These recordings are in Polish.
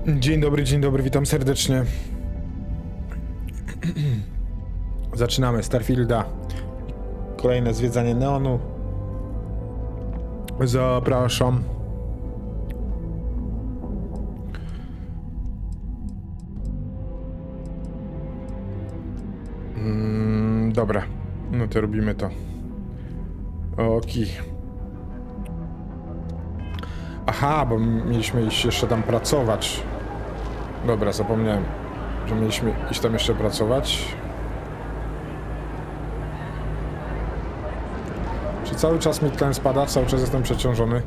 Dzień dobry, witam serdecznie. Zaczynamy Starfielda. Kolejne zwiedzanie Neonu. Zapraszam. Dobra, no to robimy to. Oki. Aha, bo mieliśmy iść jeszcze tam pracować. Dobra, zapomniałem, że mieliśmy iść tam jeszcze pracować. Czy cały czas mi tlen spada? Cały czas jestem przeciążony.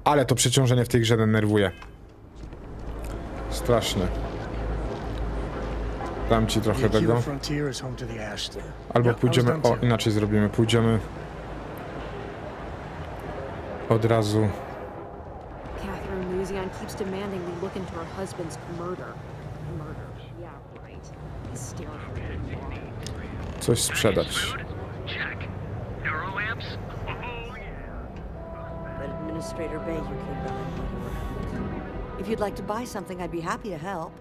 Ale to przeciążenie w tej grze denerwuje. Straszne. Dam ci trochę tego. Albo pójdziemy... O, inaczej zrobimy. Pójdziemy... Od razu... Keeps demanding we look into her husband's murder. Yeah, right. Coś sprzedać. But Administrator Bay, you came behind. If you'd like to buy something, I'd be happy to help.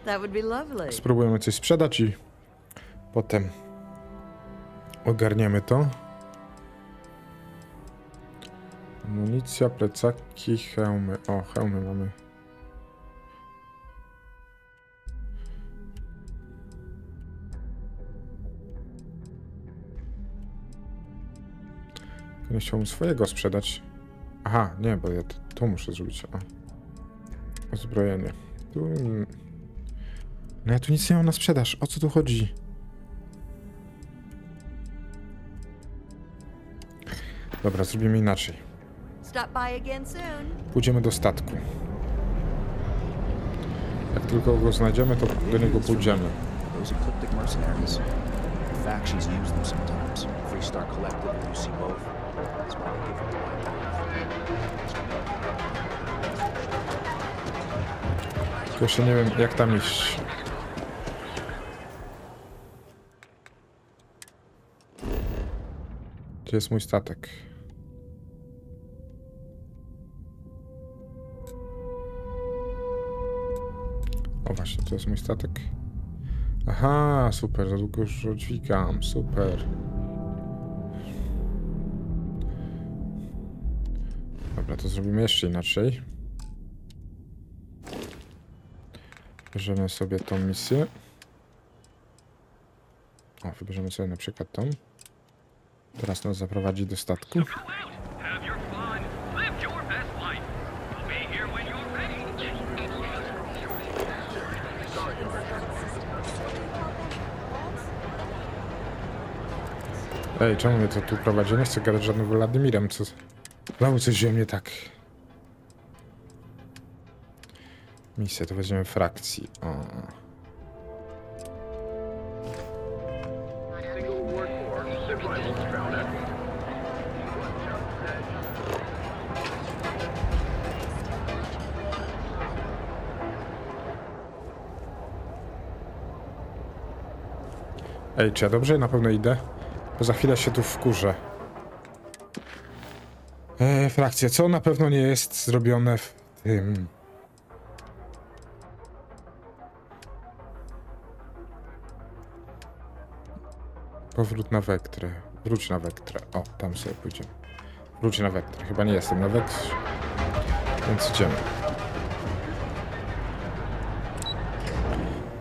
That would be lovely. Spróbujemy coś sprzedać i potem ogarniemy to. Amunicja, plecaki, hełmy. O, hełmy mamy. Nie chciałbym swojego sprzedać. Aha, nie, bo ja to muszę zrobić. O. Uzbrojenie. Tu... No ja tu nic nie mam na sprzedaż. O co tu chodzi? Dobra, zrobimy inaczej. Pójdziemy do statku. Jak tylko go znajdziemy, to do niego pójdziemy. Tylko jeszcze nie wiem, jak tam iść. Gdzie jest mój statek? O właśnie, to jest mój statek. Aha, super, za długo już dźwigam, super. Dobra, to zrobimy jeszcze inaczej. Bierzemy sobie tą misję. O, wybierzemy sobie na przykład tą. Teraz nas zaprowadzi do statku. Ej, czemu mnie to tu prowadzi? Nie chcę gadać żadnym Wladimirem, co... Znowu coś dzieje mnie tak. Misję, to weźmiemy frakcji. O. Ej, czy ja dobrze na pewno idę? Bo za chwilę się tu wkurzę. Frakcja, co na pewno nie jest zrobione w tym... Powrót na Wektrę. Wróć na Wektrę. O, tam sobie pójdziemy. Wróć na Wektrę. Chyba nie jestem na Wektrze. Więc idziemy.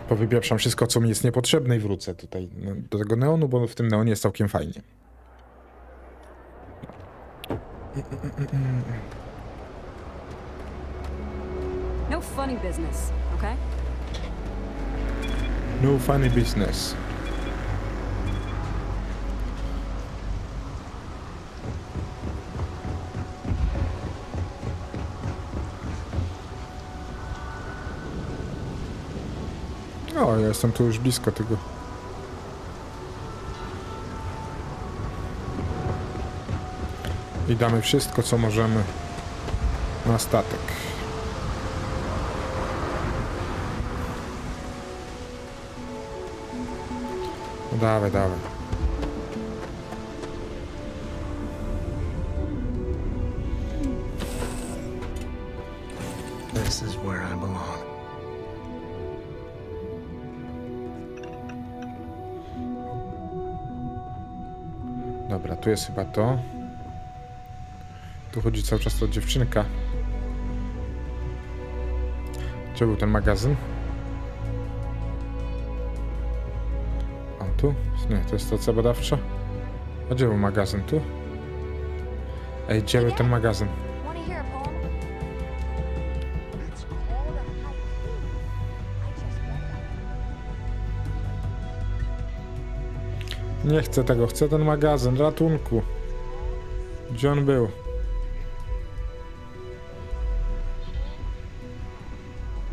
Powypieprzam wszystko, co mi jest niepotrzebne i wrócę tutaj do tego neonu, bo w tym neonie jest całkiem fajnie. No funny business, okay? No funny business. O, ja jestem tu już blisko tego. I damy wszystko, co możemy na statek. No dawaj, dawaj. This is where I belong. Dobra, tu jest chyba to. Tu chodzi cały czas ta dziewczynka. Gdzie był ten magazyn? O, tu? Nie, to jest stacja badawcza. A gdzie był magazyn? Tu? Ej, gdzie był ten magazyn? Want to hear a poem? It's called a haiku. I just read that. Nie chcę tego, chcę ten magazyn, ratunku. Gdzie on był?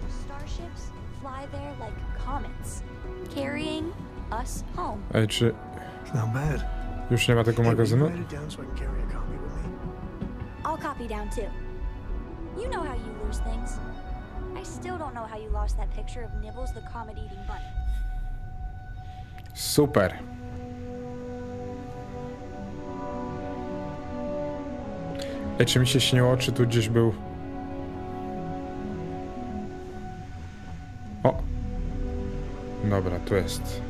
Starships fly there like comets, carrying us home. Ej, czy It's not bad. już nie ma tego Hey, will you magazynu? write it down so I can carry a copy with me? I'll copy down too. You know how you lose things. I still don't know how you lost that picture of Nibbles the comet-eating bunny. Super. Ej, czy mi się śniło, czy tu gdzieś był... O! Dobra, tu jest.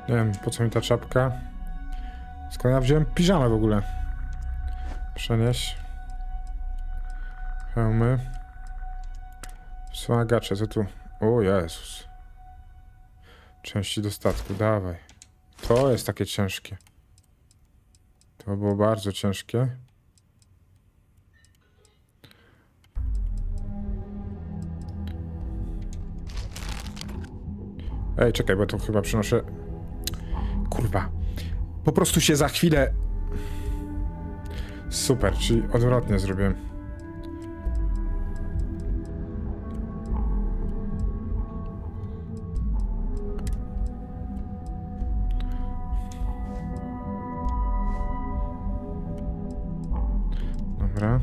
Nie wiem, po co mi ta czapka. Skąd ja wziąłem piżamę w ogóle? Przenieść. Hełmy. Wspomagacze, co tu? O Jezus. Części do statku, dawaj. To jest takie ciężkie. To było bardzo ciężkie. Ej, czekaj, bo to chyba przynoszę... Kurwa. Po prostu się za chwilę... Super, czyli odwrotnie zrobiłem. Dobra.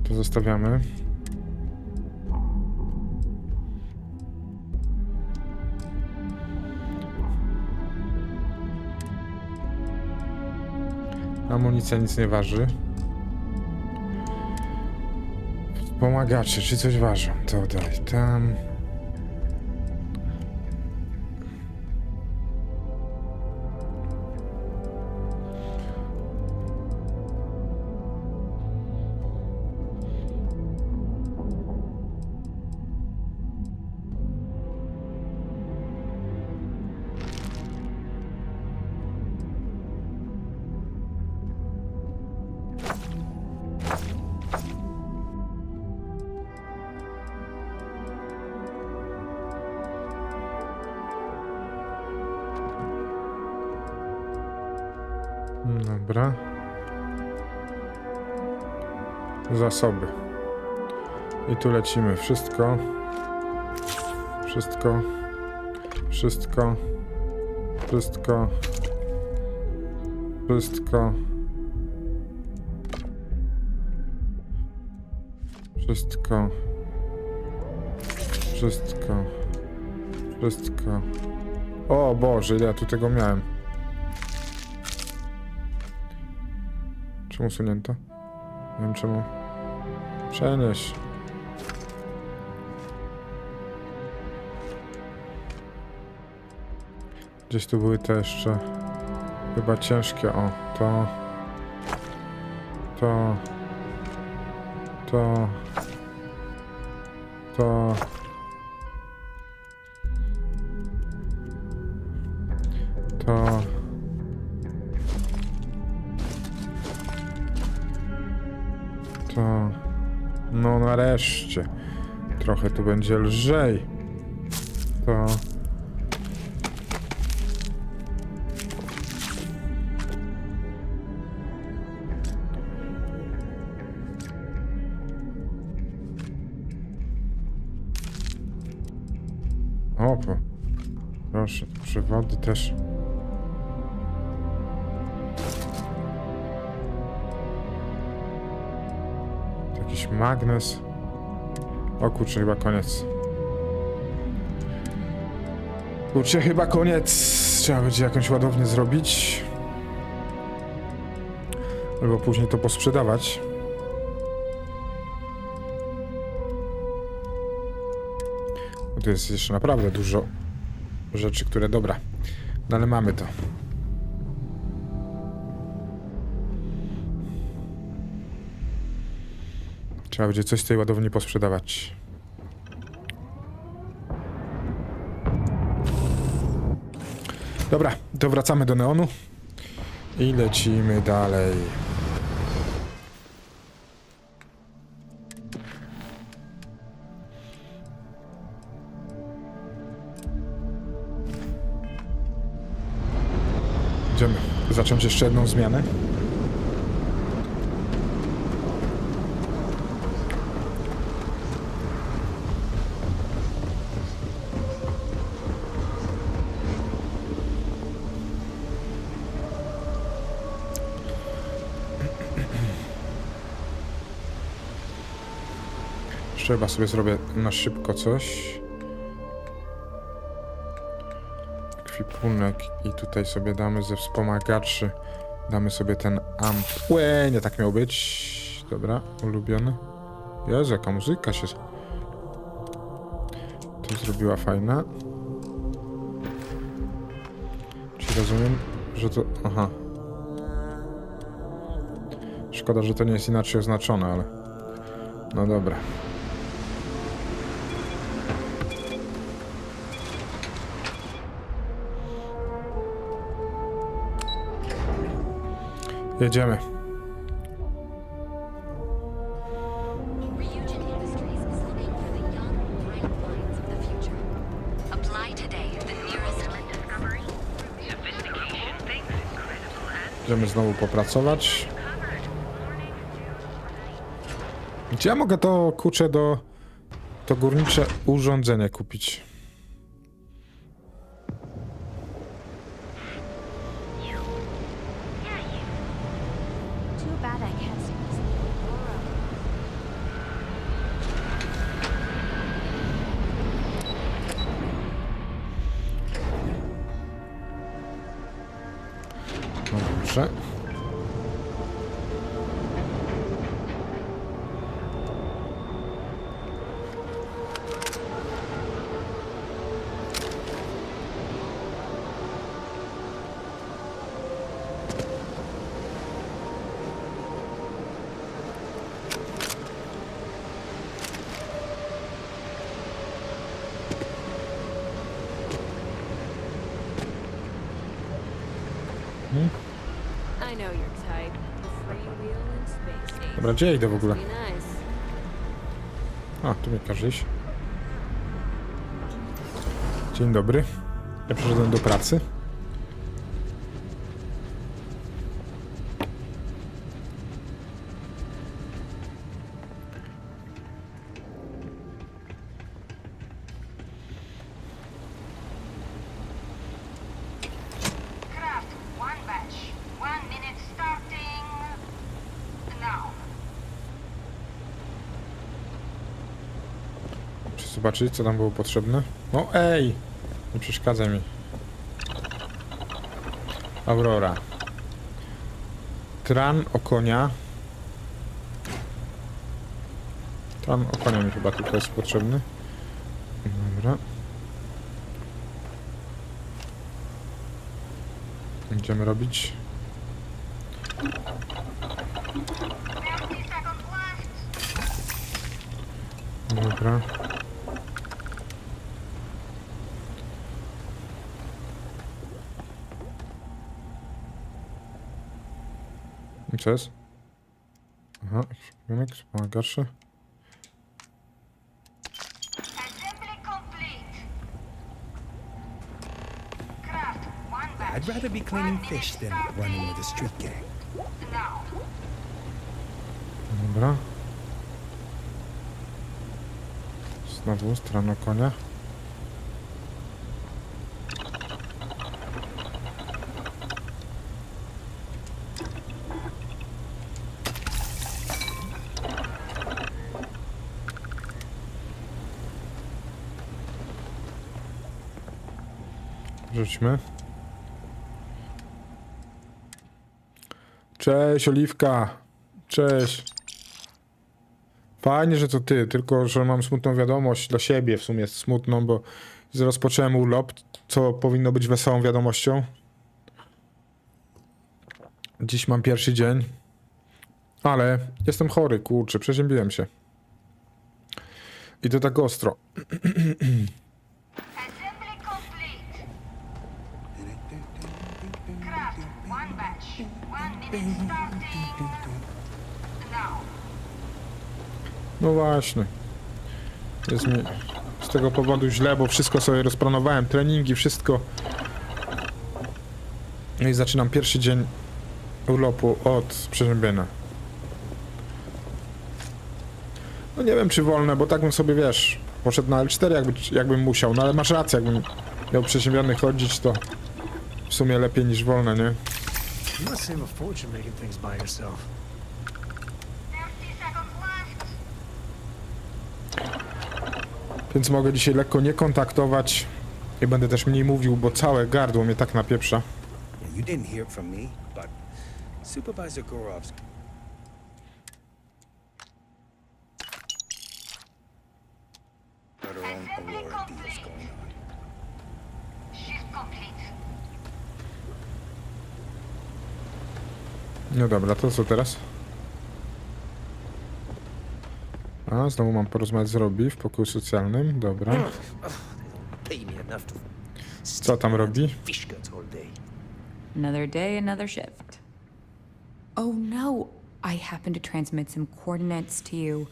To zostawiamy. Amunicja nic nie waży. Pomagacze, czy coś ważą? To daj tam. Dobra. Zasoby. I tu lecimy. Wszystko. Wszystko. Wszystko. Wszystko. Wszystko. Wszystko. Wszystko. Wszystko. O Boże, ile ja tu tego miałem. Czemu usunięto? Nie wiem czemu. Przenieś. Gdzieś tu były te jeszcze chyba ciężkie. O, to. To. To. To. To. To... No nareszcie. Trochę tu będzie lżej. To... O, proszę, te przewody też. Jakiś magnes. O kurczę, chyba koniec. Kurczę, chyba koniec. Trzeba będzie jakąś ładownię zrobić. Albo później to posprzedawać. Bo tu jest jeszcze naprawdę dużo rzeczy, które dobra. No ale mamy to. Trzeba będzie coś z tej ładowni posprzedawać. Dobra, to wracamy do neonu i lecimy dalej. Idziemy zacząć jeszcze jedną zmianę. Chyba sobie zrobię na szybko coś. Ekwipunek i tutaj sobie damy ze wspomagaczy. Damy sobie ten amp. Łe, nie tak miał być. Dobra, ulubiony. Jezu, jaka muzyka się tu zrobiła fajna. Czy rozumiem, że to... Aha. Szkoda, że to nie jest inaczej oznaczone, ale... No dobra. Jedziemy. Będziemy znowu popracować. Gdzie ja mogę to kurczę to górnicze urządzenie kupić? Dobrze. I know your type. The freewheel and space age. Dobra, gdzie ja idę w ogóle? Be nice. A, tu mnie każe iść. Dzień dobry. Ja przyszedłem do pracy. Craft, one batch. 1 minute starting now. Muszę zobaczyć, co tam było potrzebne. No ej! Nie przeszkadzaj mi. Aurora. Tran o konia. Tran o konia mi chyba tutaj jest potrzebny. Dobra. Będziemy robić. 30 seconds left. Dobra. I co jest? Aha, ekwipunek, wspomagacze. Assembly complete. Craft, one batch. I'd rather be cleaning fish than running with a street gang. Now. Dobra. Znowu strona konia. Rzućmy. Cześć, Oliwka. Cześć. Fajnie, że to ty, tylko że mam smutną wiadomość dla siebie, w sumie smutną, bo rozpocząłem urlop, co powinno być wesołą wiadomością. Dziś mam pierwszy dzień, ale jestem chory, kurczę, przeziębiłem się. I to tak ostro. Assembly complete. Craft, one batch. 1 minute starting now. No właśnie. Jest mi z tego powodu źle, bo wszystko sobie rozplanowałem, treningi, wszystko. No i zaczynam pierwszy dzień urlopu od przeziębienia. No nie wiem, czy wolne, bo tak bym sobie, wiesz, poszedł na L4, jakbym musiał. No ale masz rację, jakbym miał przeziębiony chodzić, to w sumie lepiej niż wolne, nie? You must save a fortune making things by yourself. 30 seconds left. Więc mogę dzisiaj lekko nie kontaktować i będę też mniej mówił, bo całe gardło mnie tak napieprza. You didn't hear from me, but Supervisor Gorov's got her own Aurora deals going on. Shift complete. No dobra, to co teraz? A, znowu mam porozmawiać z Robi w pokoju socjalnym, dobra. Pay me enough to Co tam robi? fish guts all day. Another day, another shift. Oh no, I happened to transmit some coordinates to you.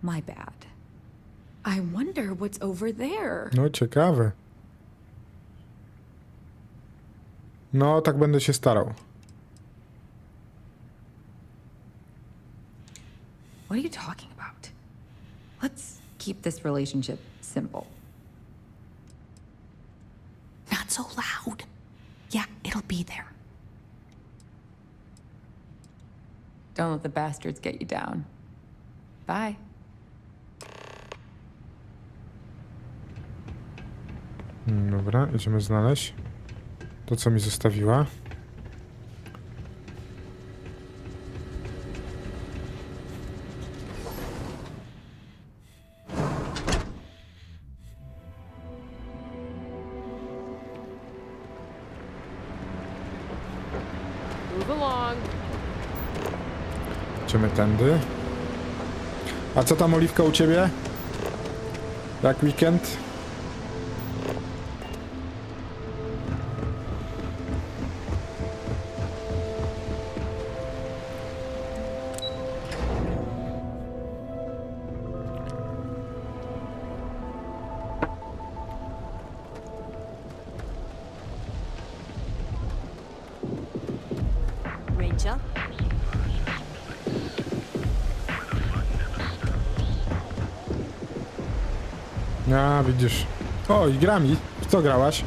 My bad. I wonder what's over there. No ciekawe. No, tak będę się starał. What are you talking about? Let's keep this relationship simple. Not so loud. Yeah, it'll be there. Don't let the bastards get you down. Bye. Dobra, idziemy znaleźć to, co mi zostawiła. Move along. Idziemy tędy. A co tam, Oliwka, u ciebie? Jak weekend? Gotcha. A, widzisz. O, i gra mi. W co grałaś?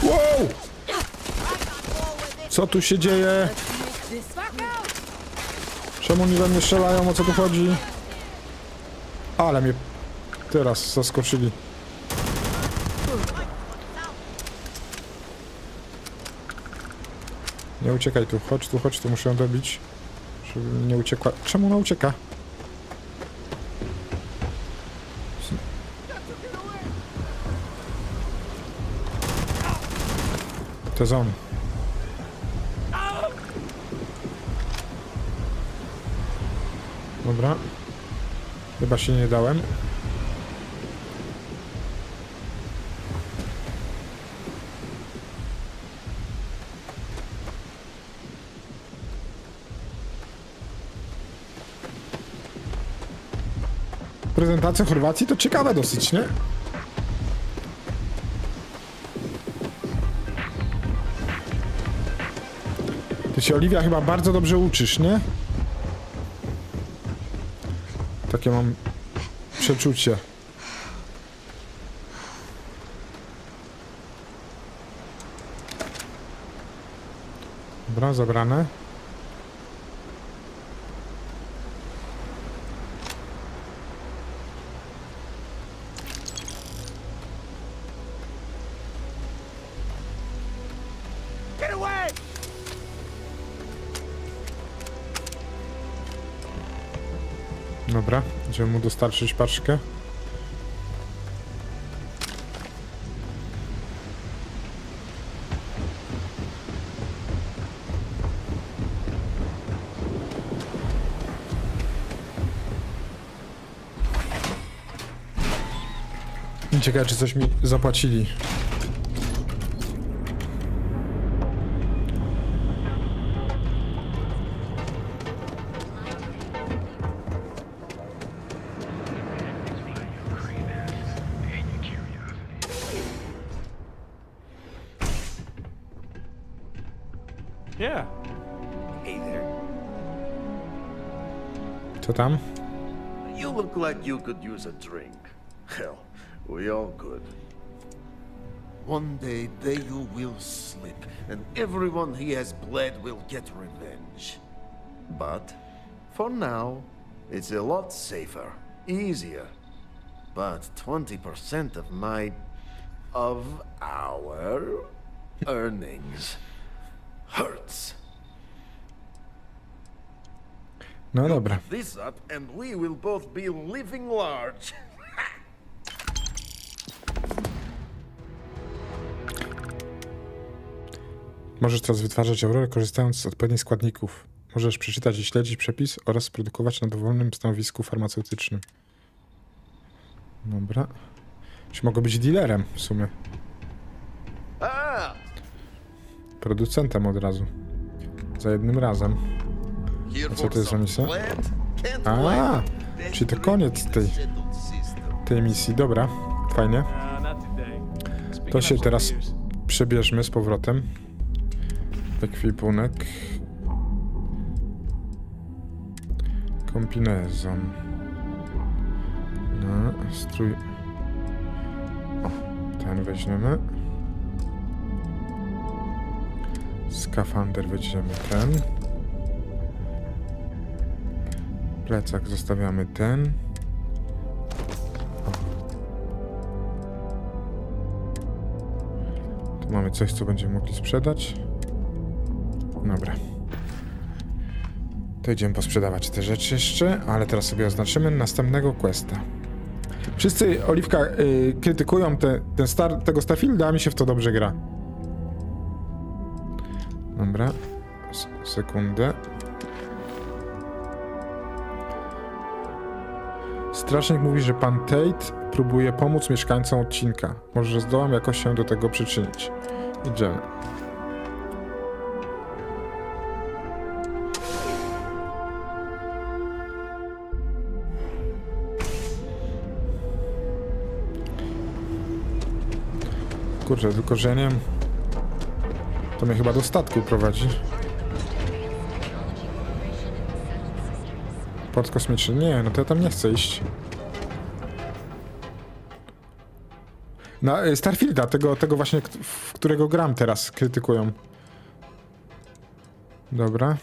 Wow! Co tu się dzieje? Czemu oni we mnie strzelają? O co tu chodzi? Ale mnie teraz zaskoczyli. Nie uciekaj tu, chodź tu, muszę ją dobić. Żeby mi nie uciekła. Czemu ona ucieka? To jest on. Dobra. Chyba się nie dałem. Prezentacja Chorwacji to ciekawe dosyć, nie? Ty się, Oliwia, chyba bardzo dobrze uczysz, nie? Takie mam przeczucie. Dobra, zabrane. Dobra, idziemy mu dostarczyć paczkę. Ciekawe, czy coś mi zapłacili. Yeah. Hey there. Co tam? You look like you could use a drink. Hell, we all could. One day Deyu will slip, and everyone he has bled will get revenge. But for now, it's a lot safer, easier. But 20% of our earnings hurts. No dobra. This up and we will both be living large. Możesz teraz wytwarzać aurorę korzystając z odpowiednich składników. Możesz przeczytać i śledzić przepis oraz produkować na dowolnym stanowisku farmaceutycznym. Dobra. Czy mogę być dealerem w sumie? Ah, Producentem od razu. Za jednym razem. here A co for to jest za some misja? plant, can't A, wait. czyli to koniec tej misji. Dobra, fajnie. Not today. Speaking To of się some teraz news, przebierzmy z powrotem. Ekwipunek. Kombinezon. No, strój. O, ten weźmiemy. Skafander weźmiemy ten. Plecak zostawiamy ten. Tu mamy coś, co będziemy mogli sprzedać. Dobra. To idziemy posprzedawać te rzeczy jeszcze, ale teraz sobie oznaczymy następnego questa. Wszyscy, Oliwka, krytykują tego Starfielda, a mi się w to dobrze gra. Dobra. Sekundę. Strażnik mówi, że pan Tate próbuje pomóc mieszkańcom odcinka. Może zdołam jakoś się do tego przyczynić. Idziemy. Kurczę, tylko że ja nie wiem... To mnie chyba do statku prowadzi. Port kosmiczny. Nie, no to ja tam nie chcę iść. Na Starfielda, tego właśnie, w którego gram teraz, krytykują. Dobra.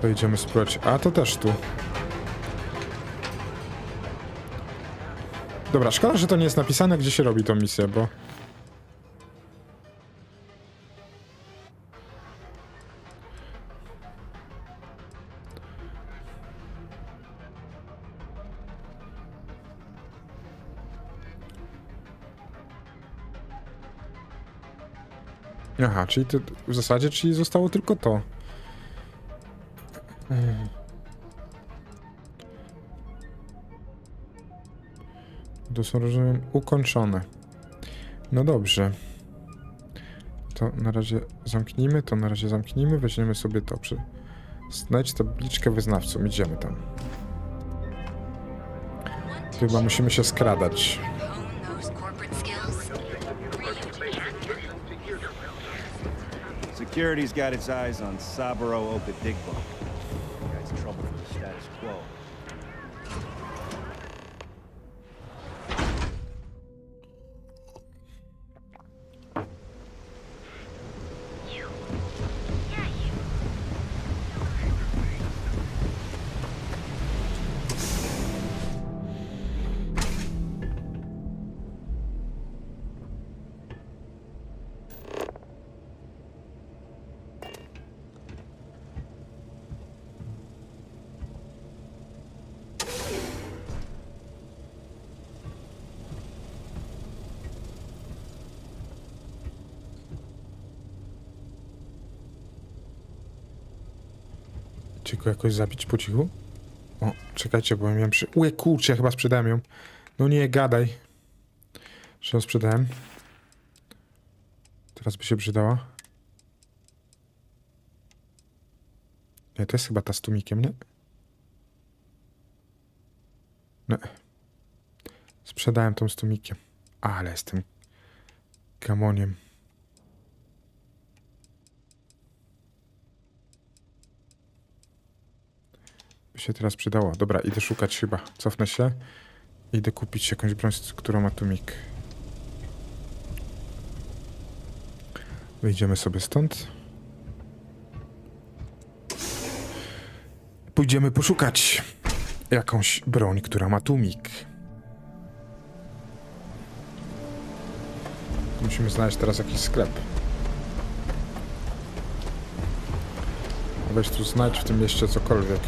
To idziemy spróbować. A, to też tu. Dobra, szkoda, że to nie jest napisane, gdzie się robi tą misję, bo... Aha, czyli to w zasadzie, czyli zostało tylko to. To są, rozumiem, ukończone. No dobrze. To na razie zamknijmy, to na razie zamknijmy, weźmiemy sobie to. Znajdź tabliczkę wyznawcą, idziemy tam. Chyba musimy się skradać. Security's got its eyes on Saburo Opidigbo. Guy's trouble for the status quo. Czy go jakoś zabić po cichu? O, czekajcie, bo miałem Ue, kurczę, chyba sprzedałem ją. No nie, gadaj. Że ją sprzedałem. Teraz by się przydała. Nie, to jest chyba ta z tłumikiem, nie? Nie. Sprzedałem tą z tłumikiem. Ale jestem gamoniem. By się teraz przydało. Dobra, idę szukać chyba. Cofnę się. Idę kupić jakąś broń, którą ma tłumik. Wyjdziemy sobie stąd. Pójdziemy poszukać jakąś broń, która ma tłumik. Musimy znaleźć teraz jakiś sklep. Weź tu znajdź w tym mieście cokolwiek.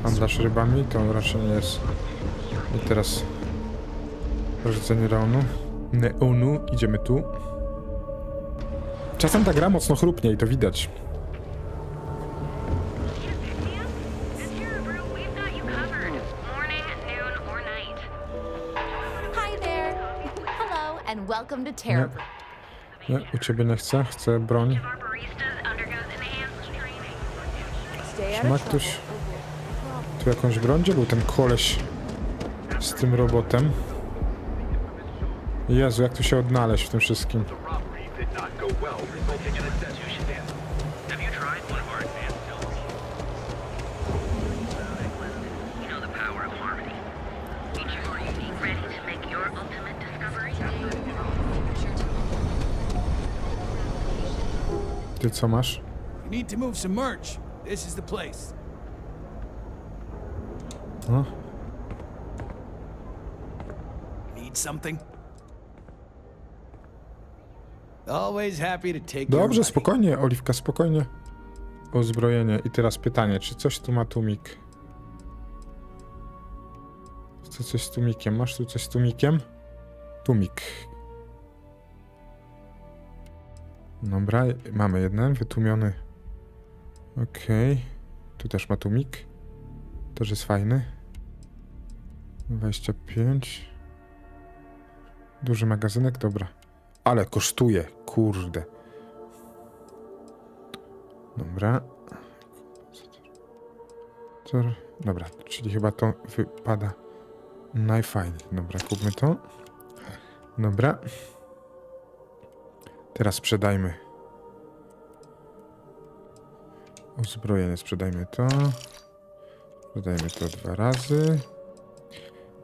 Handlarz rybami to raczej nie jest. I teraz rzucenie neonu. Idziemy tu. Czasem ta gra mocno chrupnie i to widać. Hi there. Hello and welcome to Nie, Terra. nie, u ciebie nie chcę. Chcę broń. Czy ma ktoś tu jakąś broń? Gdzie był ten koleś z tym robotem? Jezu, jak tu się odnaleźć w tym wszystkim? Ty co masz? You need to move some merch. This is the place. No. Need something? Always happy to take your Dobrze, money. spokojnie, Oliwka, spokojnie. Uzbrojenie. I teraz pytanie, czy coś tu ma tłumik? Chcę coś z tłumikiem. Masz tu coś z tłumikiem? Tłumik. Dobra, mamy jeden wytłumiony. Okej. Tu też ma tłumik. Też jest fajny. 25. Duży magazynek, dobra. Ale kosztuje, kurde. Dobra. Dobra, czyli chyba to wypada najfajniej. Dobra, kupmy to. Dobra. Teraz sprzedajmy. Uzbrojenie, sprzedajmy to. Sprzedajmy to 2 razy.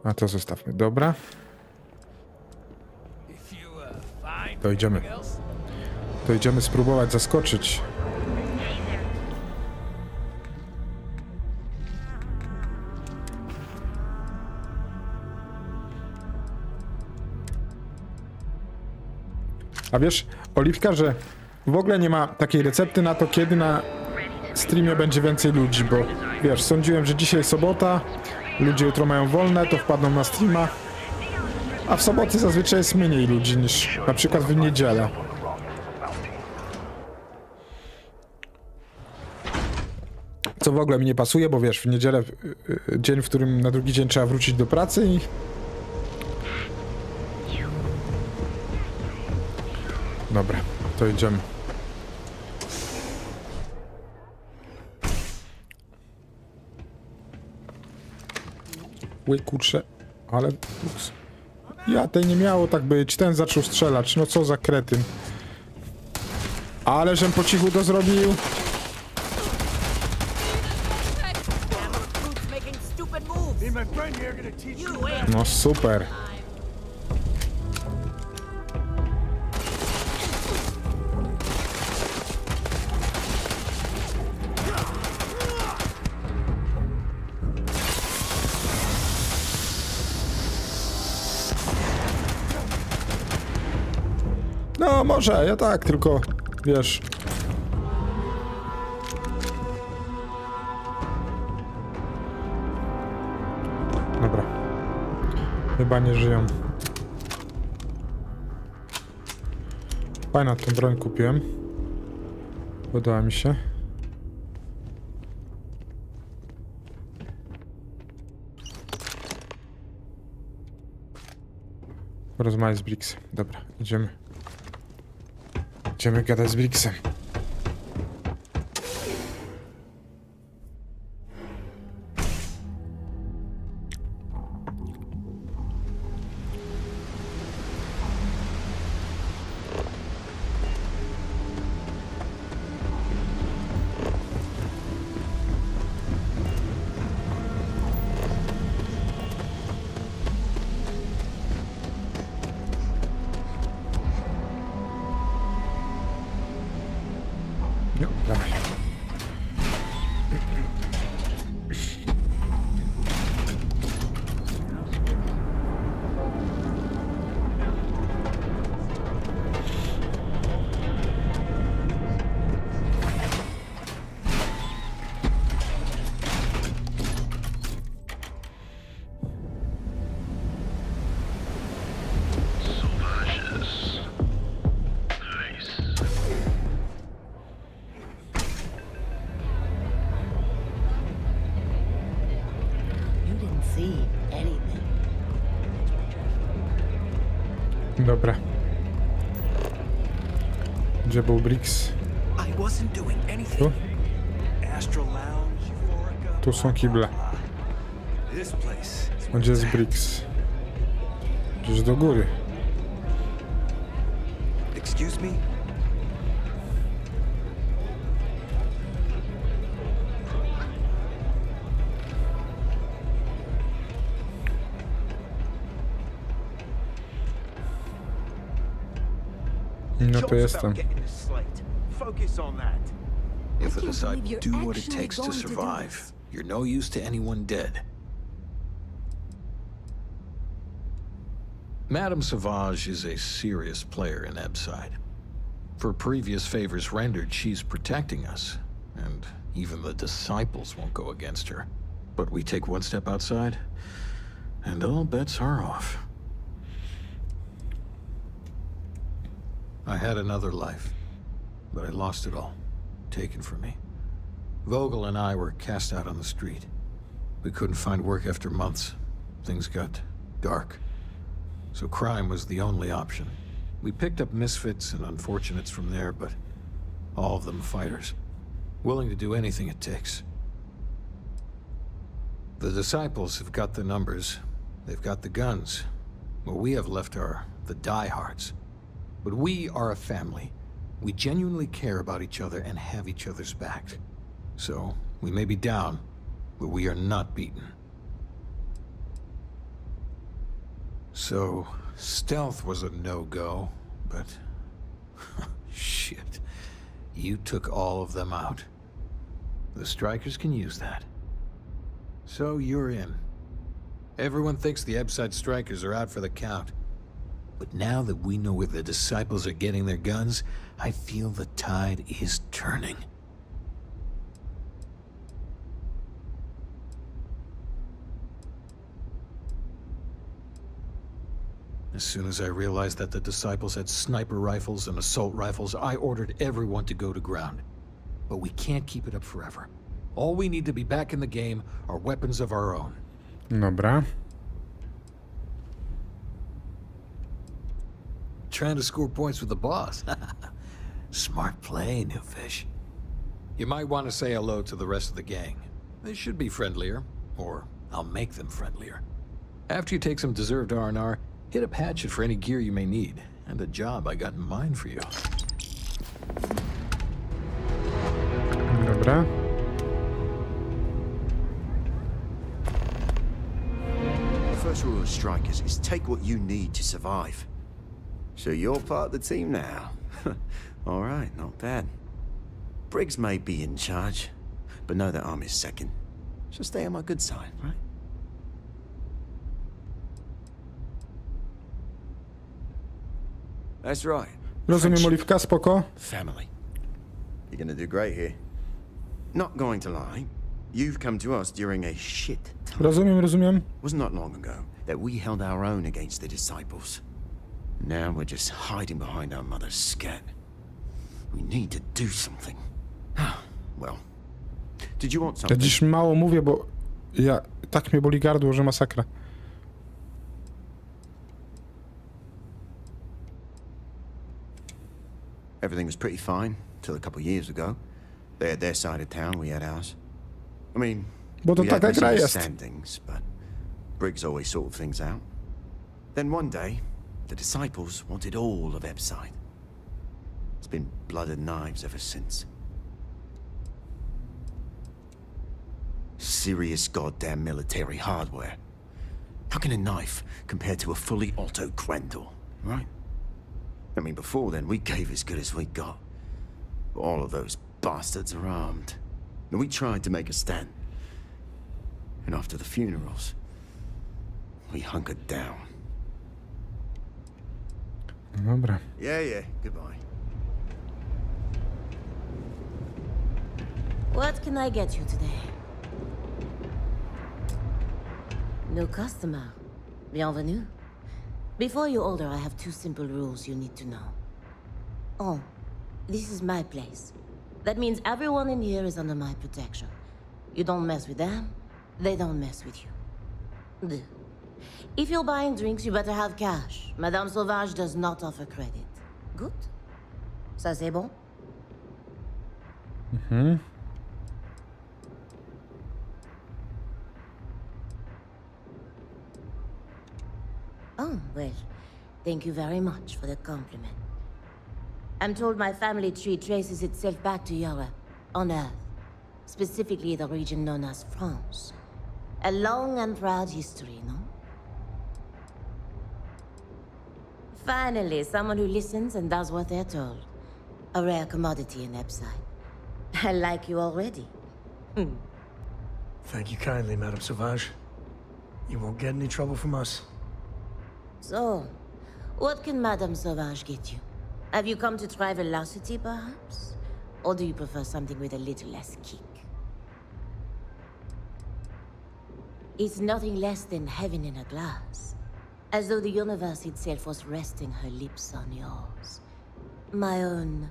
A to zostawmy. Dobra. To idziemy. To idziemy spróbować zaskoczyć. A wiesz, Oliwka, że w ogóle nie ma takiej recepty na to, kiedy na streamie będzie więcej ludzi, bo wiesz, sądziłem, że dzisiaj sobota, ludzie jutro mają wolne, to wpadną na streama, a w soboty zazwyczaj jest mniej ludzi niż na przykład w niedzielę. Co w ogóle mi nie pasuje, bo wiesz, w niedzielę dzień, w którym na drugi dzień trzeba wrócić do pracy i... Dobra, to idziemy. Ły, kurczę, ale... Ups. Ja, tej nie miało tak być, ten zaczął strzelać, no co za kretyn. Ale żem po cichu to zrobił. No super. No może, ja tak, tylko wiesz. Dobra. Chyba nie żyją. Fajna tą broń kupiłem. Podoba mi się. Porozmawiać z Brixem. Dobra, idziemy. Idziemy gadać z Brixem. No, dawaj. Dobra. Gdzie był Brix? Tu? Tu są kible. Gdzie jest Brix? Gdzieś do góry. Excuse me? No to jestem. If I decide to do what it takes to survive, you're no use to anyone dead. Madame Sauvage is a serious player in Ebside. For previous favors rendered, she's protecting us, and even the disciples won't go against her. But we take one step outside, and all bets are off. I had another life, but I lost it all, taken from me. Vogel and I were cast out on the street. We couldn't find work after months. Things got dark. So crime was the only option. We picked up misfits and unfortunates from there, but all of them fighters, willing to do anything it takes. The disciples have got the numbers. They've got the guns. What we have left are the diehards. But we are a family. We genuinely care about each other and have each other's back. So, we may be down, but we are not beaten. So, stealth was a no-go, but... shit. You took all of them out. The strikers can use that. So you're in. Everyone thinks the Ebside strikers are out for the count. But now that we know where the disciples are getting their guns, I feel the tide is turning. As soon as I realized that the disciples had sniper rifles and assault rifles, I ordered everyone to go to ground. But we can't keep it up forever. All we need to be back in the game are weapons of our own. Dobra. Trying to score points with the boss. Smart play, new fish. You might want to say hello to the rest of the gang. They should be friendlier, or I'll make them friendlier. After you take some deserved R&R, hit up Hatchet for any gear you may need, and a job I got in mind for you. Dobra. The first rule of strikers is take what you need to survive. So you're part of the team now. All right, not bad. Briggs may be in charge, but know that I'm his second. So stay on my good side, right? That's right. Rozumiem, Oliwka, spoko. Family. You're gonna do great here. Not going to lie, you've come to us during a shit time. Rozumiem. Was not long ago that we held our own against the disciples. Now we're just hiding behind our mother's scat. We need to do something. Well, did you want Ja something? dziś mało mówię, bo ja tak mnie boli gardło, że masakra. Everything was pretty fine till a couple of years ago. They had their side of town, we had ours. I mean, Bo to we had taka gra jest. misunderstandings, but Briggs always sorted things out. Then one day, the disciples wanted all of Ebside. It's been blood and knives ever since. Serious goddamn military hardware. How can a knife compare to a fully auto Grendel, right? I mean, before then, we gave as good as we got. But all of those bastards are armed. And we tried to make a stand. And after the funerals, we hunkered down. Dobra. Yeah, goodbye. What can I get you today? No customer. Bienvenue. Before you order, I have two simple rules you need to know. Oh, this is my place. That means everyone in here is under my protection. You don't mess with them, they don't mess with you. Deux. If you're buying drinks, you better have cash. Madame Sauvage does not offer credit. Good? Ça c'est bon? Oh, well, thank you very much for the compliment. I'm told my family tree traces itself back to Europe, on Earth. Specifically the region known as France. A long and proud history, no? Finally, someone who listens and does what they're told. A rare commodity in Ebside. I like you already. Thank you kindly, Madame Sauvage. You won't get any trouble from us. So, what can Madame Sauvage get you? Have you come to try velocity, perhaps? Or do you prefer something with a little less kick? It's nothing less than heaven in a glass. As though the universe itself was resting her lips on yours. My own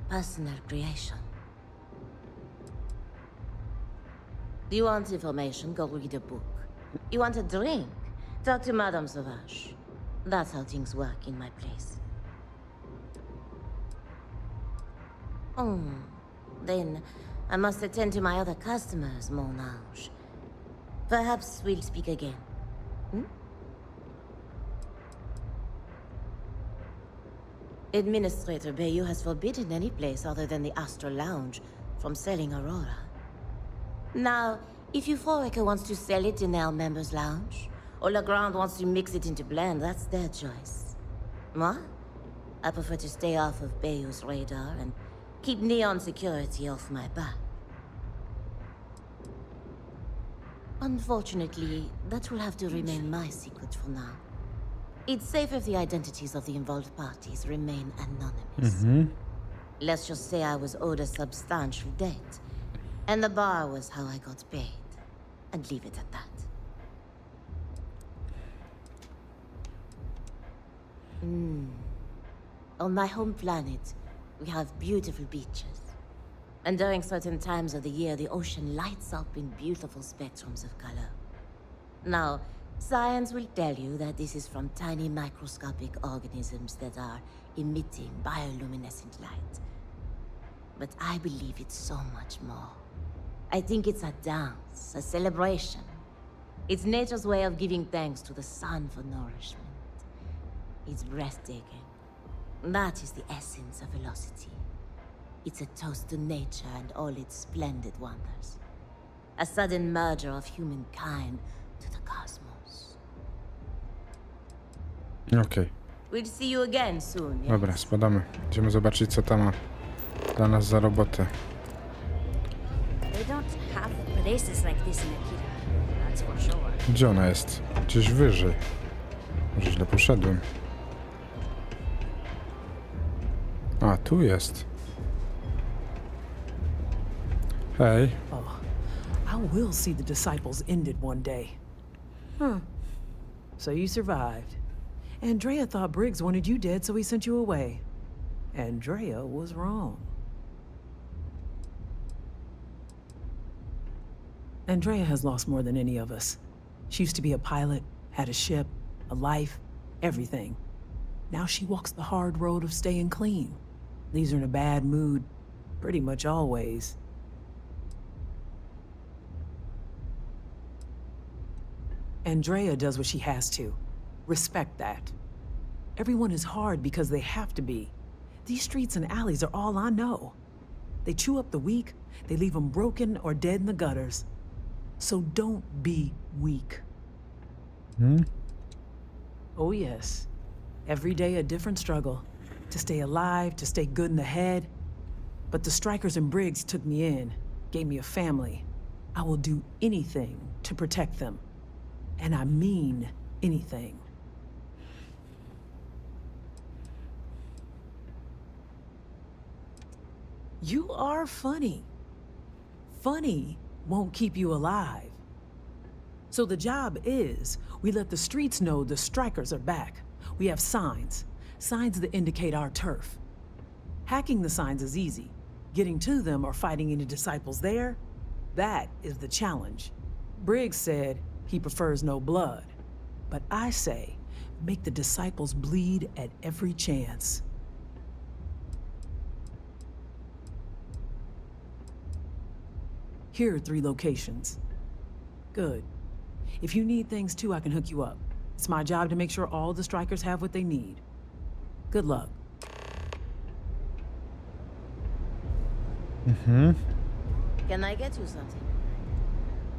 personal creation. Do you want information? Go read a book. You want a drink? Talk to Madame Sauvage. That's how things work in my place. Then I must attend to my other customers, mon ange. Perhaps we'll speak again. Hmm? Administrator Bayou has forbidden any place other than the Astral Lounge from selling Aurora. Now, if Euphorica wants to sell it in our members' lounge, or Legrand wants to mix it into blend, that's their choice. Moi? I prefer to stay off of Bayou's radar and keep Neon security off my back. Unfortunately, that will have to remain my secret for now. It's safe if the identities of the involved parties remain anonymous. Let's just say I was owed a substantial debt, and the bar was how I got paid. And leave it at that. On my home planet, we have beautiful beaches. And during certain times of the year, the ocean lights up in beautiful spectrums of color. Now, science will tell you that this is from tiny microscopic organisms that are emitting bioluminescent light. But I believe it's so much more. I think it's a dance, a celebration. It's nature's way of giving thanks to the sun for nourishment. It's breathtaking. That is the essence of velocity. It's a toast to nature and all its splendid wonders. A sudden merger of humankind to the cosmos. Okej. We'll see you again soon, yes? Dobra, spadamy. Idziemy zobaczyć, co tam ma dla nas za robotę. They don't have places like this in Akira. That's for sure. Gdzie ona jest? Gdzieś wyżej. Może źle poszedłem. A, tu jest. Hej. Oh, I will see the disciples ended one day. Huh. So you survived. Andrea thought Briggs wanted you dead, so he sent you away. Andrea was wrong. Andrea has lost more than any of us. She used to be a pilot, had a ship, a life, everything. Now she walks the hard road of staying clean. Leaves her in a bad mood, pretty much always. Andrea does what she has to. Respect that. Everyone is hard because they have to be. These streets and alleys are all I know. They chew up the weak, they leave them broken or dead in the gutters. So don't be weak. Oh yes. Every day a different struggle. To stay alive, to stay good in the head. But the Strikers and Briggs took me in, gave me a family. I will do anything to protect them. And I mean anything. You are funny. Funny won't keep you alive. So the job is, we let the streets know the Strikers are back. We have signs that indicate our turf. Hacking the signs is easy. Getting to them or fighting any disciples there, that is the challenge. Briggs said he prefers no blood. But I say, make the disciples bleed at every chance. Here are 3 locations. Good. If you need things too, I can hook you up. It's my job to make sure all the Strikers have what they need. Good luck. Can I get you something?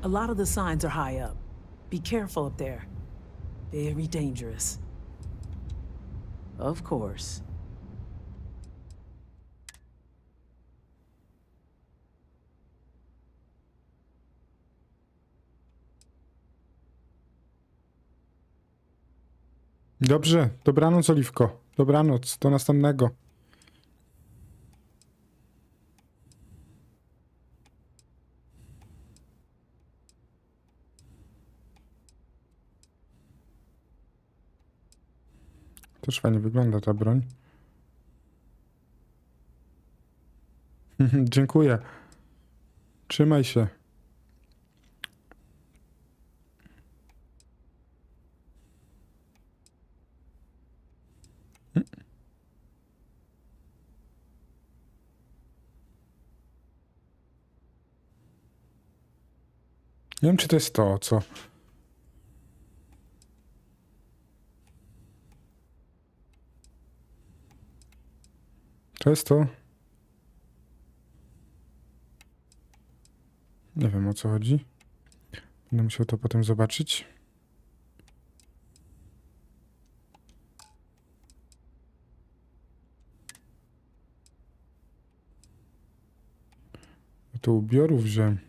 A lot of the signs are high up. Be careful up there. Very dangerous. Of course. Dobrze, dobranoc, Oliwko. Dobranoc, do następnego. Też fajnie wygląda ta broń. Dziękuję. Trzymaj się. Nie wiem, czy to jest to, co... To jest to? Nie wiem, o co chodzi. Będę musiał to potem zobaczyć. To ubiorów wziąłem.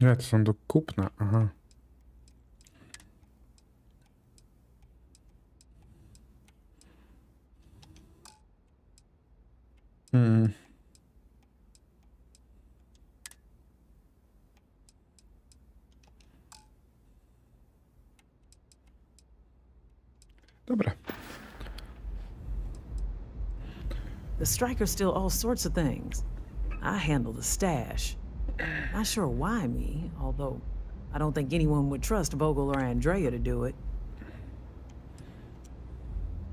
Nie, to są do kupna, aha. Dobra. The strikers steal all sorts of things. I handle the stash. Not sure why me, although I don't think anyone would trust Vogel or Andrea to do it.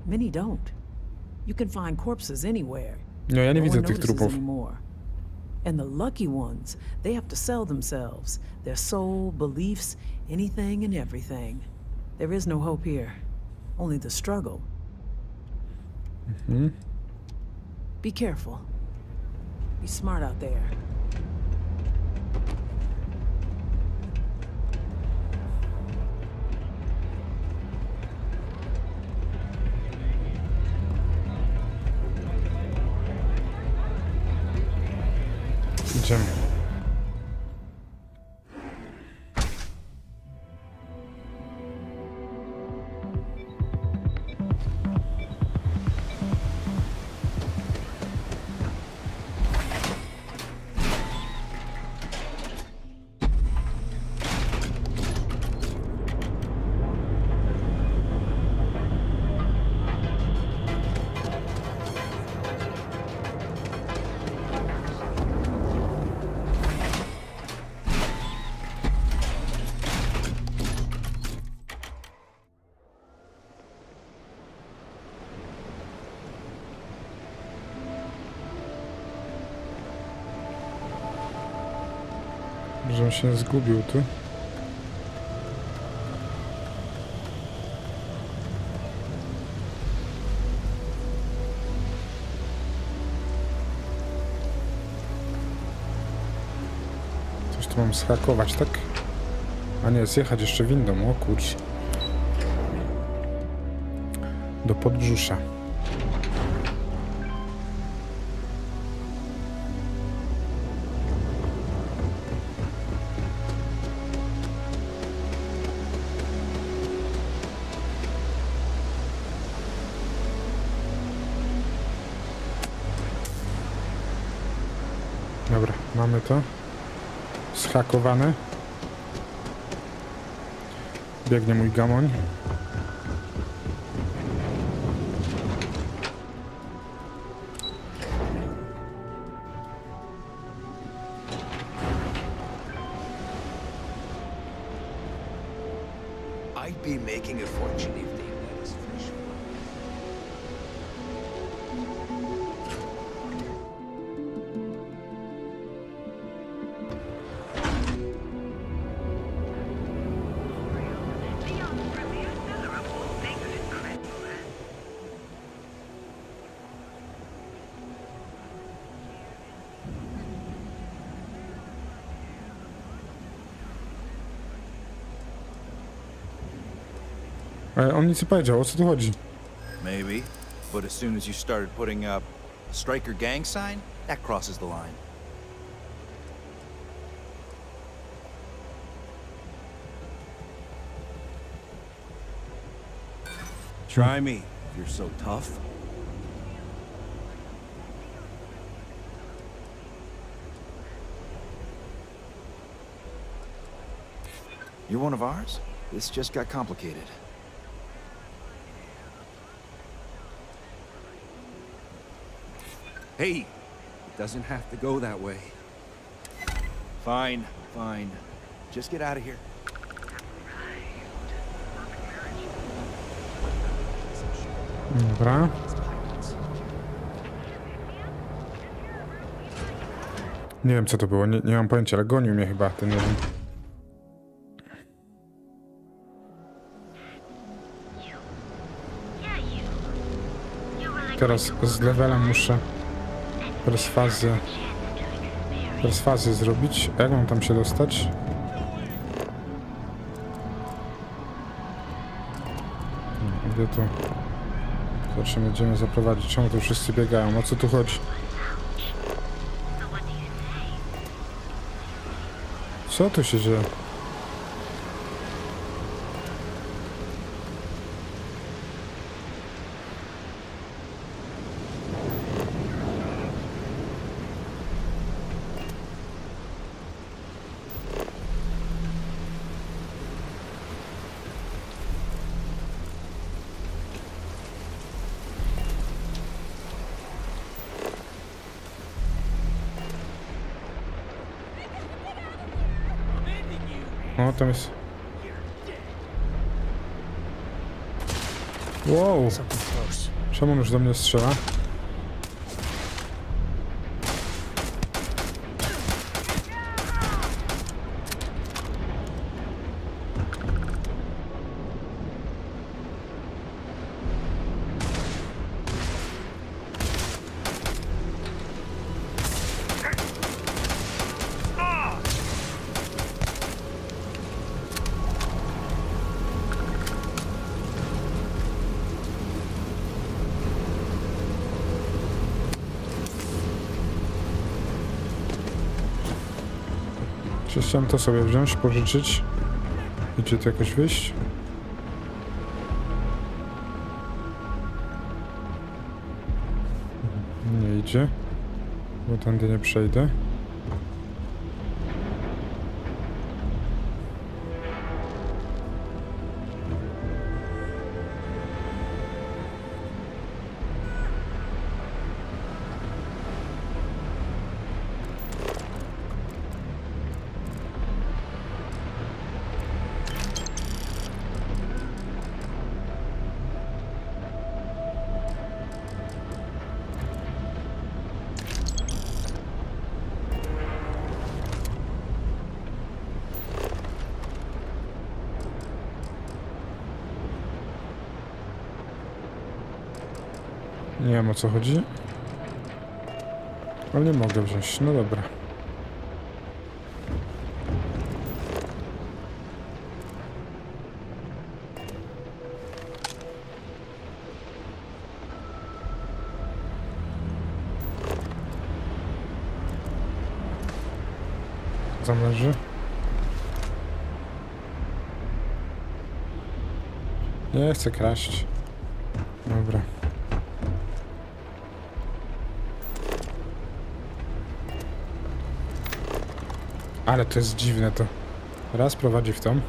Many don't. You can find corpses anywhere. No, ja nie No widzę one tych notices trupów. anymore. And the lucky ones, they have to sell themselves, their soul, beliefs, anything and everything. There is no hope here, only the struggle. Be careful. Be smart out there. Idziemy. Żebym się zgubił tu. Coś tu mam schakować, tak? A nie, zjechać jeszcze windą, o kurczę. Do podbrzusza. Dobra, mamy to zhakowane. Biegnie mój gamoń. I'd be making a fortune if they let us fish. Ale on nic nie powiedział, o co tu chodzi? Maybe, but as soon as you started putting up a striker gang sign, that crosses the line. Try me, if you're so tough. You're one of ours? This just got complicated. Hey, it doesn't have to go that way. Fine, fine. Just get out of here. Dobra. Nie wiem co to było, nie mam pojęcia, ale gonił mnie chyba ten jeden. Teraz z levelem muszę perswazję zrobić. Jak mam tam się dostać? Gdzie tu? Zobaczymy, będziemy zaprowadzić. Czemu tu wszyscy biegają? O co tu chodzi? Co tu się dzieje? O, tam jest... Wow! Czemu on już do mnie strzela? Czy chciałem to sobie wziąć, pożyczyć? Idzie to jakoś wyjść? Nie idzie, bo tędy nie przejdę. Nie wiem o co chodzi. Ale nie mogę wziąć, no dobra. Zamleży. Nie chcę kraść. Dobra. Ale to jest dziwne to. Raz prowadzi w tą.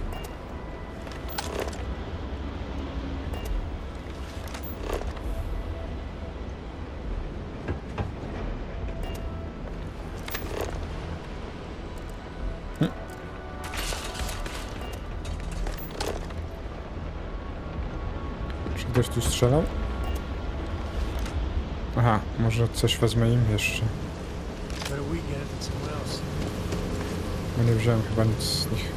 Czy ktoś tu strzelał? Aha, może coś wezmę im jeszcze. No nie wziąłem chyba nic z nich.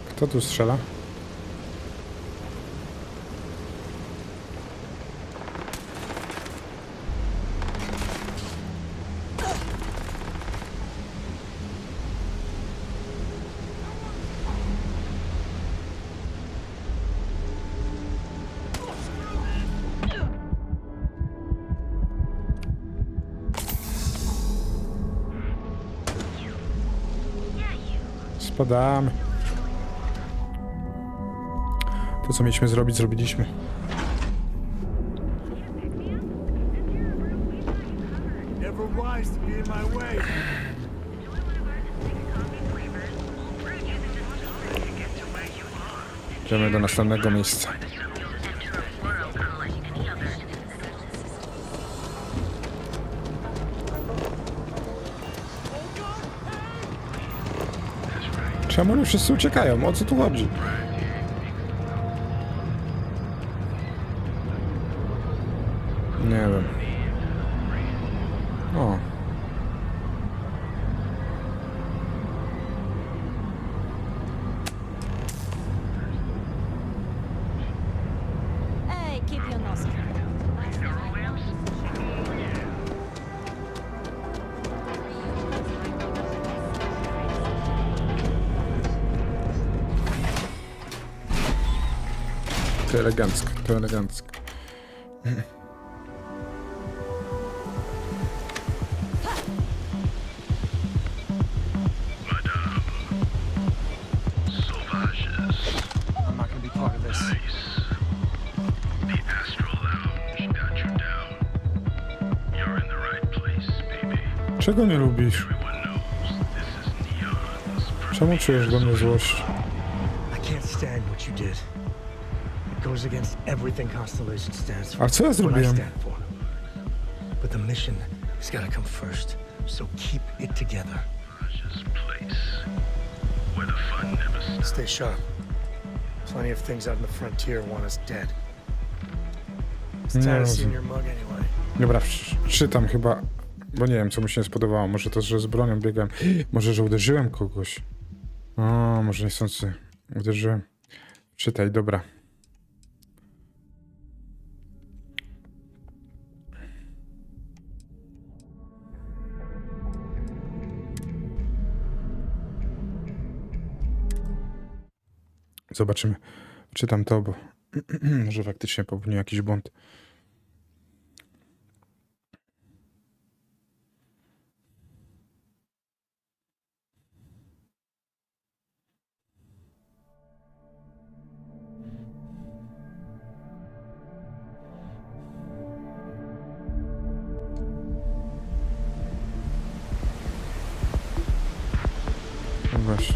Kto tu strzela? Spadamy. To co mieliśmy zrobić, zrobiliśmy. Idziemy do następnego miejsca. Czemu oni wszyscy uciekają? O co tu chodzi? Nie wiem. O. Hey, keep your nose clean. To elegancko, to elegancko. I'm not gonna be part of this. Czego nie lubisz? Czemu czujesz do mnie złość? I can't stand what you did. It goes against everything Constellation stands for. A co ja What I zrobiłem? stand for. But the mission has gotta come first, so keep it together. Stay sharp. Plenty of things out in the frontier want us dead. It's Nie time to see in rozumiem. your mug anyway. Dobra, czytam chyba, bo nie wiem, co mi się nie spodobało. Może to, że z bronią biegałem. Może, że uderzyłem kogoś. O, może niechcący uderzyłem. Czytaj, dobra. Zobaczymy. Czytam to, bo może faktycznie popełniłem jakiś błąd. No właśnie.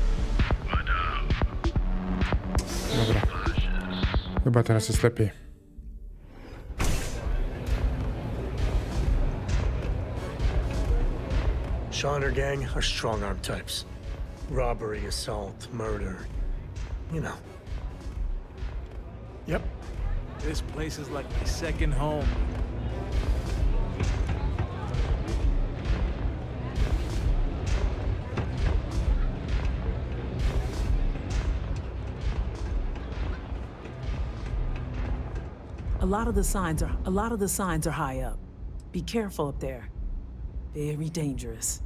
Dobra. Chyba teraz jest lepiej. Shaw and her gang are strong-arm types. Robbery, assault, murder. You know. Yep. This place is like my second home. A lot of the signs are high up. Be careful up there. Very dangerous.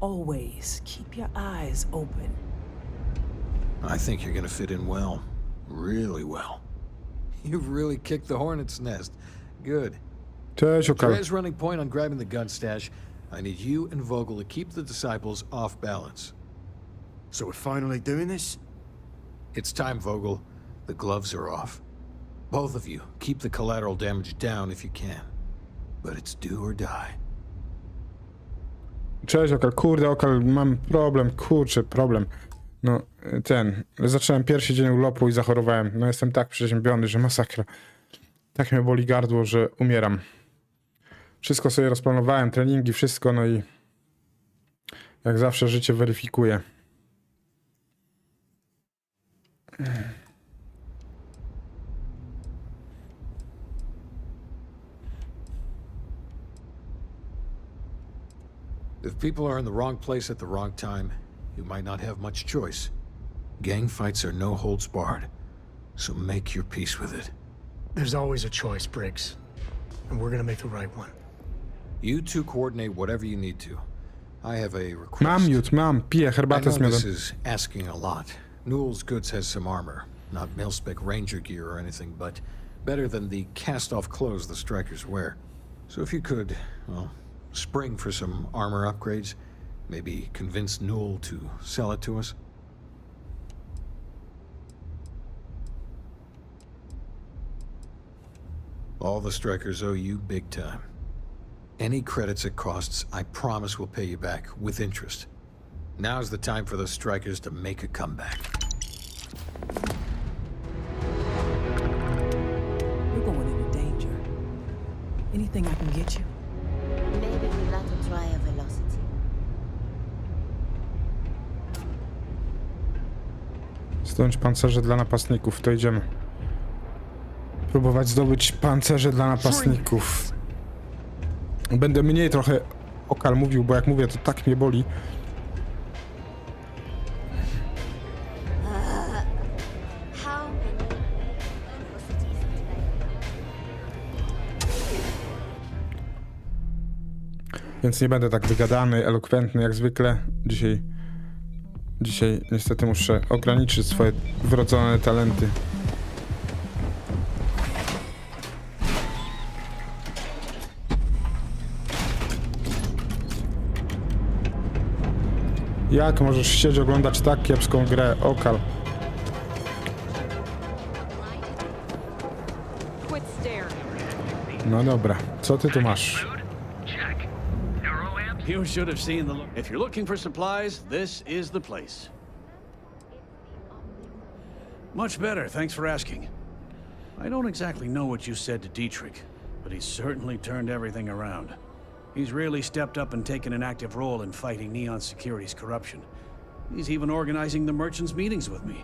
Always keep your eyes open. I think you're gonna fit in well. Really well. You've really kicked the hornet's nest. Good. Cześć, Okal. Trey's running point on grabbing the gun stash. I need you and Vogel to keep the disciples off balance. So we're finally doing this? It's time, Vogel. The gloves are off. Both of you, keep the collateral damage down if you can. But it's do or die. Cześć, Okal. Kurde, Okal, mam problem. Kurczę, problem. No, zacząłem pierwszy dzień urlopu i zachorowałem. No, jestem tak przeziębiony, że masakra. Tak mnie boli gardło, że umieram. Wszystko sobie rozplanowałem, treningi, wszystko, no i jak zawsze życie weryfikuje. If people are in the wrong place at the wrong time, you might not have much choice. Gang fights are no holds barred, so make your peace with it. There's always a choice, Briggs. And we're gonna make the right one. You two coordinate whatever you need to. I have a request. Mam, piję I herbatę z know this miodem. is asking a lot. Newell's Goods has some armor. Not mil-spec ranger gear or anything, but better than the cast-off clothes the strikers wear. So if you could, well, spring for some armor upgrades, maybe convince Newell to sell it to us. All the strikers owe you big time. Any credits it costs, I promise we'll pay you back with interest. Now's the time for the strikers to make a comeback. You're going into danger. Anything I can get you? Maybe we'd like to try a velocity. Zdjąć pancerze dla napastników, to idziemy. Próbować zdobyć pancerze dla napastników. Będę mniej trochę Okal mówił, bo jak mówię, to tak mnie boli. How Więc nie będę tak wygadany, elokwentny jak zwykle. Dzisiaj niestety muszę ograniczyć swoje wrodzone talenty. Jak możesz chcieć oglądać tak kiepską grę, Okal? Quit staring. No dobra, co ty tu masz? You should have seen the look. If you're looking for supplies, this is the place. Much better, thanks for asking. I don't exactly know what you said to Dietrich, but he's certainly turned everything around. He's really stepped up and taken an active role in fighting Neon Security's corruption. He's even organizing the merchants' meetings with me.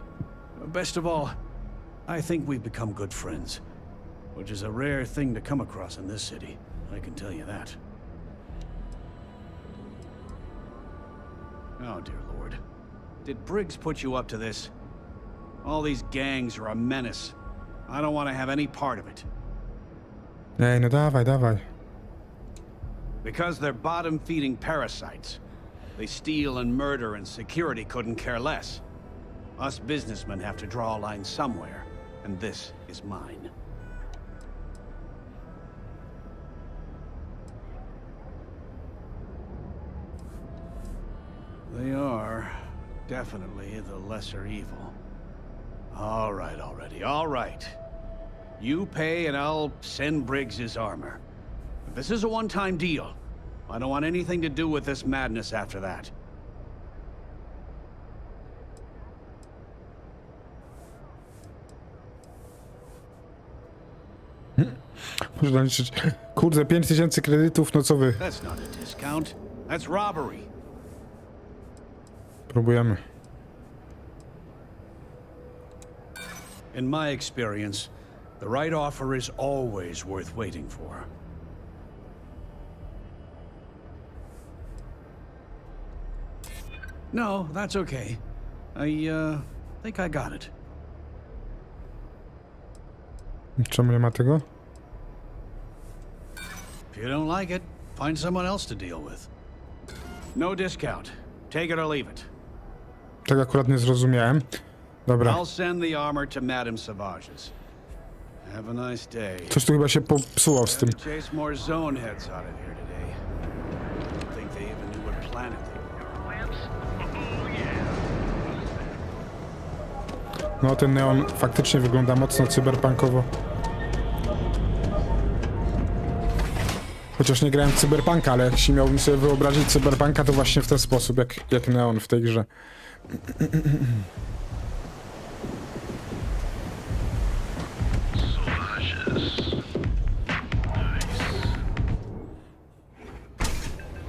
Best of all, I think we've become good friends, which is a rare thing to come across in this city, I can tell you that. Oh, dear Lord. Did Briggs put you up to this? All these gangs are a menace. I don't want to have any part of it. Ej, no dawaj. Because they're bottom-feeding parasites. They steal and murder, and security couldn't care less. Us businessmen have to draw a line somewhere, and this is mine. They are definitely the lesser evil. All right, all right. You pay and I'll send Briggs his armor. But this is a one-time deal. I don't want anything to do with this madness after that. Można liczyć. Kurde, 5000 kredytów, no co wy? That's not a discount. That's robbery. Próbujemy. In my experience, the right offer is always worth waiting for. No, that's okay. I think I got it. Czemu nie ma tego? If you don't like it, find someone else to deal with. No discount. Take it or leave it. Tego akurat nie zrozumiałem. Dobra. I'll send the armor to Madame Savage's. Have a nice day. Coś tu chyba się popsuło z tym. Chase more zone heads out of here today. I don't think they even knew what planet they were. No, ten neon faktycznie wygląda mocno cyberpunkowo. Chociaż nie grałem w cyberpunka, ale jeśli miałbym sobie wyobrazić cyberpunka, to właśnie w ten sposób, jak neon w tej grze.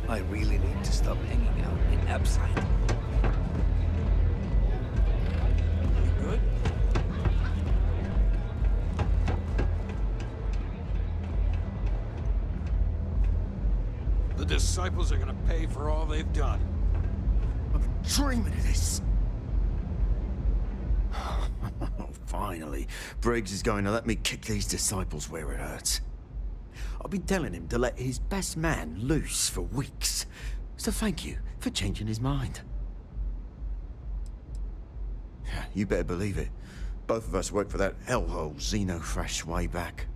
I really need to stop hanging out in Abside. You good? The disciples are gonna pay for all they've done. I've been dreaming of this. Finally, Briggs is going to let me kick these disciples where it hurts. I've been telling him to let his best man loose for weeks. So thank you for changing his mind. You better believe it. Both of us worked for that hellhole Xenofresh way back.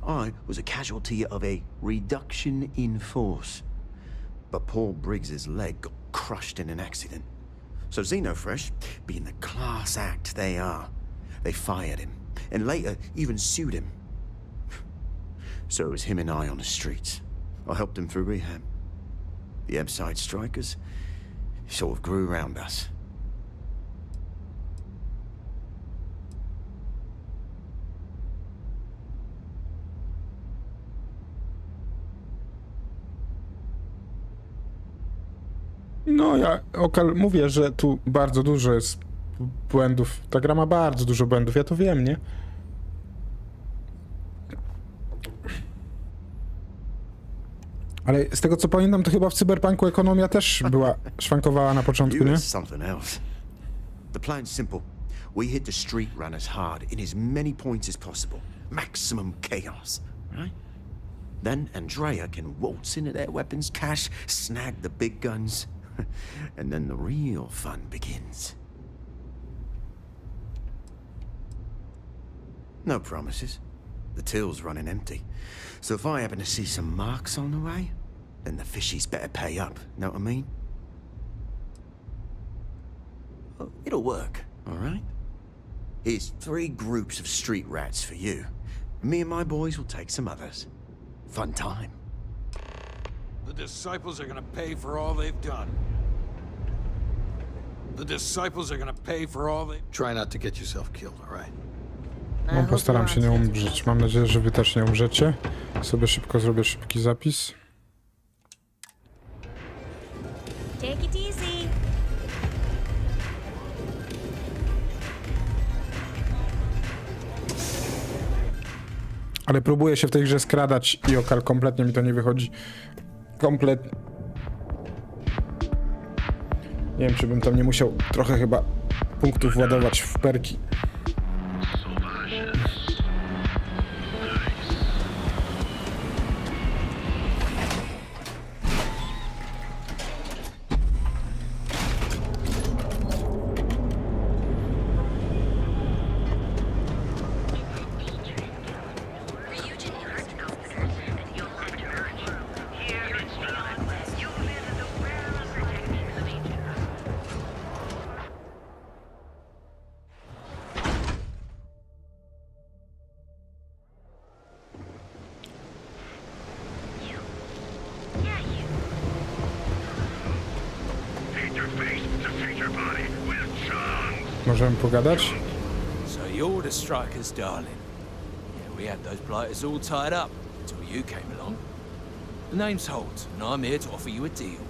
I was a casualty of a reduction in force. But Paul Briggs's leg got crushed in an accident. So Xenofresh, being the class act they are, they fired him, and later even sued him. So it was him and I on the streets. I helped him through rehab. The Abside strikers sort of grew around us. No, ja mówię, że tu bardzo dużo jest błędów. Ta gra ma bardzo dużo błędów, ja to wiem, nie? Ale z tego co pamiętam, to chyba w Cyberpunku ekonomia też była szwankowała na początku, You nie? is something else. The plan's simple. We hit the street runners hard in as many points as possible. Maximum chaos, right? Then Andrea can waltz into their weapons cache, snag the big guns, and then the real fun begins. No promises. The till's running empty. So if I happen to see some marks on the way, then the fishies better pay up, know what I mean? Oh, it'll work, all right? Here's 3 groups of street rats for you. Me and my boys will take some others. Fun time. The disciples are gonna pay for all they've done. The disciples are gonna pay for all they... Try not to get yourself killed, all right? No, postaram się nie umrzeć. Mam nadzieję, że wy też nie umrzecie. Sobie szybko zrobię szybki zapis. Take it easy. Ale próbuję się w tej grze skradać i okal kompletnie mi to nie wychodzi. Kompletnie. Nie wiem, czy bym tam nie musiał trochę chyba punktów ładować w perki. Możemy pogadać? So you're the strikers, darling. Yeah, we had those blighters all tied up until you came along. The name's Holt, and I'm here to offer you a deal.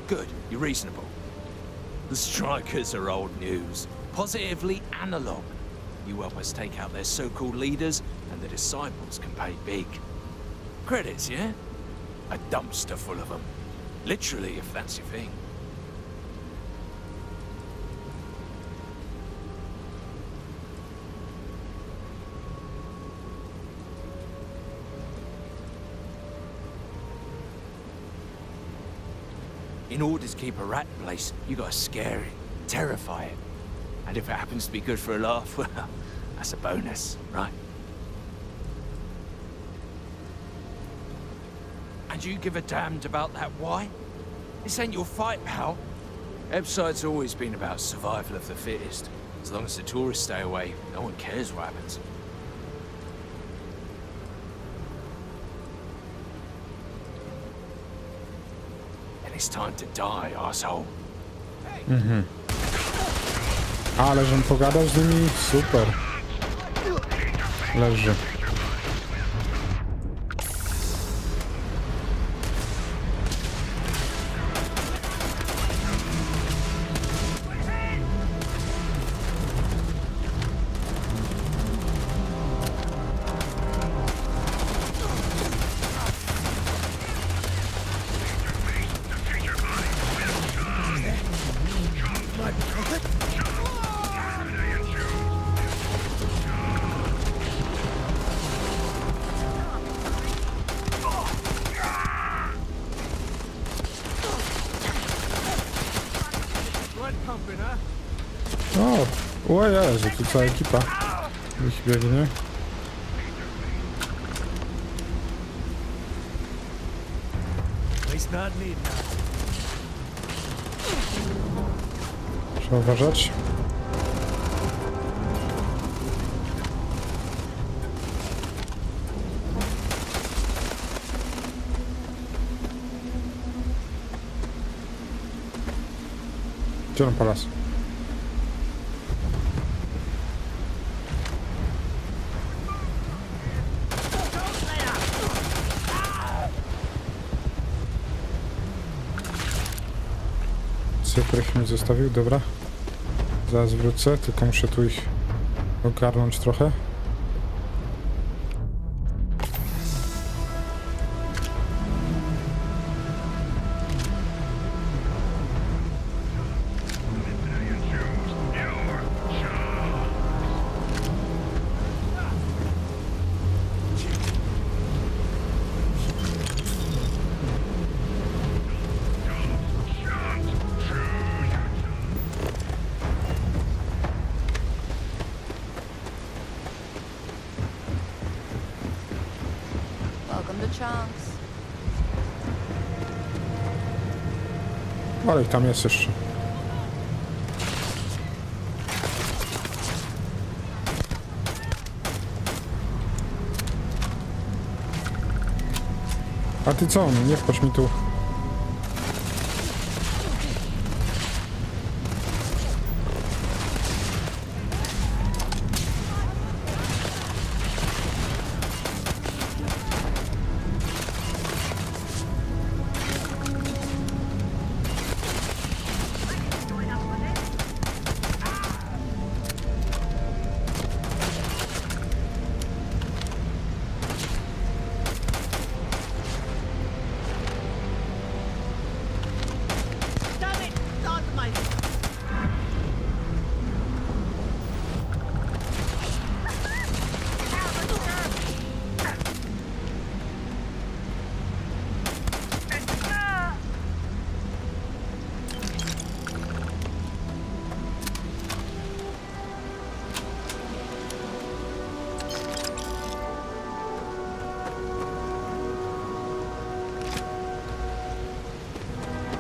Good, you're reasonable. The strikers are old news, positively analog. You help us take out their so-called leaders, and the disciples can pay big. Credits, yeah? A dumpster full of them. Literally, if that's your thing. In order to keep a rat in place, you gotta scare it, terrify it. And if it happens to be good for a laugh, well, that's a bonus, right? And you give a damned about that why? This ain't your fight, pal. Ebbside's always been about survival of the fittest. As long as the tourists stay away, no one cares what happens. And it's time to die, asshole. Mhm. Ale żebym pogadał z nimi? Super. Leży. O Jezu, tu cała ekipa ich biegnie. Trzeba uważać. Gdzie on palas? Których mi zostawił, dobra. Zaraz wrócę, tylko muszę tu ich ogarnąć trochę. Welcome to Chunks. Ale ich tam jest jeszcze. A ty co? Nie wchodź mi tu.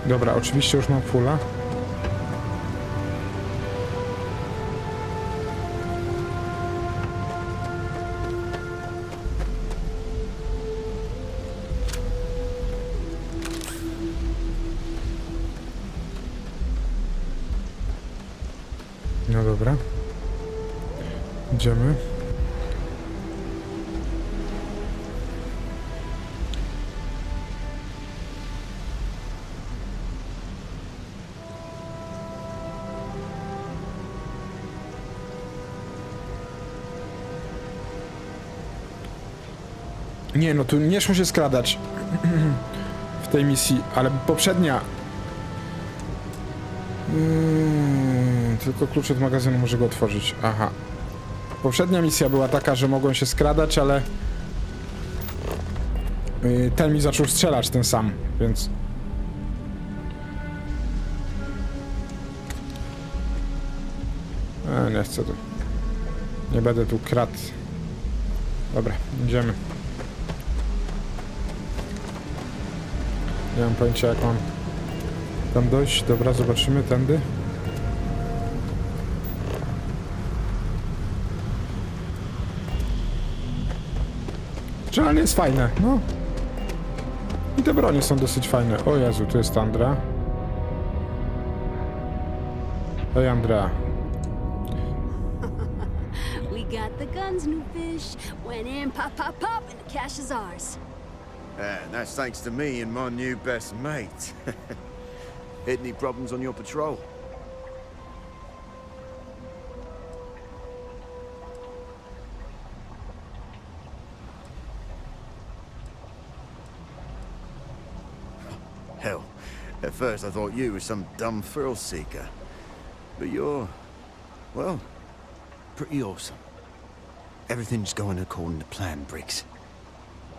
Dobra, oczywiście już mam fulla. No dobra. Idziemy. Nie, no tu nie szło się skradać w tej misji, ale poprzednia... tylko klucz od magazynu może go otworzyć. Aha. Poprzednia misja była taka, że mogłem się skradać, ale... ten mi zaczął strzelać, ten sam, więc... nie chcę tu. Nie będę tu kradł. Dobra, idziemy. Nie mam pojęcia, jak mam tam dojść. Dobra, zobaczymy tędy. Realnie jest fajne, no. I te bronie są dosyć fajne. O Jezu, tu jest Andra. Hej, Andra. We got the guns, new fish. Went in, pop, pop, pop, and the cash is ours. And that's thanks to me and my new best mate. Any problems on your patrol? Hell, at first I thought you were some dumb thrill seeker. But you're, well, pretty awesome. Everything's going according to plan, Briggs.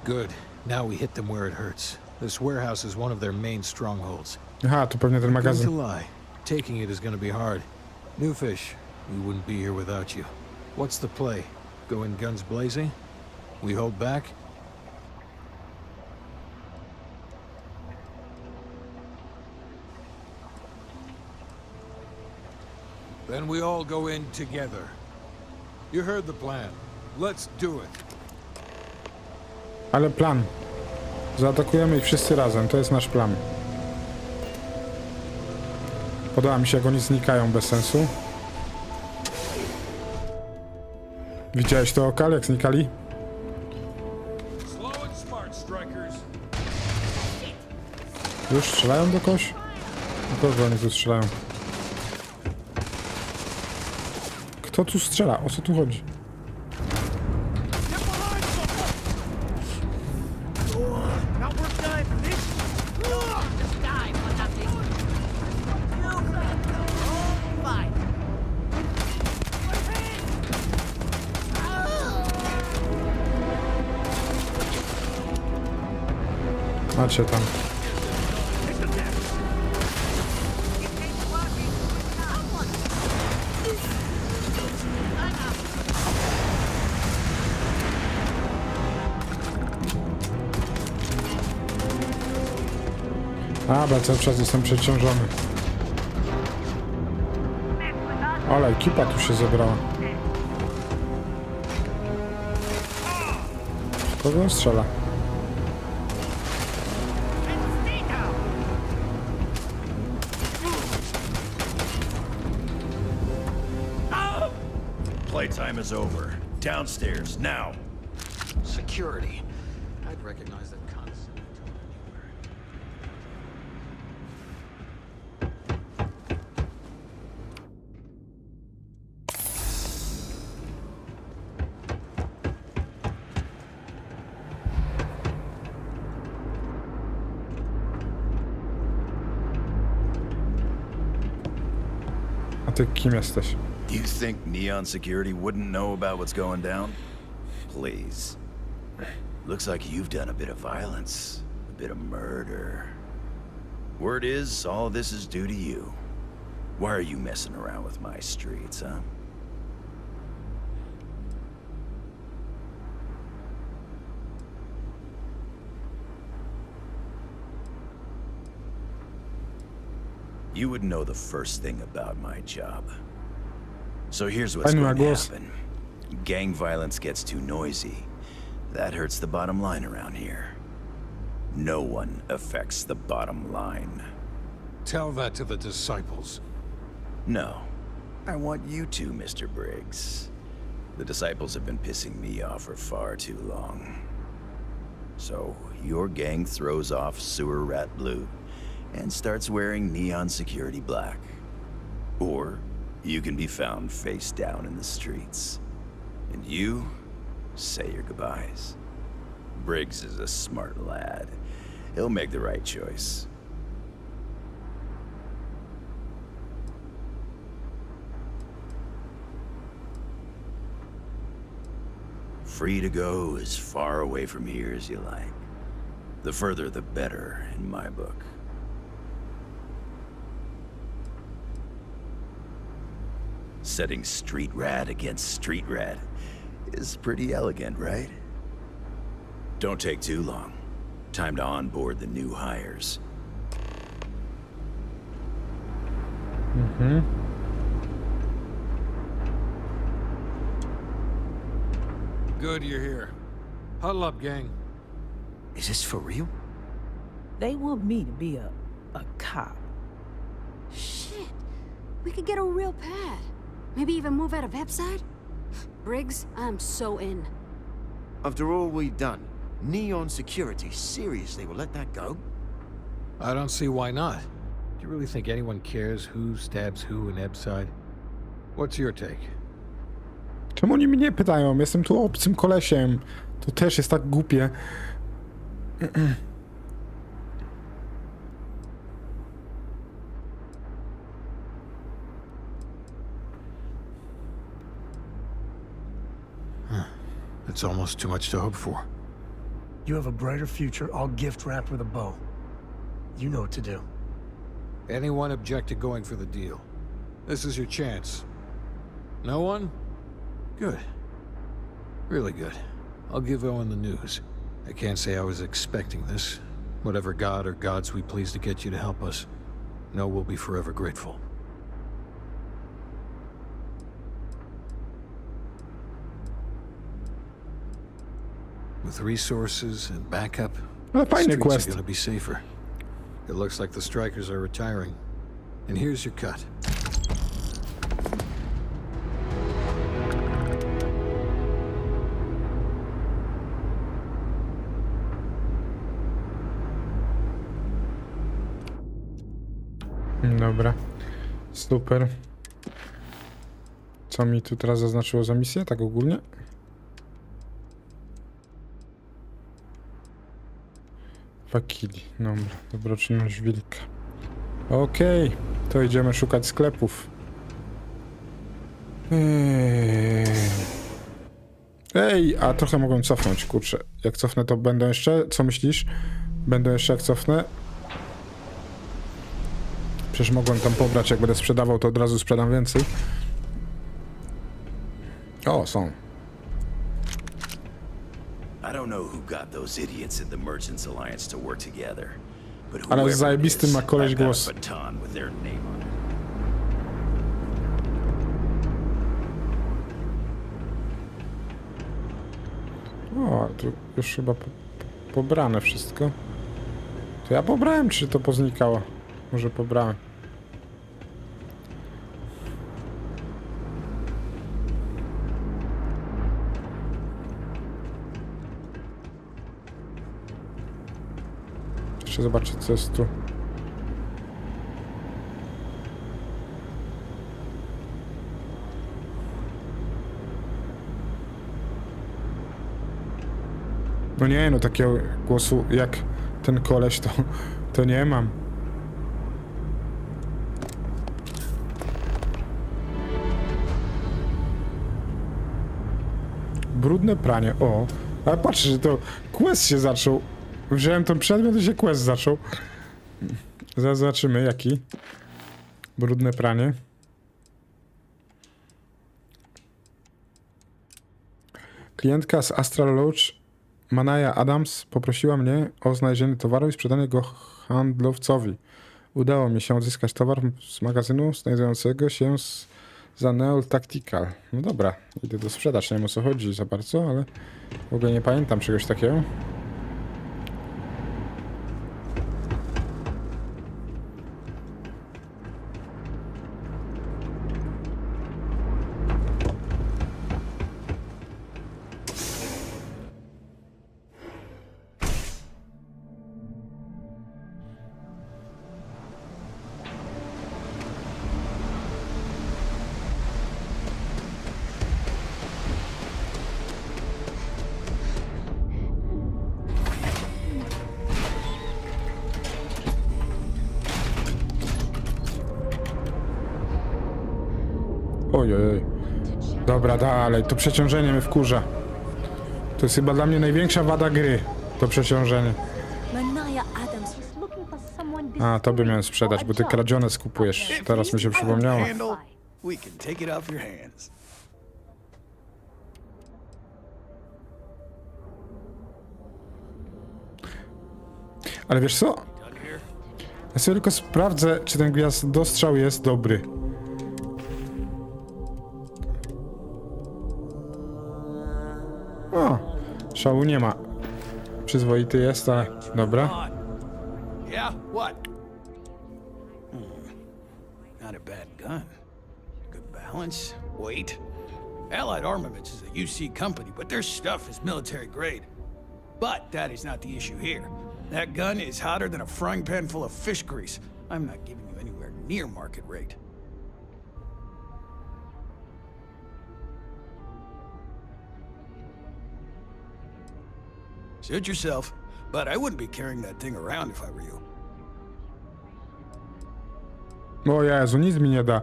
Good. Now we hit them where it hurts. This warehouse is one of their main strongholds. Aha, tu pewnie ten Going to magazyn. lie. Taking it is going to be hard. New fish, we wouldn't be here without you. What's the play? Go in guns blazing? We hold back? Then we all go in together. You heard the plan. Let's do it. Ale plan. Zaatakujemy ich wszyscy razem. To jest nasz plan. Podoba mi się, jak oni znikają bez sensu. Widziałeś to, Okal, jak znikali? Już strzelają do kogoś? Do kogo oni tu strzelają? Kto tu strzela? O co tu chodzi? Macie tam. Dobra, cały czas jestem przeciążony. Ale ekipa tu się zebrała. Kogo on strzela? Playtime is over. Downstairs, now. Security. I'd recognize that concept. A ty kim jesteś? You think Neon Security wouldn't know about what's going down? Please. Looks like you've done a bit of violence, a bit of murder. Word is, all of this is due to you. Why are you messing around with my streets, huh? You would know the first thing about my job. So here's what's going to happen. Gang violence gets too noisy. That hurts the bottom line around here. No one affects the bottom line. Tell that to the disciples. No. I want you to, Mr. Briggs. The disciples have been pissing me off for far too long. So, your gang throws off Sewer Rat Blue and starts wearing Neon Security black. Or you can be found face down in the streets. And you say your goodbyes. Briggs is a smart lad. He'll make the right choice. Free to go as far away from here as you like. The further the better, in my book. Setting street rat against street rat is pretty elegant, right? Don't take too long. Time to onboard the new hires. Mhm. Good you're here. Huddle up, gang. Is this for real? They want me to be a cop. Shit. We could get a real pad. Maybe even move out of Epside? Briggs, I'm so in. After all we've done, Neon Security seriously will let that go? I don't see why not. Do you really think anyone cares who stabs who in Ebside? What's your take? Czemu oni mnie pytają? Jestem tu obcym kolesiem. To też jest tak głupie. It's almost too much to hope for. You have a brighter future, all gift wrapped with a bow. You know what to do. Anyone object to going for the deal? This is your chance. No one? Good. Really good. I'll give Owen the news. I can't say I was expecting this. Whatever god or gods we please to get you to help us, know we'll be forever grateful. With resources and backup, Ale the fajny streets quest. are gonna be safer. It looks like the strikers are retiring. And here's your cut. Dobra. Super. Co mi tu teraz zaznaczyło za misję, tak ogólnie? Fakili, dobra, dobroczynność wilka. Okej, to idziemy szukać sklepów. Ej, a trochę mogłem cofnąć, kurczę. Jak cofnę, to będą jeszcze? Co myślisz? Będą jeszcze jak cofnę? Przecież mogłem tam pobrać, jak będę sprzedawał, to od razu sprzedam więcej. O, są. Ale zajebisty ma koleś głos. O, tu już chyba pobrane wszystko. To ja pobrałem, czy to poznikało? Może pobrałem. Jeszcze zobaczę, co jest tu. No nie, no takiego głosu jak ten koleś to nie mam. Brudne pranie, o. Ale patrz, że to quest się zaczął. Wziąłem ten przedmiot i się quest zaczął. Zaraz zobaczymy jaki. Brudne pranie. Klientka z Astral Lodge, Manaja Adams, poprosiła mnie o znalezienie towaru i sprzedanie go handlowcowi. Udało mi się odzyskać towar z magazynu znajdującego się za Neol Tactical. No dobra, idę do sprzedać, nie wiem o co chodzi za bardzo, ale w ogóle nie pamiętam czegoś takiego. Ojej. Dobra, dalej. To przeciążenie mnie wkurza. To jest chyba dla mnie największa wada gry. To przeciążenie. A, to by miałem sprzedać, bo ty kradzione skupujesz. Teraz mi się przypomniało. Ale wiesz co? Ja sobie tylko sprawdzę, czy ten gwiazdostrzał jest dobry. O, szału nie ma. Przyzwoity jest, ale dobra. Yeah, what? Not a bad gun. Good balance, weight. Allied Armaments is a UC company, but their stuff is military grade. But that is not the issue here. That gun is hotter than a frying pan full of fish grease. I'm not giving you anywhere near market rate. Suit yourself, but I wouldn't be carrying that thing around if I were you. O Jezu, nic mi nie da.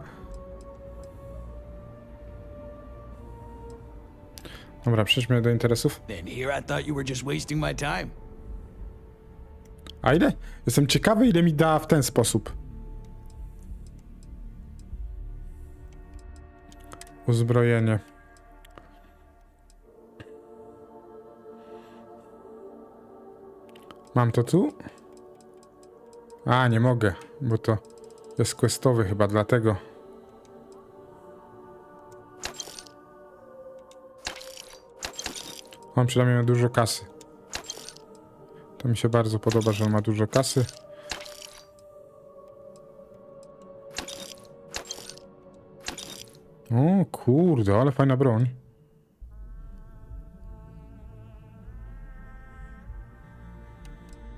Dobra, przejdźmy do interesów. And here I thought you were just wasting my time. A ile? Jestem ciekawy, ile mi da w ten sposób. Uzbrojenie. Mam to tu? A, nie mogę, bo to jest questowy chyba, dlatego. On przynajmniej ma dużo kasy. To mi się bardzo podoba, że on ma dużo kasy. O kurde, ale fajna broń.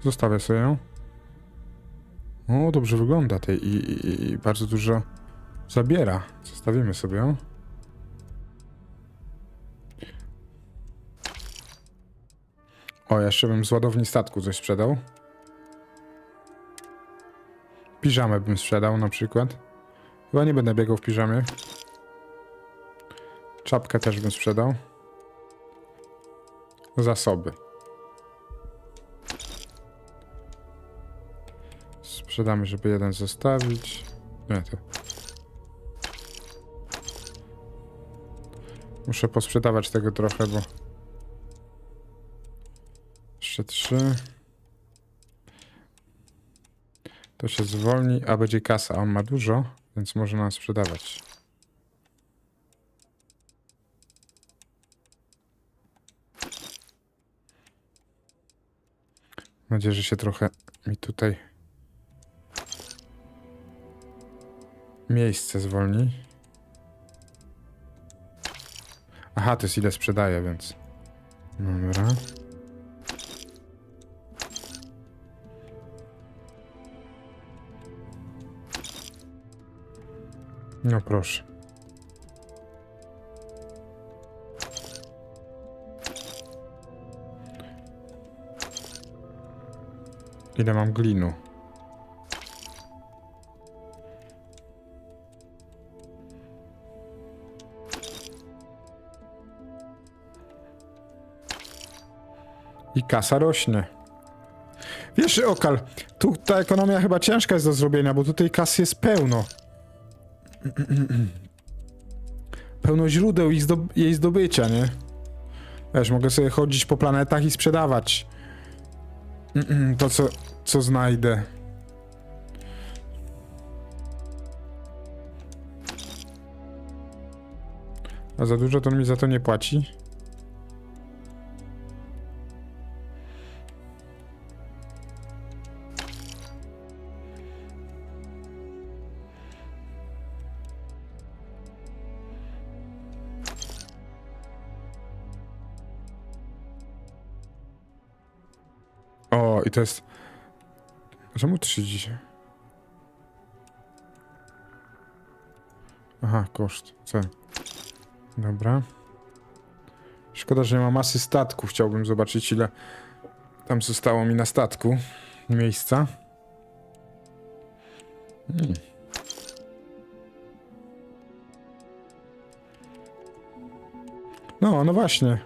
Zostawię sobie ją. O, dobrze wygląda tej i bardzo dużo zabiera. Zostawimy sobie ją. O, jeszcze bym z ładowni statku coś sprzedał. Piżamę bym sprzedał na przykład. Chyba nie będę biegał w piżamie. Czapkę też bym sprzedał. Zasoby. Sprzedamy, żeby jeden zostawić. Nie, to... Muszę posprzedawać tego trochę, bo... Jeszcze 3. To się zwolni, a będzie kasa. On ma dużo, więc może nam sprzedawać. Mam nadzieję, że się trochę mi tutaj miejsce zwolni. Aha, to jest ile sprzedaję, więc... Dobra. No proszę. Ile mam glinu? I kasa rośnie. Wiesz, Okal, tu ta ekonomia chyba ciężka jest do zrobienia, bo tutaj kasy jest pełno. Pełno źródeł jej zdobycia, nie? Wiesz, mogę sobie chodzić po planetach i sprzedawać to, co znajdę. A za dużo to on mi za to nie płaci. O, i to jest... Czemu 30? Aha, koszt, cen. Dobra. Szkoda, że nie ma masy statku. Chciałbym zobaczyć, ile tam zostało mi na statku miejsca. No właśnie.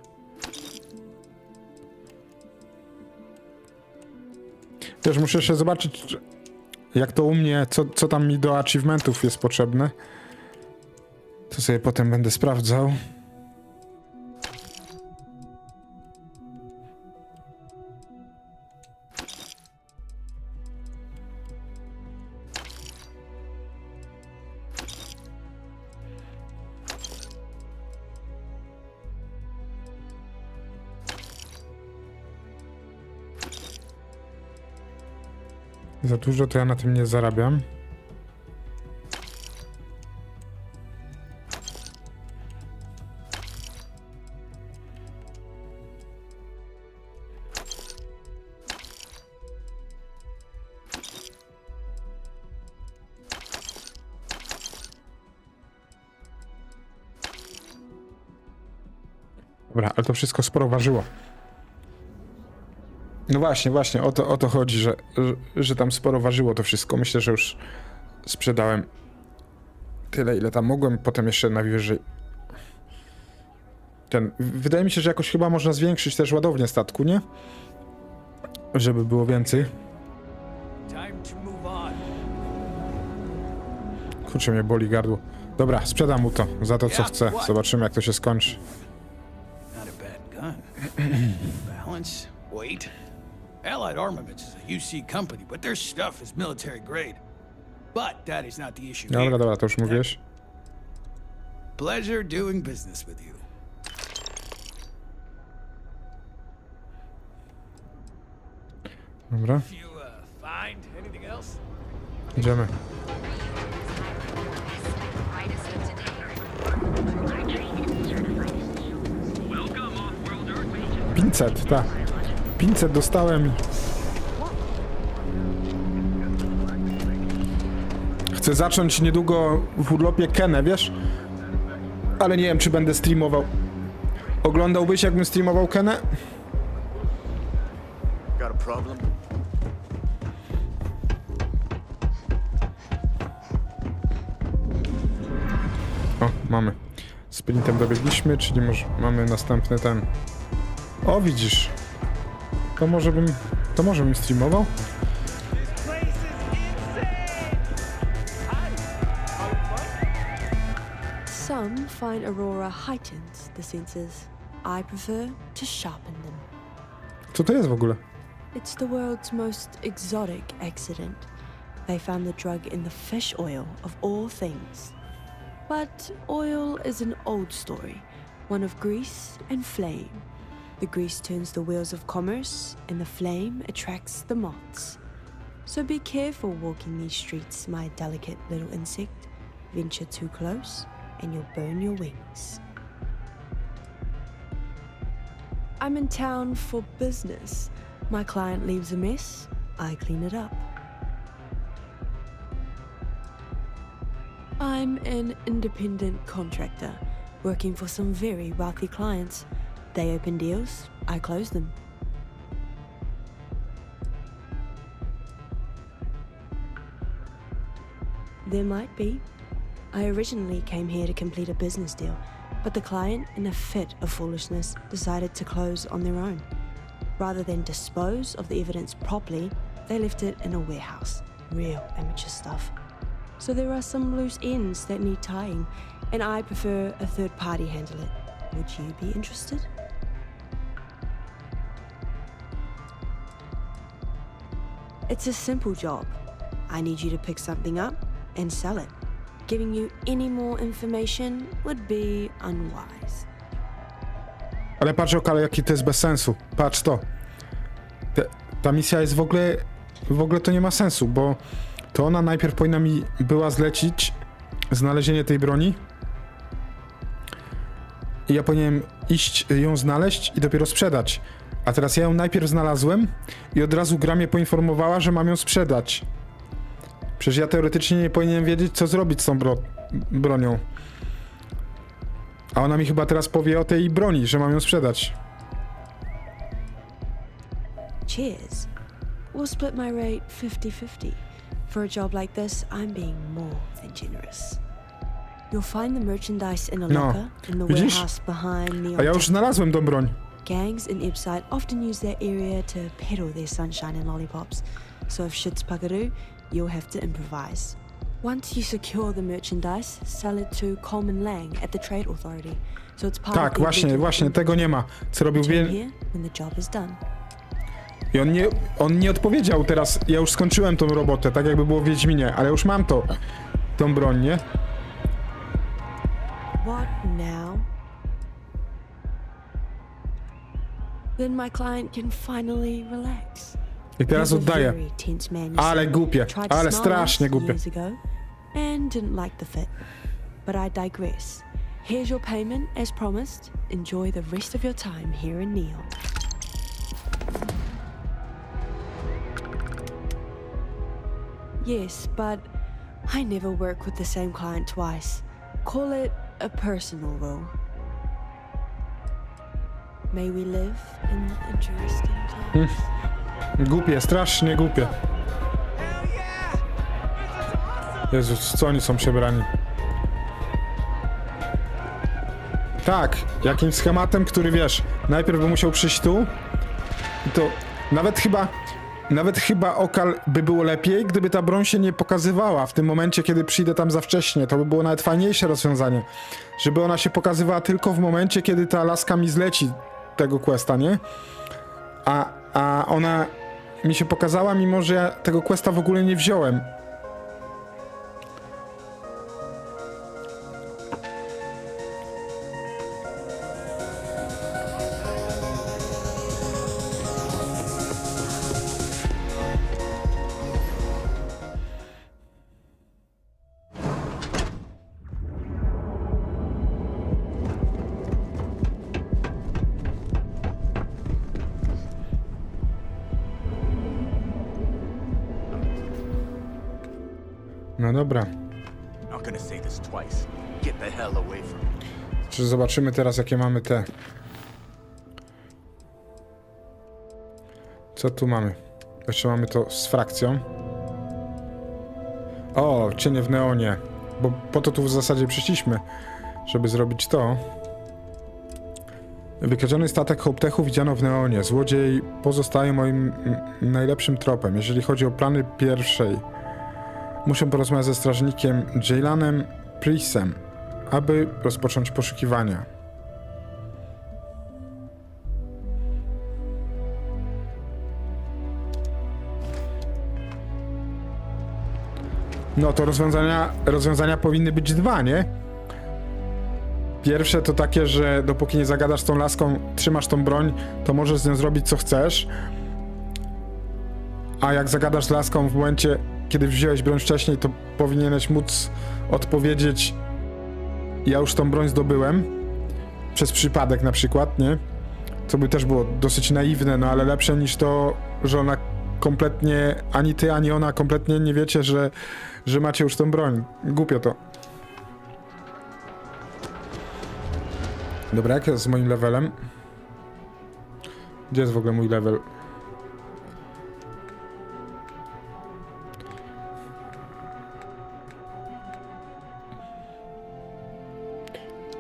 Też muszę jeszcze zobaczyć, jak to u mnie, co tam mi do achievementów jest potrzebne. To sobie potem będę sprawdzał. Za dużo to ja na tym nie zarabiam. Dobra, ale to wszystko sporo ważyło. No właśnie, o to chodzi, że tam sporo ważyło to wszystko. Myślę, że już sprzedałem tyle, ile tam mogłem, potem jeszcze najwyżej. Wydaje mi się, że jakoś chyba można zwiększyć też ładownię statku, nie? Żeby było więcej. Kurczę, mnie boli gardło. Dobra, sprzedam mu to, za to co chce. Zobaczymy, jak to się skończy. Allied Armaments is a UC company, but their stuff is military grade. But that is not the issue here. Dobra, to już mówiłeś. Pleasure doing business with you. Dobra. Find anything else? Idziemy. Pincet, tak. 500 dostałem. Chcę zacząć niedługo w urlopie Kenę, wiesz? Ale nie wiem, czy będę streamował. Oglądałbyś, jakbym streamował Kenę? problem? O, mamy. Sprintem dobiegliśmy, czyli może mamy następny ten... O, widzisz. To może bym streamował? Some find Aurora heightens the senses. I prefer to sharpen them. Co to jest w ogóle? It's the world's most exotic accident. They found the drug in the fish oil, of all things. But oil is an old story, one of grease and flame. The grease turns the wheels of commerce, and the flame attracts the moths. So be careful walking these streets, my delicate little insect. Venture too close, and you'll burn your wings. I'm in town for business. My client leaves a mess, I clean it up. I'm an independent contractor, working for some very wealthy clients. They open deals, I close them. There might be. I originally came here to complete a business deal, but the client, in a fit of foolishness, decided to close on their own. Rather than dispose of the evidence properly, they left it in a warehouse. Real amateur stuff. So there are some loose ends that need tying, and I prefer a third party handle it. Would you be interested? It's a simple job. I need you to pick something up and sell it. Giving you any more information would be unwise. Ale patrz, Okale, jaki to jest bez sensu. Patrz to. Ta misja jest w ogóle to nie ma sensu, bo to ona najpierw powinna mi była zlecić znalezienie tej broni i ja powinienem iść ją znaleźć i dopiero sprzedać. A teraz ja ją najpierw znalazłem i od razu gra mnie poinformowała, że mam ją sprzedać. Przecież ja teoretycznie nie powinienem wiedzieć, co zrobić z tą bronią. A ona mi chyba teraz powie o tej broni, że mam ją sprzedać. Cheers. We'll split my rate 50-50. For a job like this, I'm being more than generous. You'll find the merchandise in a locker in the widzisz? warehouse behind the... A ja już znalazłem tą broń. Gangs in Ipside often use their area to peddle their sunshine and lollipops. So if shit's buckaroo, you'll have to improvise. Once you secure the merchandise, sell it to Coleman Lang at the Trade Authority. So it's part Tak, of the właśnie tego nie ma. Co robił Return here when the job is done. I on nie odpowiedział teraz. Ja już skończyłem tą robotę, tak jakby było w Wiedźminie, ale już mam tą broń, nie? What now? Then my client can finally relax. I teraz oddaję. Ale głupie, ale strasznie głupie. And didn't like the fit. But I digress. Here's your payment as promised. Enjoy the rest of your time here in Neon. Yes, but I never work with the same client twice. Call it a personal role. May we live in interesting times. Głupie, strasznie głupie. Jezus, co oni są przebrani? Tak, jakimś schematem, który wiesz, najpierw by musiał przyjść tu i to nawet chyba Okal by było lepiej, gdyby ta broń się nie pokazywała w tym momencie, kiedy przyjdę tam za wcześnie. To by było nawet fajniejsze rozwiązanie. Żeby ona się pokazywała tylko w momencie, kiedy ta laska mi zleci tego questa, nie? A ona mi się pokazała, mimo że ja tego questa w ogóle nie wziąłem. No dobra. Czy zobaczymy teraz, jakie mamy te... Co tu mamy? Jeszcze mamy to z frakcją. O, cienie w neonie. Bo po to tu w zasadzie przyszliśmy, żeby zrobić to. Wykradziony statek Hopetechu widziano w neonie. Złodziej pozostaje moim najlepszym tropem. Jeżeli chodzi o plany pierwszej, muszę porozmawiać ze strażnikiem Jaylanem Priestem, aby rozpocząć poszukiwania. No to rozwiązania powinny być dwa, nie? Pierwsze to takie, że dopóki nie zagadasz z tą laską, trzymasz tą broń, to możesz z nią zrobić co chcesz. A jak zagadasz z laską w momencie, kiedy wziąłeś broń wcześniej, to powinieneś móc odpowiedzieć: ja już tą broń zdobyłem. Przez przypadek na przykład, nie? Co by też było dosyć naiwne, no ale lepsze niż to, że ona kompletnie, ani ty, ani ona kompletnie nie wiecie, że macie już tą broń. Głupio to. Dobra, jak jest z moim levelem? Gdzie jest w ogóle mój level?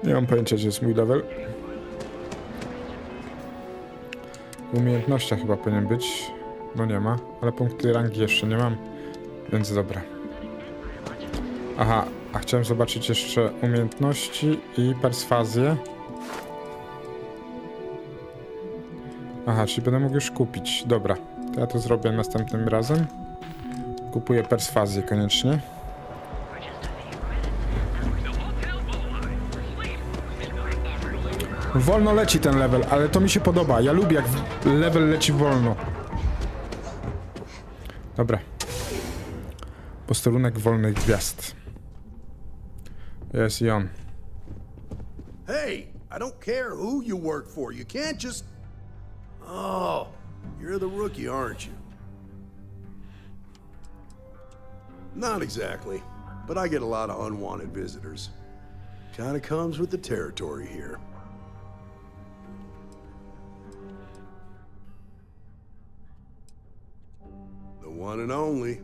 Nie mam pojęcia, gdzie jest mój level. W umiejętnościach chyba powinien być. No nie ma, ale punkty rangi jeszcze nie mam, więc dobra. Aha, a chciałem zobaczyć jeszcze umiejętności i perswazję. Aha, czyli będę mógł już kupić. Dobra, to ja to zrobię następnym razem. Kupuję perswazję koniecznie. Wolno leci ten level, ale to mi się podoba. Ja lubię, jak level leci wolno. Dobra. Posterunek wolnych gwiazd. Jest i on. Hey, I don't care who you work for. You can't just... Oh, you're the rookie, aren't you? Not exactly, but I get a lot of unwanted visitors. Kinda comes with the territory here. The one and only.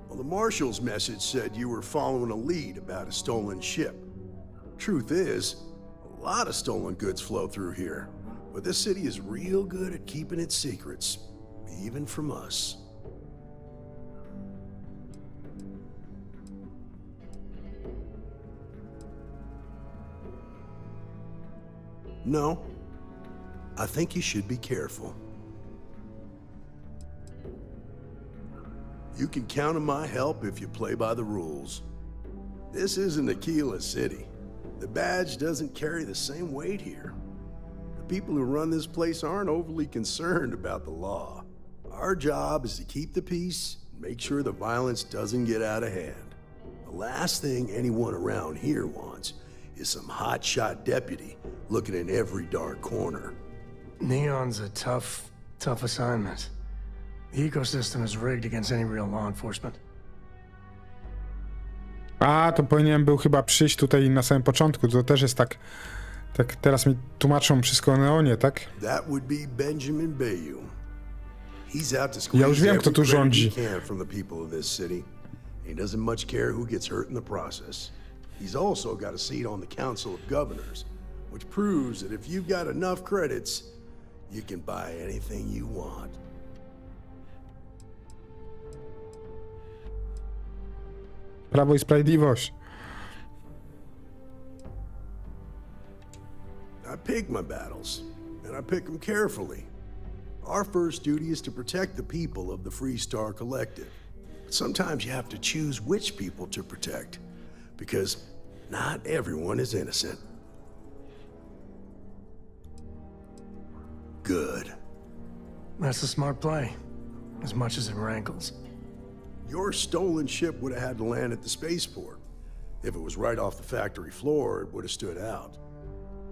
Well, the Marshal's message said you were following a lead about a stolen ship. Truth is, a lot of stolen goods flow through here. But this city is real good at keeping its secrets, even from us. No, I think you should be careful. You can count on my help if you play by the rules. This isn't Aquila City. The badge doesn't carry the same weight here. The people who run this place aren't overly concerned about the law. Our job is to keep the peace and make sure the violence doesn't get out of hand. The last thing anyone around here wants is some hotshot deputy looking in every dark corner. Neon's a tough assignment. The ecosystem is rigged against any real law enforcement. A, to powinienem był chyba przyjść tutaj na samym początku. To też jest tak teraz mi tłumaczą wszystko o neonie, tak? That would be Benjamin Bayou. He's out to Ja już squeeze wiem, kto tu every credit rządzi. he can from the people of this city. He doesn't much care who gets hurt in the process. He's also got a seat on the Council of Governors, which proves that if you've got enough credits, you can buy anything you want. Prawo i Sprawiedliwość. I pick my battles, and I pick them carefully. Our first duty is to protect the people of the Free Star Collective. But sometimes you have to choose which people to protect, because not everyone is innocent. Good. That's a smart play, as much as it rankles. Your stolen ship would have had to land at the spaceport. If it was right off the factory floor, it would have stood out.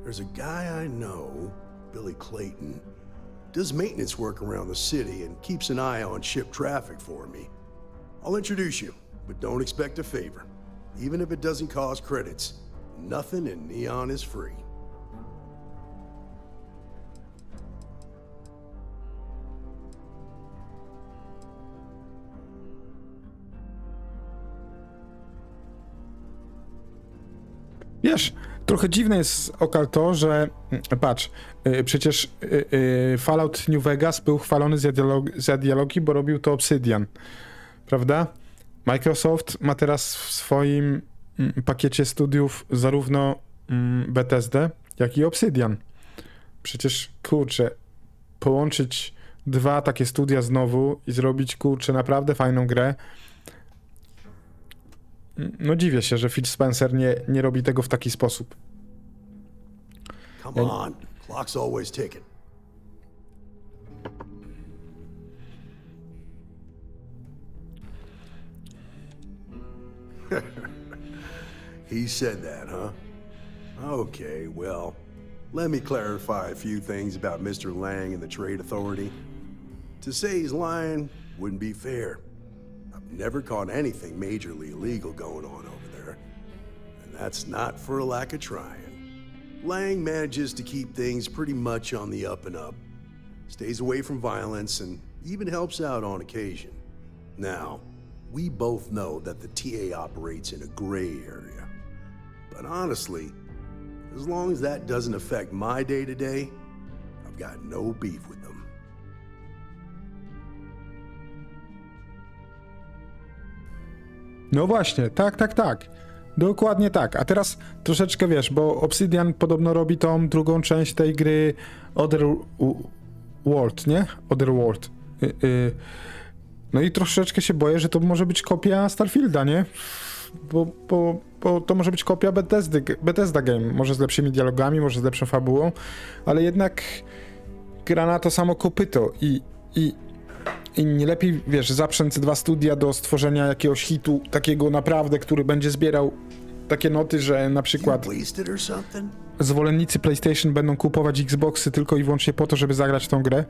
There's a guy I know, Billy Clayton, does maintenance work around the city and keeps an eye on ship traffic for me. I'll introduce you, but don't expect a favor. Even if it doesn't cost credits, nothing in Neon is free. Wiesz, trochę dziwne jest to, że patrz, przecież Fallout New Vegas był chwalony za dialogi, bo robił to Obsidian, prawda? Microsoft ma teraz w swoim pakiecie studiów zarówno Bethesdę, jak i Obsidian. Przecież, kurczę, połączyć dwa takie studia znowu i zrobić, kurczę, naprawdę fajną grę. No dziwię się, że Phil Spencer nie robi tego w taki sposób. Come on, clock's always ticking. He said that, huh? Okay, well, let me clarify a few things about Mr. Lang and the Trade Authority. To say he's lying wouldn't be fair. I've never caught anything majorly illegal going on over there. And that's not for a lack of trying. Lang manages to keep things pretty much on the up and up. Stays away from violence and even helps out on occasion. Now, we both know that the TA operates in a gray area. But honestly, as long as that doesn't affect my day-to-day, I've got no beef with them. No właśnie, tak. Dokładnie tak. A teraz troszeczkę wiesz, bo Obsidian podobno robi tą drugą część tej gry Otherworld, nie? Otherworld. No i troszeczkę się boję, że to może być kopia Starfielda, nie? Bo to może być kopia Bethesda Game. Może z lepszymi dialogami, może z lepszą fabułą, ale jednak gra na to samo kopyto i nie lepiej, wiesz, zaprzęc dwa studia do stworzenia jakiegoś hitu takiego naprawdę, który będzie zbierał takie noty, że na przykład zwolennicy PlayStation będą kupować Xboxy tylko i wyłącznie po to, żeby zagrać w tą grę.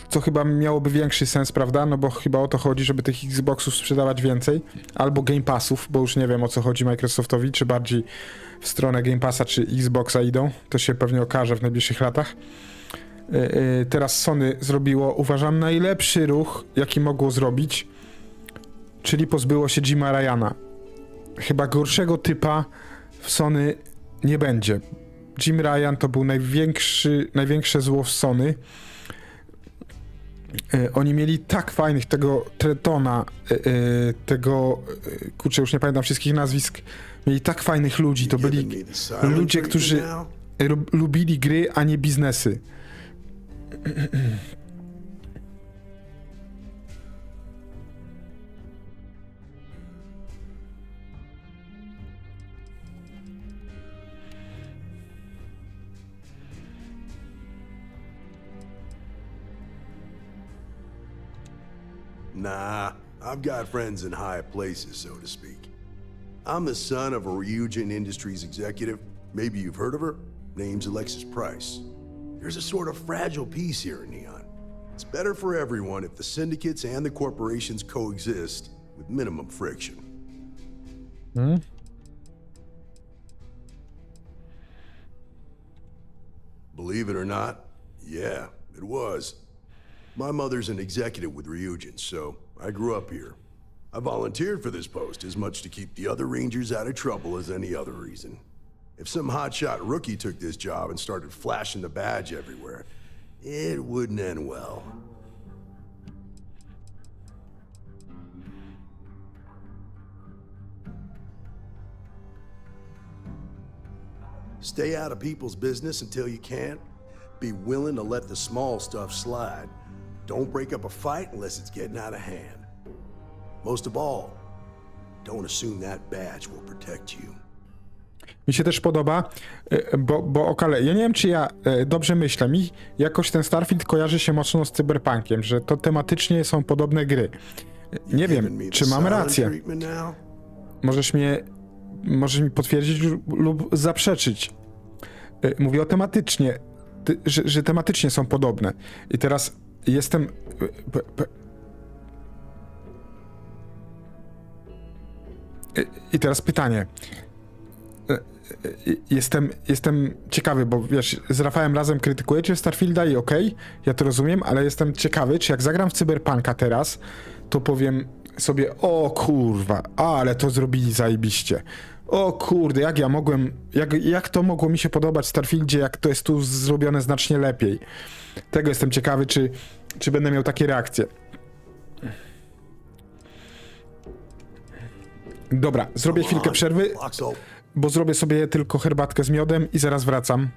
Co chyba miałoby większy sens, prawda? No bo chyba o to chodzi, żeby tych Xboxów sprzedawać więcej. Albo Game Passów, bo już nie wiem, o co chodzi Microsoftowi, czy bardziej w stronę Game Passa, czy Xboxa idą. To się pewnie okaże w najbliższych latach. Teraz Sony zrobiło, uważam, najlepszy ruch, jaki mogło zrobić, czyli pozbyło się Jima Ryana. Chyba gorszego typa w Sony nie będzie. Jim Ryan to był największe zło w Sony. Oni mieli tak fajnych, tego Tretona, kurczę, już nie pamiętam wszystkich nazwisk, mieli tak fajnych ludzi, to byli ludzie, którzy lubili gry, a nie biznesy. Nah, I've got friends in high places, so to speak. I'm the son of a Ryujin Industries executive. Maybe you've heard of her? Name's Alexis Price. There's a sort of fragile peace here in Neon. It's better for everyone if the syndicates and the corporations coexist with minimum friction. Believe it or not, yeah, it was. My mother's an executive with Ryujin, so I grew up here. I volunteered for this post as much to keep the other Rangers out of trouble as any other reason. If some hotshot rookie took this job and started flashing the badge everywhere, it wouldn't end well. Stay out of people's business until you can. Be willing to let the small stuff slide. Don't break up a fight unless it's getting out of hand. Most of all, don't assume that badge will protect you. Mi się też podoba, bo okale, ja nie wiem, czy ja dobrze myślę, mi jakoś ten Starfield kojarzy się mocno z Cyberpunkiem, że to tematycznie są podobne gry. Nie wiem, czy mam rację. Możesz mi potwierdzić lub zaprzeczyć. Mówię o tematycznie, że tematycznie są podobne. I teraz jestem... I teraz pytanie. Jestem ciekawy, bo wiesz, z Rafałem razem krytykujecie Starfielda i okej, ja to rozumiem, ale jestem ciekawy, czy jak zagram w Cyberpunka teraz, to powiem, sobie, o kurwa, ale to zrobili zajebiście. O kurde, jak ja mogłem, jak to mogło mi się podobać w Starfieldzie, jak to jest tu zrobione znacznie lepiej. Tego jestem ciekawy, czy będę miał takie reakcje. Dobra, zrobię chwilkę przerwy, bo zrobię sobie tylko herbatkę z miodem i zaraz wracam.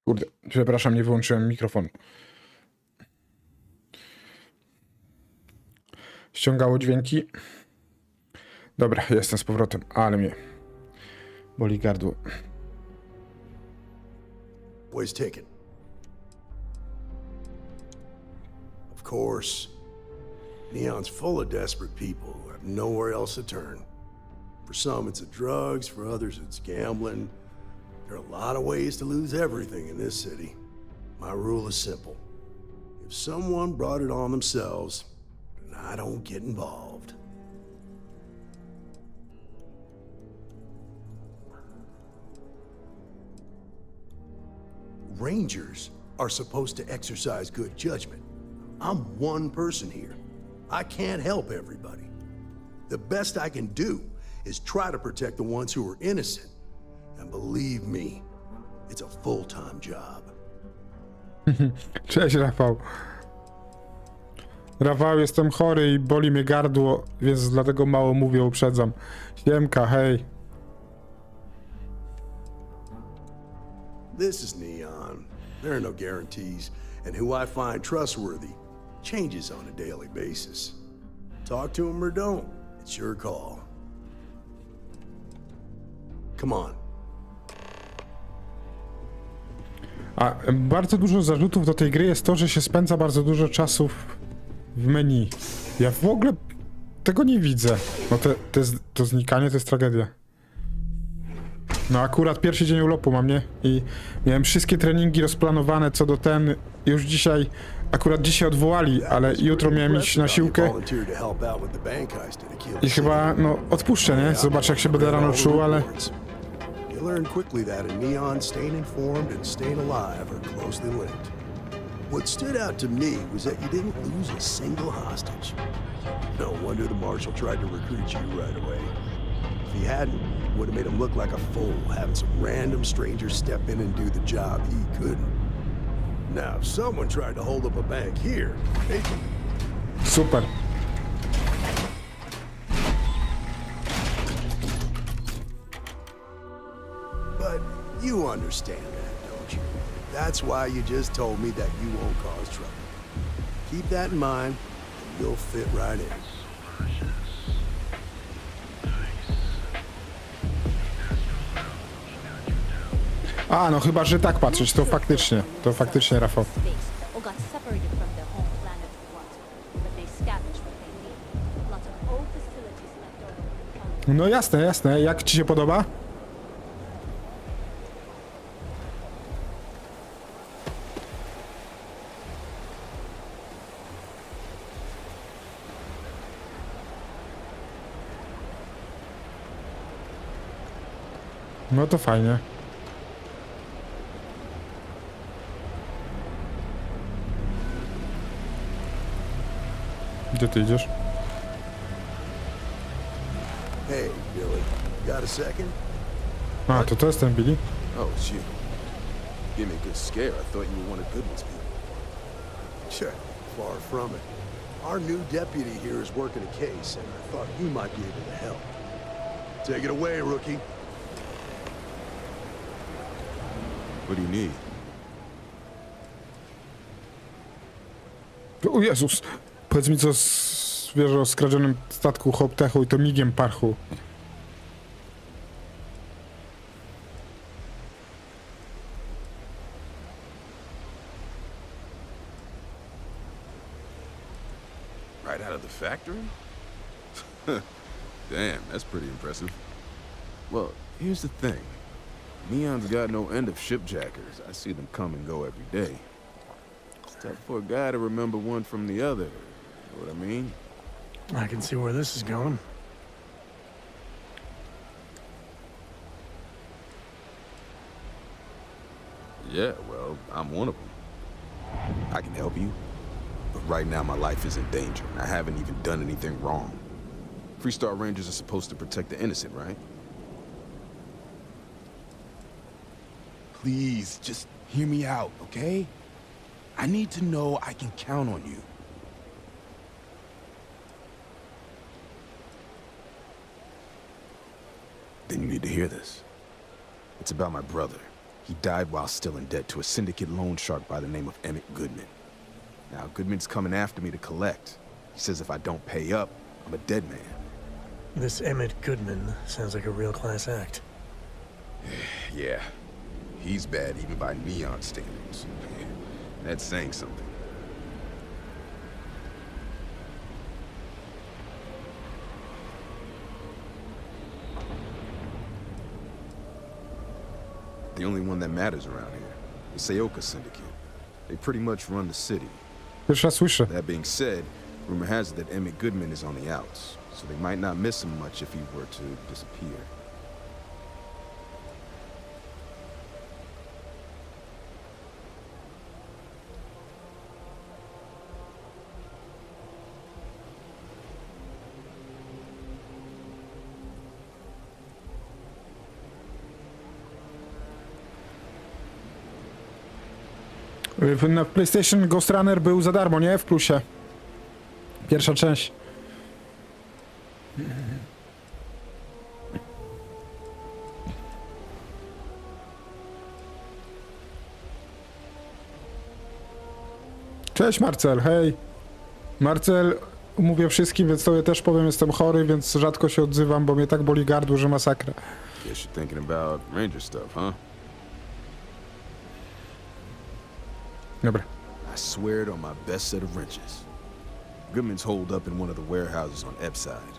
Kurde, przepraszam, nie wyłączyłem mikrofonu. Ściągało dźwięki. Dobra, jestem z powrotem, ale mnie boli gardło. Boy's taken. Of course, Neon's full of desperate people who have nowhere else to turn. For some, it's the drugs. For others, it's gambling. There are a lot of ways to lose everything in this city. My rule is simple. If someone brought it on themselves, then I don't get involved. Rangers are supposed to exercise good judgment. I'm one person here. I can't help everybody. The best I can do is try to protect the ones who are innocent. And believe me, it's a full-time job. Cześć, Rafał. Rafał, jestem chory i boli mnie gardło, więc dlatego mało mówię, uprzedzam. Siemka, hej. This is Neon. There are no guarantees, and who I find trustworthy changes on a daily basis. Talk to him or don't. It's your call. Come on. A bardzo dużo zarzutów do tej gry jest to, że się spędza bardzo dużo czasu w menu. Ja w ogóle tego nie widzę. No to znikanie to jest tragedia. No akurat pierwszy dzień urlopu mam, nie? I miałem wszystkie treningi rozplanowane co do ten. Już dzisiaj, akurat dzisiaj odwołali, ale jutro miałem iść na siłkę. I chyba, no, odpuszczę, nie? Zobaczę jak się będę rano czuł, ale... You learn quickly that in Neon, staying informed and staying alive are closely linked. What stood out to me was that you didn't lose a single hostage. No wonder the marshal tried to recruit you right away. If he hadn't, it would have made him look like a fool, having some random stranger step in and do the job he couldn't. Now, if someone tried to hold up a bank here, they... Super. But you understand that, don't you? That's why you just told me that you won't cause trouble. Keep that in mind, and you'll fit right in. A, no chyba, że tak patrzeć, to faktycznie, Rafał. No jasne, jasne. Jak ci się podoba? No to fajnie. Gdzie ty idziesz? Hey, Billy, got a second? A, to jest ten Billy? Oh, shit. Give me a good scare. I thought you were one of Goodman's people. Sure, far from it. Our new deputy here is working a case, and I thought you might be able to help. Take it away, rookie. What do you need? O Jezus! Powiedz mi co wiesz o skradzionym statku Hoptechu i to migiem parchu. Right out of the factory? Damn, that's pretty impressive. Well, here's the thing. Neon's got no end of shipjackers. I see them come and go every day. It's tough for a guy to remember one from the other. You know what I mean? I can see where this is going. Yeah, well, I'm one of them. I can help you, but right now my life is in danger, and I haven't even done anything wrong. Freestar Rangers are supposed to protect the innocent, right? Please, just hear me out, okay? I need to know I can count on you. Then you need to hear this. It's about my brother. He died while still in debt to a syndicate loan shark by the name of Emmett Goodman. Now, Goodman's coming after me to collect. He says if I don't pay up, I'm a dead man. This Emmett Goodman sounds like a real class act. Yeah, he's bad even by Neon standards. That's saying something. The only one that matters around here, the Seoka Syndicate. They pretty much run the city. Pierwszy raz słyszę. That being said, rumor has it that Emmett Goodman is on the outs, so they might not miss him much if he were to disappear. Na PlayStation Ghost Runner był za darmo, nie? W plusie. Pierwsza część. Cześć Marcel, hej. Marcel, mówię wszystkim, więc tobie też powiem, jestem chory, więc rzadko się odzywam, bo mnie tak boli gardło, że masakra. Guess you're thinking about Ranger stuff, huh? Dobra. I swear it on my best set of wrenches. Goodman's holed up in one of the warehouses on Epside.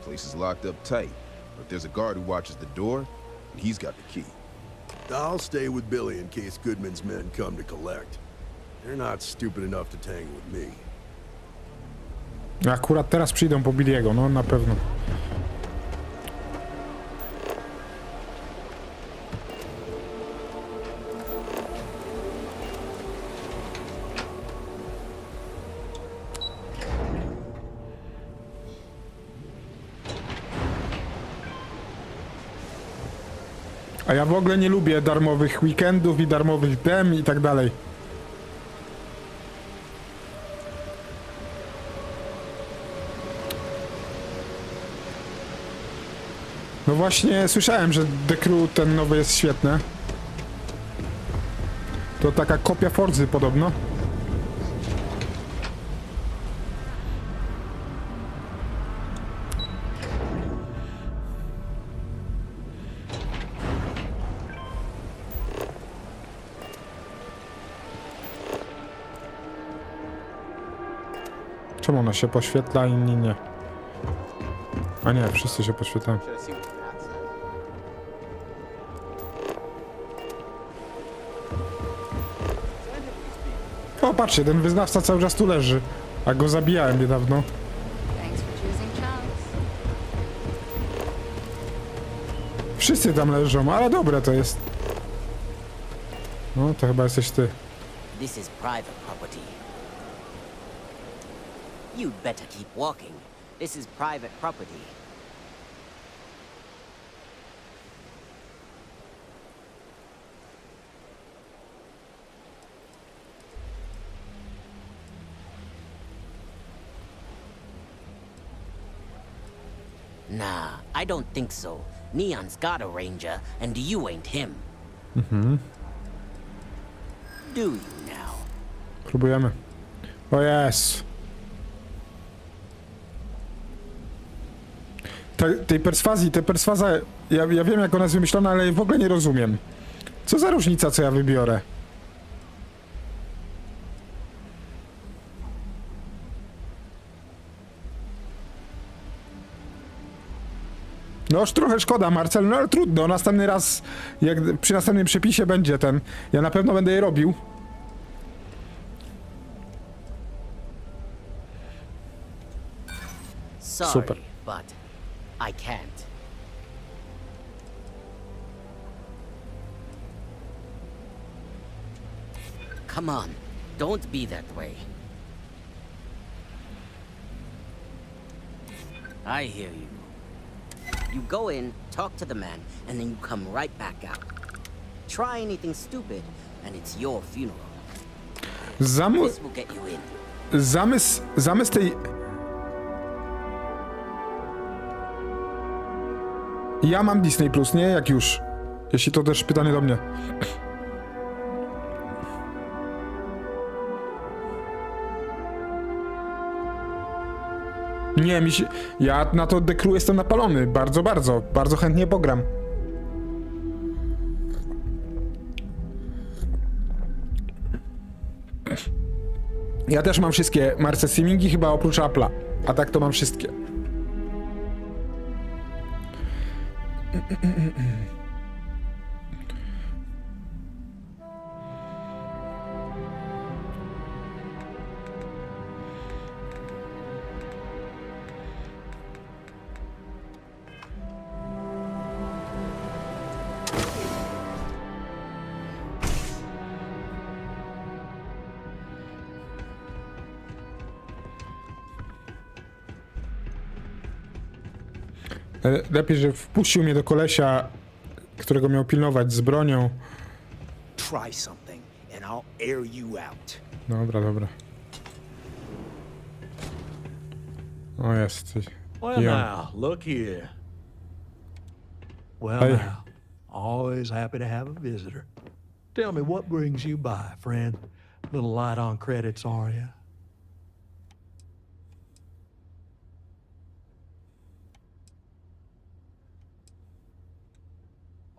Place is locked up tight, but there's a guard who watches the door, and he's got the key. I'll stay with Billy in case Goodman's men come to collect. They're not stupid enough to tangle with me. Akurat teraz przyjdą po Billiego, no na pewno. A ja w ogóle nie lubię darmowych weekendów i darmowych dem i tak dalej. No właśnie słyszałem, że The Crew ten nowy jest świetny. To taka kopia Forzy podobno. Czemu ona się poświetla, inni nie? A nie, wszyscy się poświetlają. O, patrzcie, ten wyznawca cały czas tu leży. A go zabijałem niedawno. Wszyscy tam leżą, ale dobre to jest. No, to chyba jesteś ty. This is private property. You'd better keep walking. This is private property. Nah, I don't think so. Neon's got a ranger, and you ain't him. Do you now? Próbujemy. O jest. Tej perswazji, ja wiem jak ona jest wymyślona, ale w ogóle nie rozumiem. Co za różnica, co ja wybiorę? No już trochę szkoda, Marcel, no ale trudno, następny raz, jak przy następnym przepisie będzie ten, ja na pewno będę je robił. Sorry, Super. but I can't. Come on, don't be that way. I hear you. You go in, talk to the man, and then you come right back out. Try anything stupid, and it's your funeral. This will get you in. Zamysł tej... Ja mam Disney Plus, nie? Jak już. Jeśli to też pytanie do mnie. Nie, mi się... Ja na to The Crew jestem napalony. Bardzo, bardzo. Bardzo chętnie pogram. Ja też mam wszystkie marce streamingi, chyba oprócz Apple'a. A tak to mam wszystkie. Lepiej, że wpuścił mnie do kolesia, którego miał pilnować z bronią. Try something and I'll air you out. Dobra, dobra. O, jest. Well now, look here. Well Hey. now, always happy to have a visitor. Tell me, what brings you by, friend? Little light on credits, are you?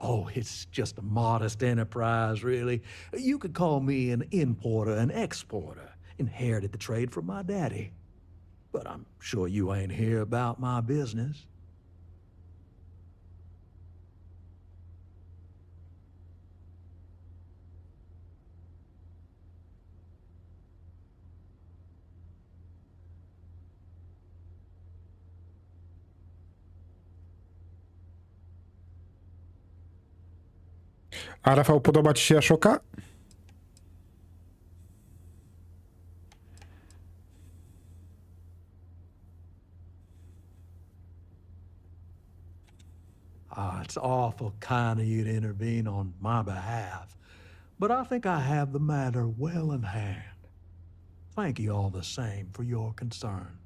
Oh, it's just a modest enterprise, really. You could call me an importer and exporter. Inherited the trade from my daddy. But I'm sure you ain't here about my business. A Rafał, podoba ci się Ashoka? It's awful kind of you to intervene on my behalf, but I think I have the matter well in hand. Thank you all the same for your concern.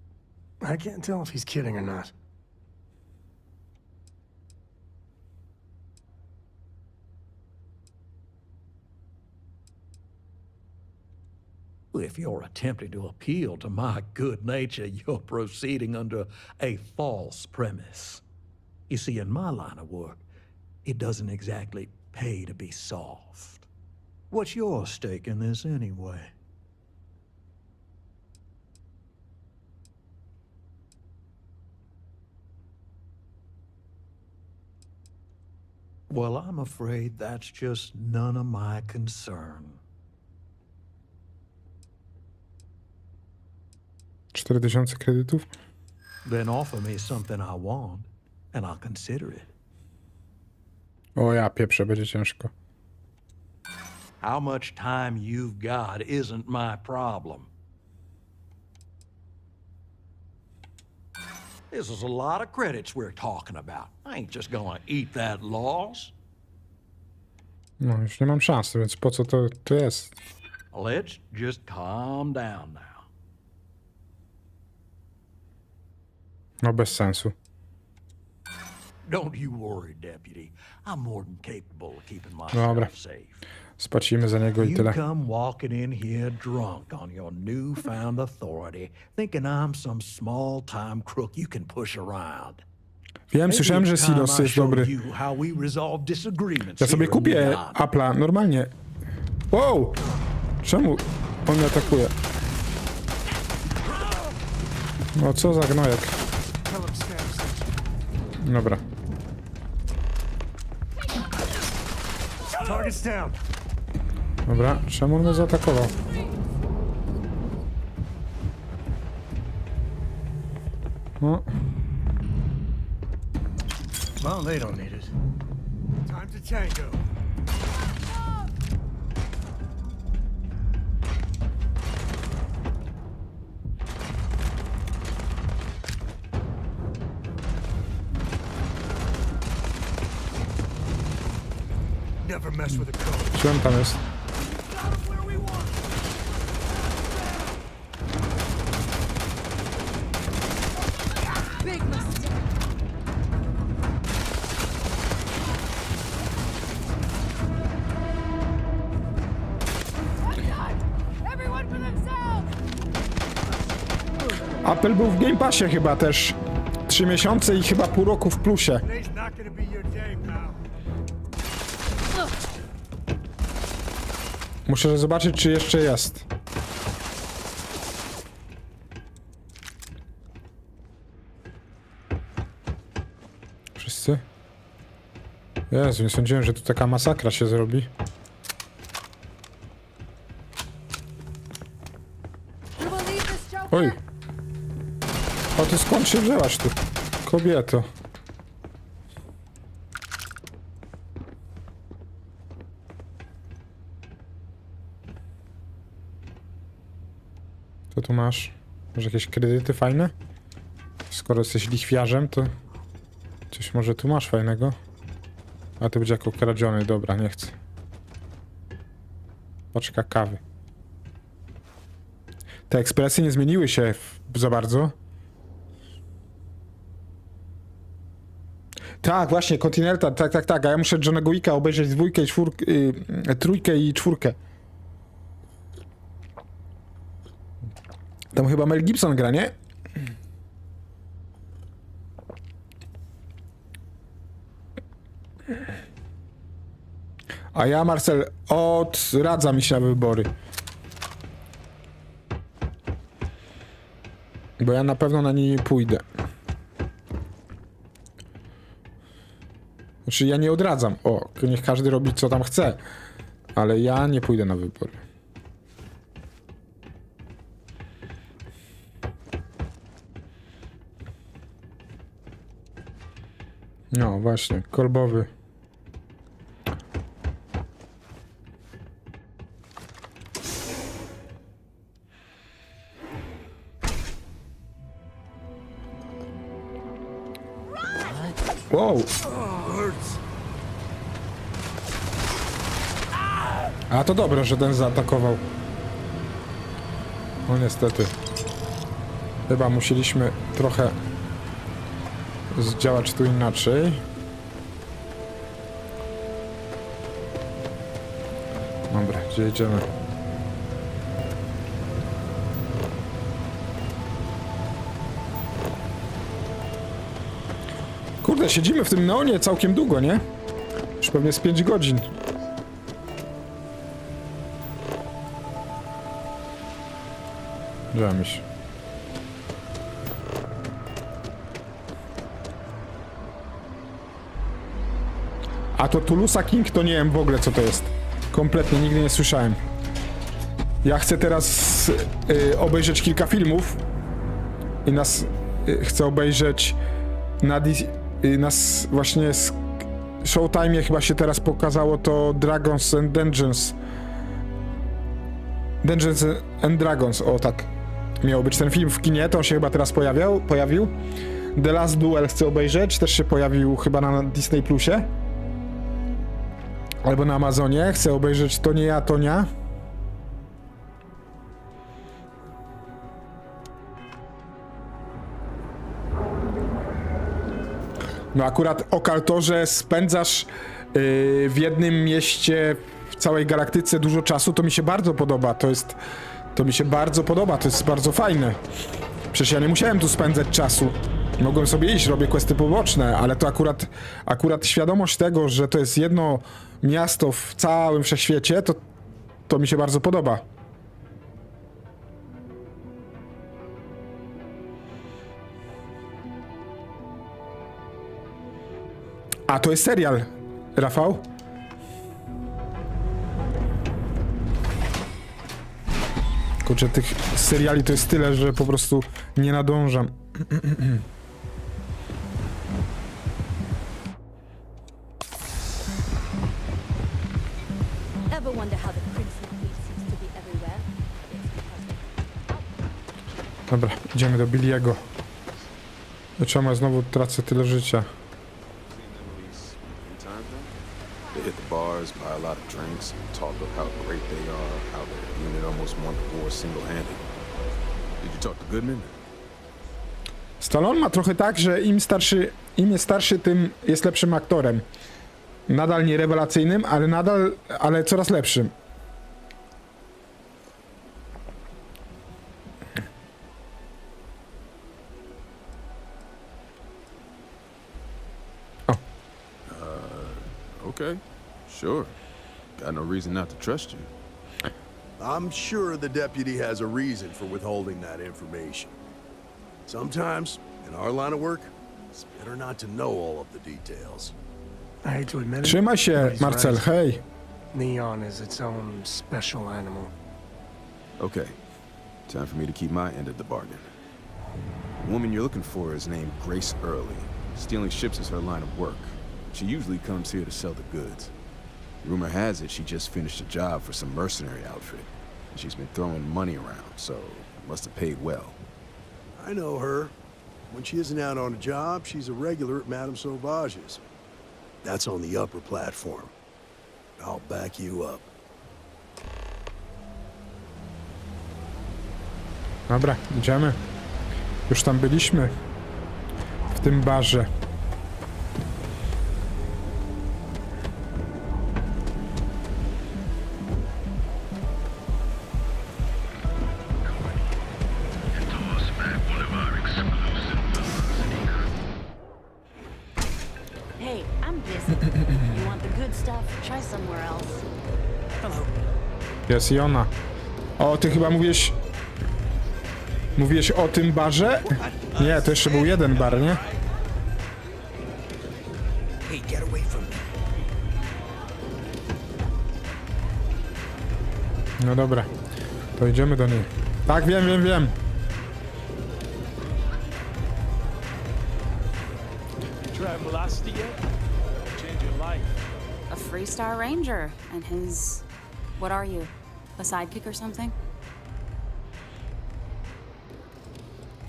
I can't tell if he's kidding or not. If you're attempting to appeal to my good nature, you're proceeding under a false premise. You see, in my line of work, it doesn't exactly pay to be soft. What's your stake in this anyway? Well, I'm afraid that's just none of my concern. 4000 kredytów? Then offer me something I want, and I'll consider it. O ja pieprzę, będzie ciężko. How much time you've got isn't my problem. This is a lot of credits we're talking about. I ain't just gonna eat that loss. No, już nie mam szansy, więc po co to jest? Let's just calm down now. No bez sensu. Don't you worry, deputy. I'm more than capable of keeping Dobra. myself safe. Spłacimy za niego i You tyle. come walking in here drunk on your newfound authority, thinking I'm some small-time crook you can push around. Wiem, słyszałem, że Silos jest dobry. Ja sobie kupię Apple'a, normalnie. Wow! Czemu on mnie atakuje? No co za gnojek. Dobra. Dobra, czemu on mnie zaatakował? No. Well, they don't need it. Time to tango. Never mess with a code. Czy on tam jest? Apple był w Game Passie chyba też 3 miesiące i chyba pół roku w plusie. Muszę zobaczyć, czy jeszcze jest. Wszyscy? Jezu, nie sądziłem, że tu taka masakra się zrobi. Oj! O, ty skąd się wzięłaś tu? Kobieto. Co tu masz? Może jakieś kredyty fajne? Skoro jesteś lichwiarzem, to... Coś może tu masz fajnego? A to będzie jako kradziony, dobra, nie chcę. Paczka kawy. Te ekspresy nie zmieniły się za bardzo. Tak, właśnie, Continental, tak, a ja muszę Johnego Wicka obejrzeć dwójkę i trójkę i czwórkę. Tam chyba Mel Gibson gra, nie? A ja, Marcel, odradza mi się na wybory. Bo ja na pewno na nie pójdę. Znaczy, ja nie odradzam. O, niech każdy robi co tam chce. Ale ja nie pójdę na wybory. No właśnie, kolbowy. Wow. A to dobre, że ten zaatakował. No niestety. Chyba musieliśmy trochę zdziałać tu inaczej. Dobra, gdzie jedziemy? Kurde, siedzimy w tym neonie całkiem długo, nie? Już pewnie z 5 godzin. Myśl. A to Tulusa King to nie wiem w ogóle co to jest. Kompletnie nigdy nie słyszałem. Ja chcę teraz obejrzeć kilka filmów i chcę obejrzeć nas właśnie z Showtime chyba się teraz pokazało to Dragons and Dungeons. Dungeons and Dragons, o tak. Miał być ten film w kinie, to on się chyba teraz pojawił. The Last Duel chcę obejrzeć, też się pojawił chyba na Disney Plusie. Albo na Amazonie, chcę obejrzeć To nie ja, Tonia. No akurat o Kaltorze spędzasz w jednym mieście w całej galaktyce dużo czasu, to mi się bardzo podoba, to mi się bardzo podoba, to jest bardzo fajne. Przecież ja nie musiałem tu spędzać czasu. Mogłem sobie iść, robię questy poboczne, ale to akurat świadomość tego, że to jest jedno miasto w całym wszechświecie, to mi się bardzo podoba. A to jest serial, Rafał? Kurczę, tych seriali to jest tyle, że po prostu nie nadążam. Dobra, idziemy do Billy'ego. Czemu ja znowu tracę tyle życia? They hit the bars, buy a lot of drinks, talk of how great they are, how their unit almost won the war single-handed. Did you talk to Goodman? Stallone ma trochę tak, że im jest starszy, tym jest lepszym aktorem. Nadal nie rewelacyjnym, ale coraz lepszym. reason not to trust you. I'm sure the deputy has a reason for withholding that information. Sometimes, in our line of work, it's better not to know all of the details. I hate to admit it. Trzymaj się, but he's Marcel, right. hej. Neon is its own special animal. Okay, time for me to keep my end of the bargain. The woman you're looking for is named Grace Early. Stealing ships is her line of work. She usually comes here to sell the goods. Rumor has it she just finished a job for some mercenary outfit. She's been throwing money around, so must have paid well. I know her. When she isn't out on a job, she's a regular at Madame Sauvage's. That's on the upper platform. I'll back you up. Dobra, idziemy. Już tam byliśmy. W tym barze. Hey, I'm busy. You want the good stuff? Try somewhere else. Hello. Jest i ona. O, ty chyba mówiłeś... Mówiłeś o tym barze? Nie, to jeszcze był jeden bar, nie? Hey, get away from me. No dobra. To idziemy do niej. Tak, wiem. Try velocity yet? Change your life. A Freestar Ranger and his... What are you? A sidekick or something?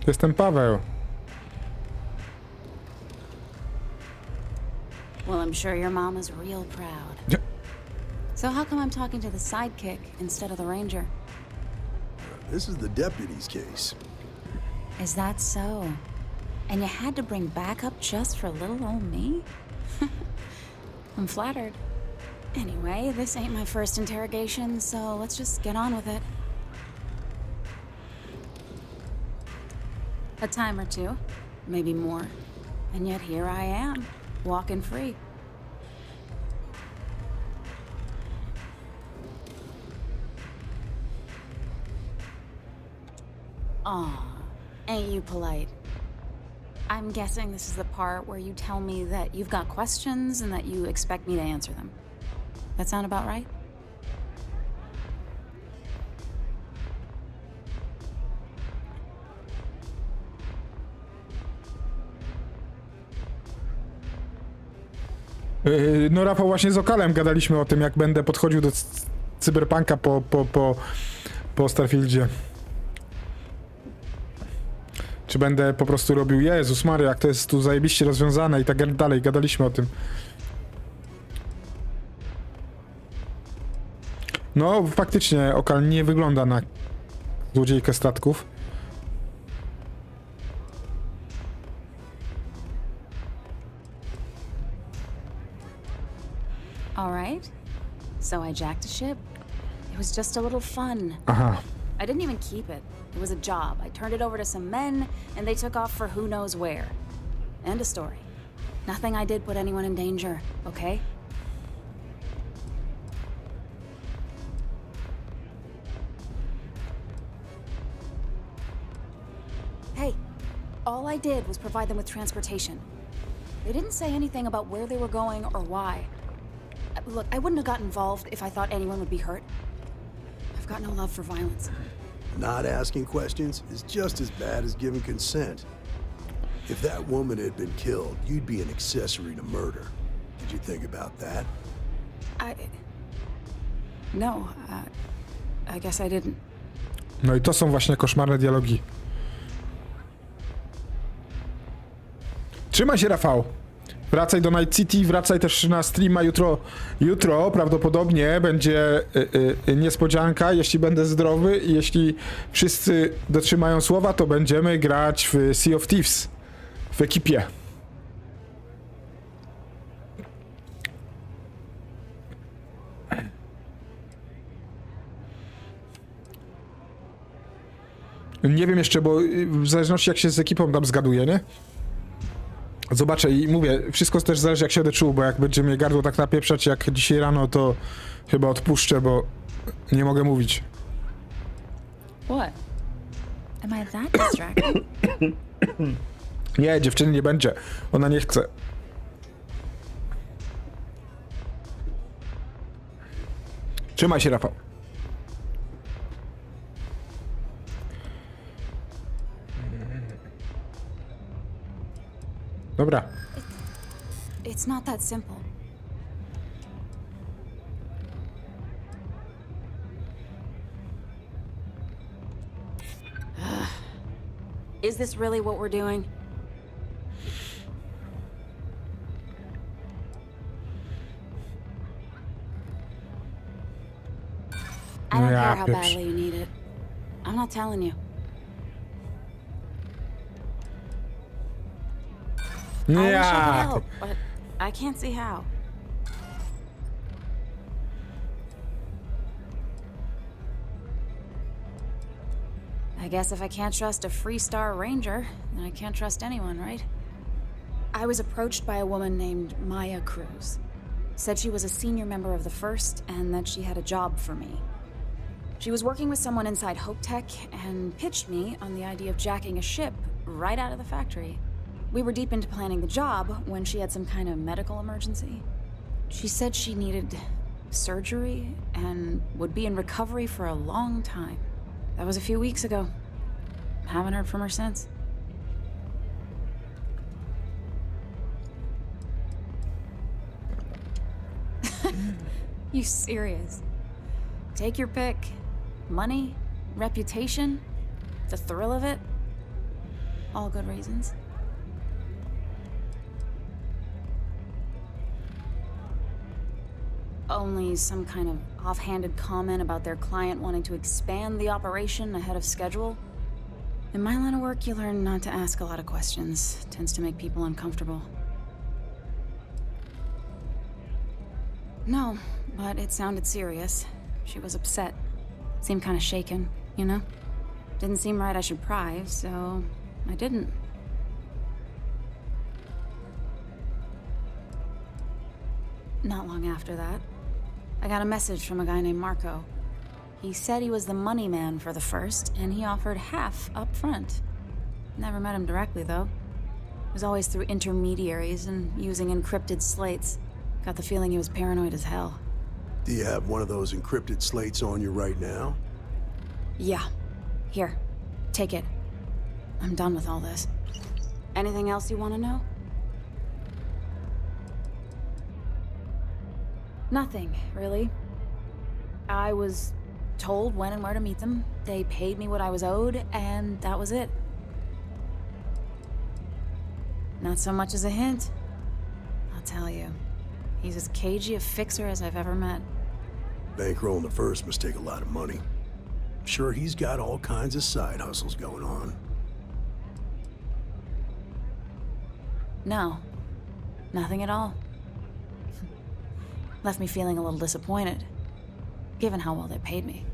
Jestem Paweł. Well, I'm sure your mom is real proud. So how come I'm talking to the sidekick instead of the ranger? This is the deputy's case. Is that so? And you had to bring backup just for little old me? I'm flattered. Anyway, this ain't my first interrogation, so let's just get on with it. A time or two, maybe more. And yet here I am, walking free. Aw, ain't you polite? I'm guessing this is the part where you tell me that you've got questions and that you expect me to answer them. That sound about right? No Rafał, właśnie z Okalem gadaliśmy o tym, jak będę podchodził do cyberpunka po Starfieldzie. Czy będę po prostu robił, Jezus Maria, jak to jest tu zajebiście rozwiązane i tak dalej, gadaliśmy o tym. No, faktycznie Okal nie wygląda na złodziejkę statków. All right. So I jacked a ship. It was just a little fun. Aha. I didn't even keep it. It was a job. I turned it over to some men, and they took off for who knows where. End of story. Nothing I did put anyone in danger, okay? Hey, all I did was provide them with transportation. They didn't say anything about where they were going or why. Look, I wouldn't have got involved if I thought anyone would be hurt. I've got no love for violence. Not asking questions is just as bad as giving consent. If that woman had been killed, you'd be an accessory to murder. Did you think about that? No, I guess I didn't. No i to są właśnie koszmarne dialogi. Trzymaj się, Rafał. Wracaj do Night City, wracaj też na streama jutro prawdopodobnie będzie niespodzianka, jeśli będę zdrowy i jeśli wszyscy dotrzymają słowa, to będziemy grać w Sea of Thieves w ekipie. Nie wiem jeszcze, bo w zależności jak się z ekipą tam zgaduje, nie? Zobaczę i mówię, wszystko też zależy jak się będę czuł, bo jak będzie mnie gardło tak napieprzać jak dzisiaj rano, to chyba odpuszczę, bo nie mogę mówić. What? Am I that distracted? Nie, dziewczyny nie będzie. Ona nie chce. Trzymaj się, Rafał. Dobra. It's not that simple. Is this really what we're doing? I don't care how badly you need it. I'm not telling you. I wish I could help, but I can't see how. I guess if I can't trust a Freestar Ranger, then I can't trust anyone, right? I was approached by a woman named Maya Cruz. Said she was a senior member of the First and that she had a job for me. She was working with someone inside Hope Tech and pitched me on the idea of jacking a ship right out of the factory. We were deep into planning the job when she had some kind of medical emergency. She said she needed surgery and would be in recovery for a long time. That was a few weeks ago. Haven't heard from her since. You serious? Take your pick. Money, reputation, the thrill of it. All good reasons. Only some kind of offhanded comment about their client wanting to expand the operation ahead of schedule. In my line of work, you learn not to ask a lot of questions. Tends to make people uncomfortable. No, but it sounded serious. She was upset. Seemed kind of shaken, you know? Didn't seem right I should pry, so I didn't. Not long after that, I got a message from a guy named Marco. He said he was the money man for the First, and he offered half up front. Never met him directly, though. It was always through intermediaries and using encrypted slates. Got the feeling he was paranoid as hell. Do you have one of those encrypted slates on you right now? Yeah. Here. Take it. I'm done with all this. Anything else you want to know? Nothing, really. I was told when and where to meet them. They paid me what I was owed, and that was it. Not so much as a hint. I'll tell you. He's as cagey a fixer as I've ever met. Bankrolling the First must take a lot of money. I'm sure he's got all kinds of side hustles going on. No. Nothing at all. Left me feeling a little disappointed, given how well they paid me.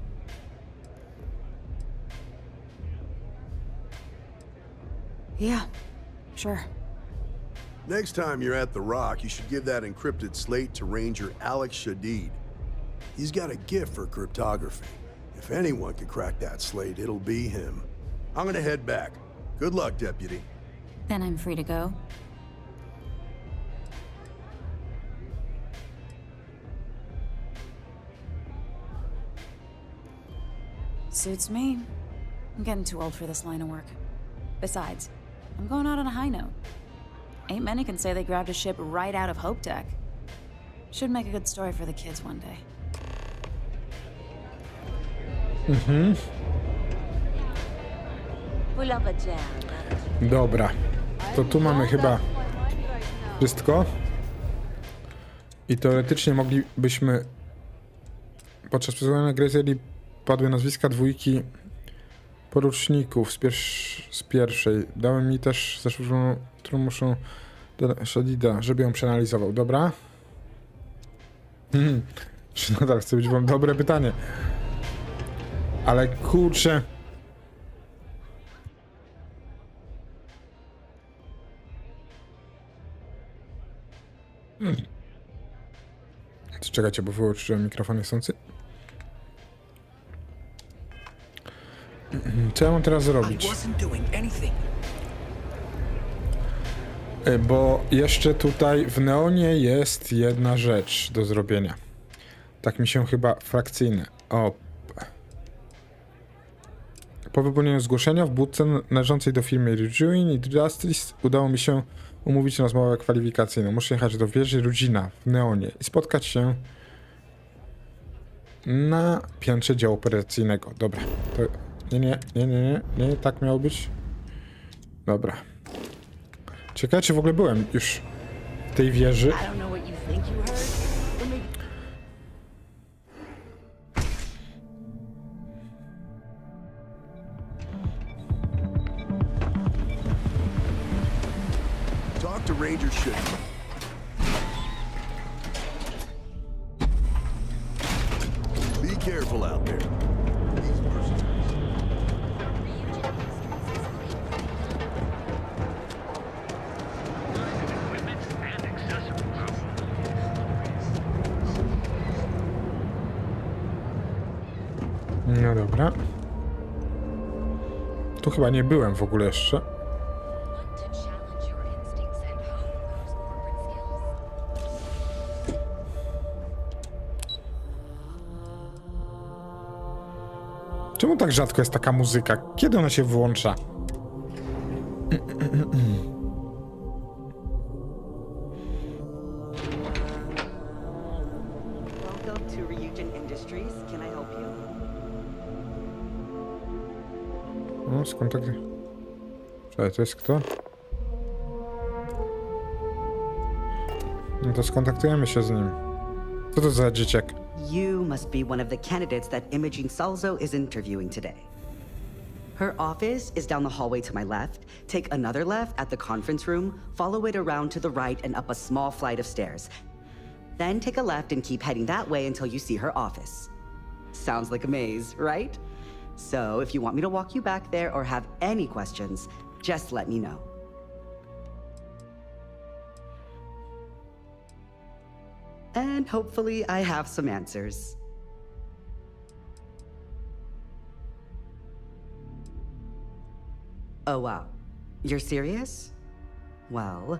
Yeah, sure. Next time you're at the Rock, you should give that encrypted slate to Ranger Alex Shadid. He's got a gift for cryptography. If anyone can crack that slate, it'll be him. I'm gonna head back. Good luck, Deputy. Then I'm free to go. Suits me. I'm getting too old for this line of work. Besides, I'm going out on a high note. Ain't many can say they grabbed a ship right out of Hope Tech. Should make a good story for the kids one day. Dobra. To tu mamy chyba wszystko. I teoretycznie moglibyśmy podczas przesłuchania gry zjeli padły nazwiska dwójki poruczników z pierwszej. Dałem mi też zaszłoną, którą muszą Shadida, żeby ją przeanalizował. Dobra? Czy nadal chcę być wam dobre pytanie. Ale kurczę. Czekajcie, bo wyłączyłem mikrofon niechcący. Co ja mam teraz zrobić? Bo jeszcze tutaj w Neonie jest jedna rzecz do zrobienia. Tak mi się chyba frakcyjne. O. Po wypełnieniu zgłoszenia w budce należącej do firmy Rejuin i Justice udało mi się umówić rozmowę kwalifikacyjną. Muszę jechać do wieży Rudzina w Neonie i spotkać się na piętrze działu operacyjnego. Dobra. To... Nie, tak miało być. Dobra. Ciekawe, czy w ogóle byłem już w tej wieży. Talk to Ranger Shit. Be careful out there. No dobra. Tu chyba nie byłem w ogóle jeszcze. Czemu tak rzadko jest taka muzyka? Kiedy ona się włącza? No, skontaktuj. Czekaj, to jest kto? No to skontaktujemy się z nim. Co to za dzieciak? You must be one of the candidates that Imogene Salzo is interviewing today. Her office is down the hallway to my left. Take another left at the conference room, follow it around to the right and up a small flight of stairs. Then take a left and keep heading that way until you see her office. Sounds like a maze, right? So if you want me to walk you back there or have any questions, just let me know. And hopefully I have some answers. Oh wow, you're serious? Well,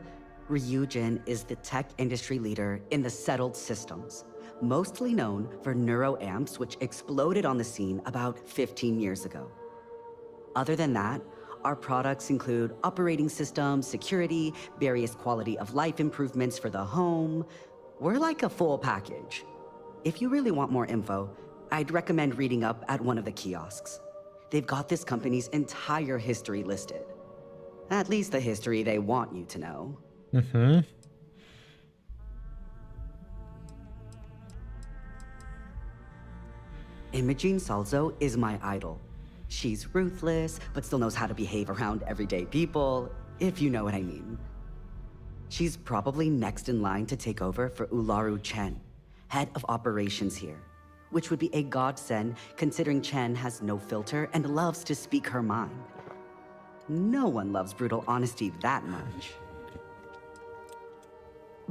Ryujin is the tech industry leader in the settled systems, mostly known for neuroamps, which exploded on the scene about 15 years ago. Other than that, our products include operating systems, security, various quality of life improvements for the home. We're like a full package. If you really want more info, I'd recommend reading up at one of the kiosks. They've got this company's entire history listed. At least the history they want you to know. Mm-hmm. Imogene Salzo is my idol. She's ruthless, but still knows how to behave around everyday people, if you know what I mean. She's probably next in line to take over for Ularu Chen, head of operations here, which would be a godsend considering Chen has no filter and loves to speak her mind. No one loves brutal honesty that much.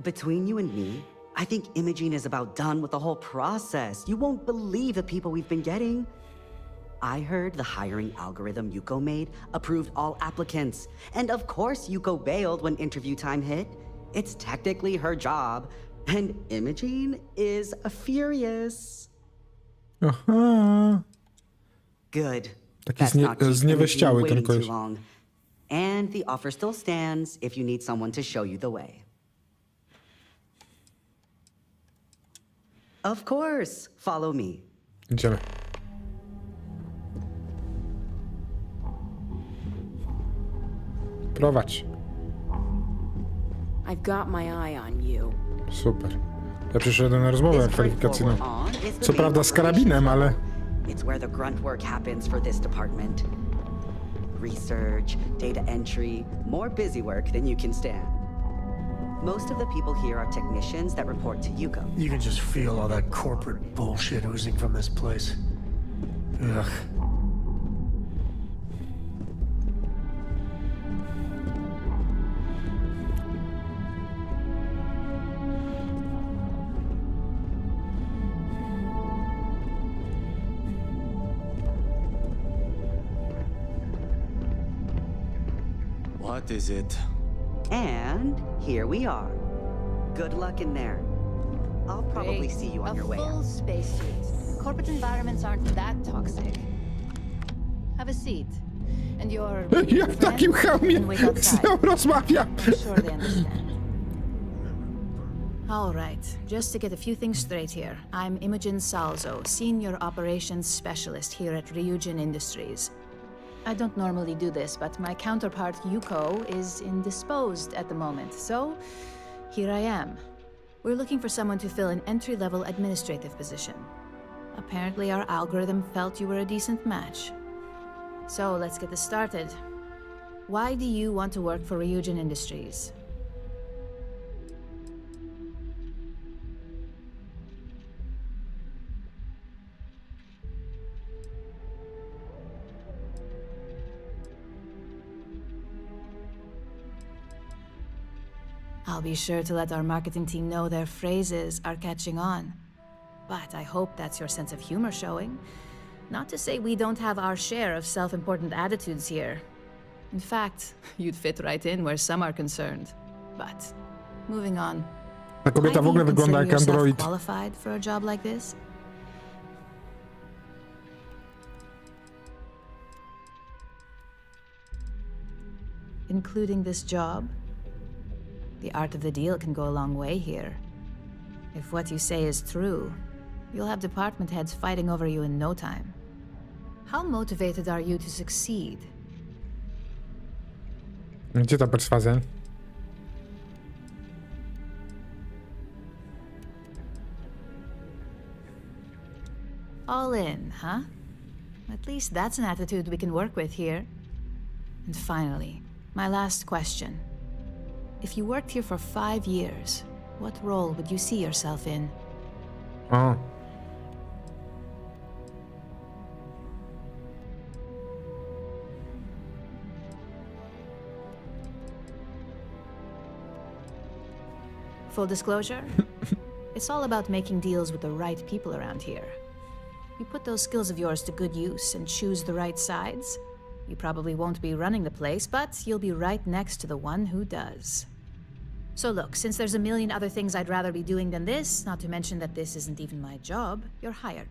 Between you and me, I think Imogene is about done with the whole process. You won't believe the people we've been getting. I heard the hiring algorithm Yuko made approved all applicants. And of course Yuko bailed when interview time hit. It's technically her job. And Imogene is furious. Aha. Good. Taki That's not keep zniewieściały Imogene ten waiting too koleś. long. And the offer still stands if you need someone to show you the way. Of course. Follow me. Idziemy. Prowadź. I've got my eye on you. Super. Ja przyszedłem na rozmowę kwalifikacyjną. Co prawda z karabinem, ale... It's where the grunt work happens for this department. Research, data entry, more busy work than you can stand. Most of the people here are technicians that report to Yuko. You can just feel all that corporate bullshit oozing from this place. Ugh. What is it? And here we are. Good luck in there. I'll probably see you on your way A full out. spacesuit. Corporate environments aren't that toxic. Have a seat. And your Ja w takim hełmie z nią rozmawiam. I'm sure they understand. All right, just to get a few things straight here. I'm Imogen Salzo, Senior Operations Specialist here at Ryujin Industries. I don't normally do this, but my counterpart Yuko is indisposed at the moment, so here I am. We're looking for someone to fill an entry-level administrative position. Apparently our algorithm felt you were a decent match. So let's get this started. Why do you want to work for Ryujin Industries? I'll be sure to let our marketing team know their phrases are catching on. But I hope that's your sense of humor showing. Not to say we don't have our share of self-important attitudes here. In fact, you'd fit right in where some are concerned. But, moving on. Ta kobieta w ogóle wygląda jak android. Qualified for a job like this? Including this job? The art of the deal can go a long way here. If what you say is true, you'll have department heads fighting over you in no time. How motivated are you to succeed? Gdzie ta perswazja? All in, huh? At least that's an attitude we can work with here. And finally, my last question. If you worked here for 5 years, what role would you see yourself in? O. Full disclosure, it's all about making deals with the right people around here. You put those skills of yours to good use and choose the right sides. You probably won't be running the place, but you'll be right next to the one who does. So look, since there's a million other things I'd rather be doing than this, not to mention that this isn't even my job, you're hired.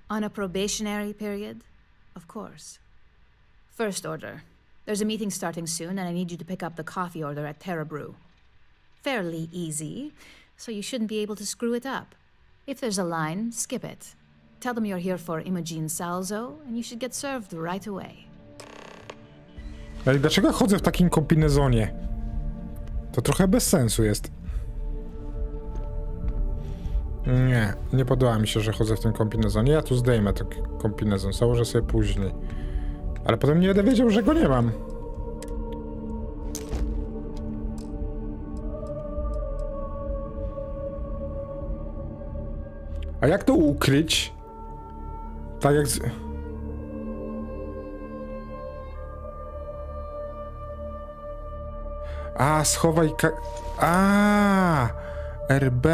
On a probationary period, of course. First order. There's a meeting starting soon, and I need you to pick up the coffee order at Terra Brew. Fairly easy, so you shouldn't be able to screw it up. If there's a line, skip it. Tell them you're here for Imogen Salzo, and you should get served right away. Ale dlaczego chodzę w takim kombinezonie? To trochę bez sensu jest. Nie podoba mi się, że chodzę w tym kombinezonie. Ja tu zdejmę ten kombinezon, założę sobie później. Ale potem nie będę wiedział, że go nie mam. A jak to ukryć? Tak jak z... A, schowaj RB.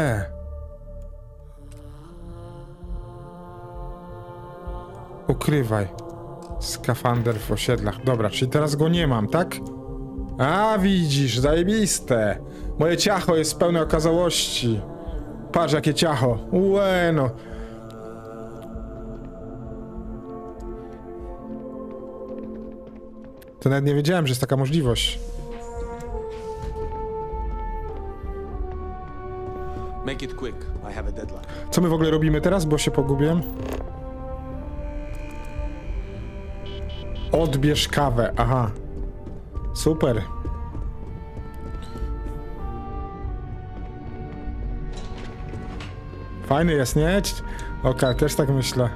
Ukrywaj. Skafander w osiedlach. Dobra, czyli teraz go nie mam, tak? A, widzisz, zajebiste. Moje ciacho jest pełne okazałości. Patrz, jakie ciacho. Bueno. To nawet nie wiedziałem, że jest taka możliwość. Make it quick. I have a deadline. Co my w ogóle robimy teraz, bo się pogubiłem? Odbierz kawę, aha. Super. Fajny jest, nie? Okej, też tak myślę.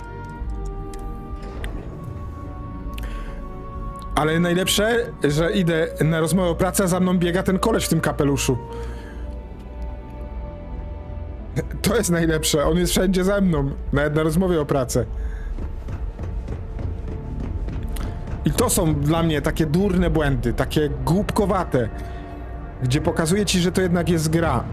Ale najlepsze, że idę na rozmowę o pracę, a za mną biega ten koleś w tym kapeluszu. To jest najlepsze, on jest wszędzie ze mną, nawet na rozmowie o pracę. I to są dla mnie takie durne błędy, takie głupkowate, gdzie pokazuje ci, że to jednak jest gra.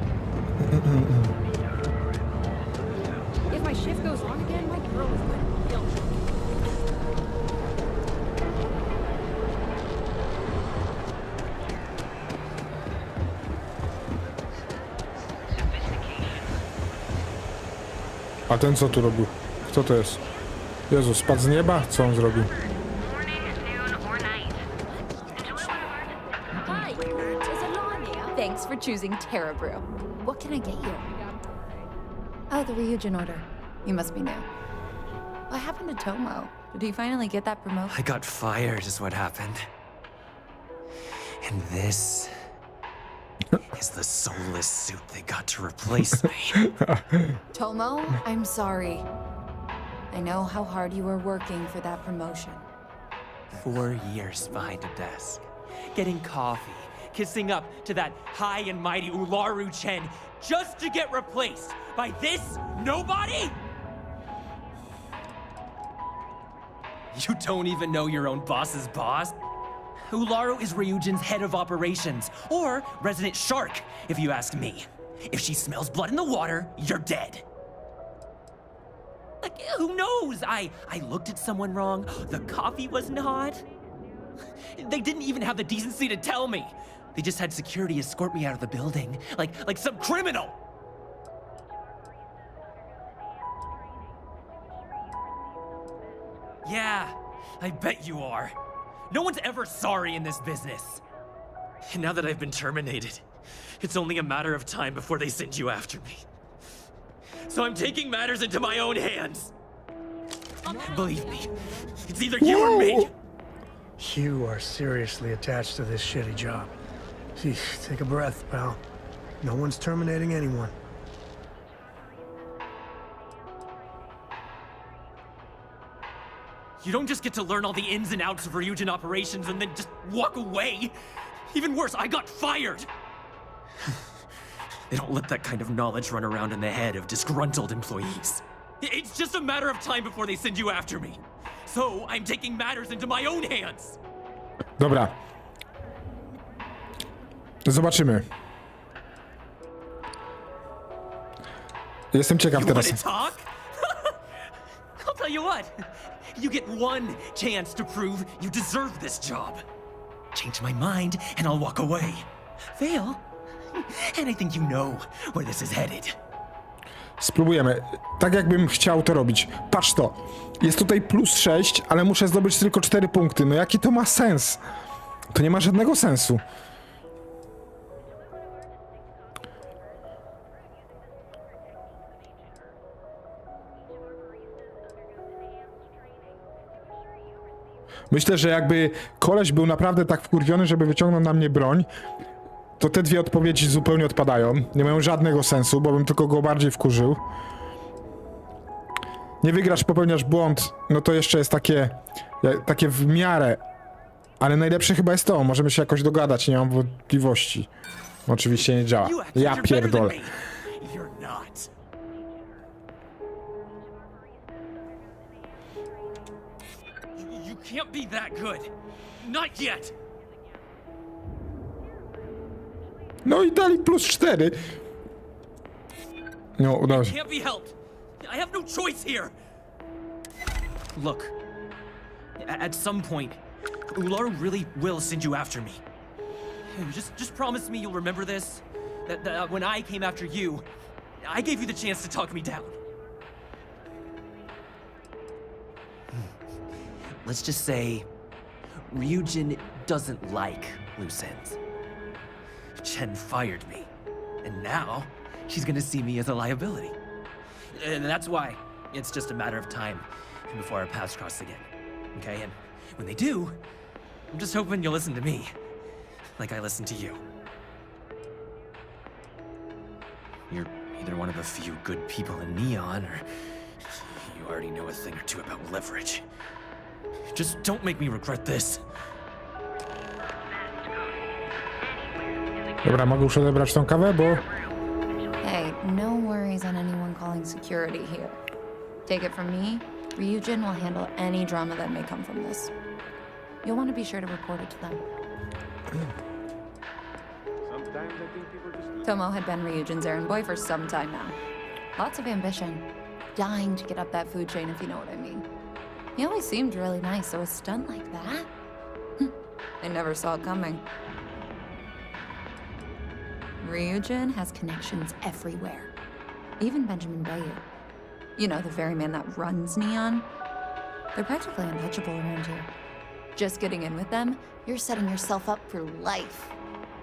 A ten co tu robił? Kto to jest? Jezu, spadł z nieba? Co on zrobił? Thanks for choosing Terra Brew. What can I get you? Oh, the Ryujin order. You must be new. What happened to Tomo? Did he finally get that promotion? I got fired is what happened. And this is the soulless suit they got to replace me. Tomo, I'm sorry. I know how hard you were working for that promotion. 4 years behind a desk, getting coffee, kissing up to that high and mighty Ularu Chen just to get replaced by this nobody? You don't even know your own boss's boss? Ularu is Ryujin's head of operations, or resident shark, if you ask me. If she smells blood in the water, you're dead. Like, who knows? I looked at someone wrong, the coffee wasn't hot. They didn't even have the decency to tell me. They just had security escort me out of the building, like some criminal. Yeah, I bet you are. No one's ever sorry in this business. And now that I've been terminated, it's only a matter of time before they send you after me. So I'm taking matters into my own hands. Believe me, it's either you or me. You are seriously attached to this shitty job. Gee, take a breath, pal. No one's terminating anyone. You don't just get to learn all the ins and outs of Ryujin operations and then just walk away. Even worse, I got fired. They don't let that kind of knowledge run around in the head of disgruntled employees. It's just a matter of time before they send you after me. So I'm taking matters into my own hands. Dobra. Zobaczymy. Jestem ciekaw teraz. I'll tell you what. You get one chance to prove you deserve this job. Change my mind and I'll walk away. Fail, and I think you know where this is headed. Spróbujemy. Tak jakbym chciał to robić. Patrz to. Jest tutaj +6, ale muszę zdobyć tylko 4 punkty. No jaki to ma sens? To nie ma żadnego sensu. Myślę, że jakby koleś był naprawdę tak wkurwiony, żeby wyciągnął na mnie broń, to te dwie odpowiedzi zupełnie odpadają. Nie mają żadnego sensu, bo bym tylko go bardziej wkurzył. Nie wygrasz, popełniasz błąd, no to jeszcze jest takie w miarę. Ale najlepsze chyba jest to, możemy się jakoś dogadać, nie mam wątpliwości. Oczywiście nie działa. Ja pierdolę. Can't be that good. Not yet. No i dali +4. No, udało się. Can't be helped. I have no choice here. Look, at some point, Ularu really will send you after me. Just promise me you'll remember this. That when I came after you, I gave you the chance to talk me down. Let's just say, Ryujin doesn't like loose ends. Chen fired me, and now she's gonna see me as a liability. And that's why it's just a matter of time before our paths cross again, okay? And when they do, I'm just hoping you'll listen to me, like I listen to you. You're either one of the few good people in Neon, or you already know a thing or two about leverage. Just don't make me regret this. Dobra, mogę już odebrać tą kawę, bo... Hey, no worries on anyone calling security here. Take it from me, Ryujin will handle any drama that may come from this. You'll want to be sure to report it to them. Tomo had been Ryujin's errand boy for some time now. Lots of ambition. Dying to get up that food chain, if you know what I mean. He always seemed really nice, so a stunt like that? I never saw it coming. Ryujin has connections everywhere. Even Benjamin Bayou. You know, the very man that runs Neon. They're practically untouchable around here. Just getting in with them, you're setting yourself up for life.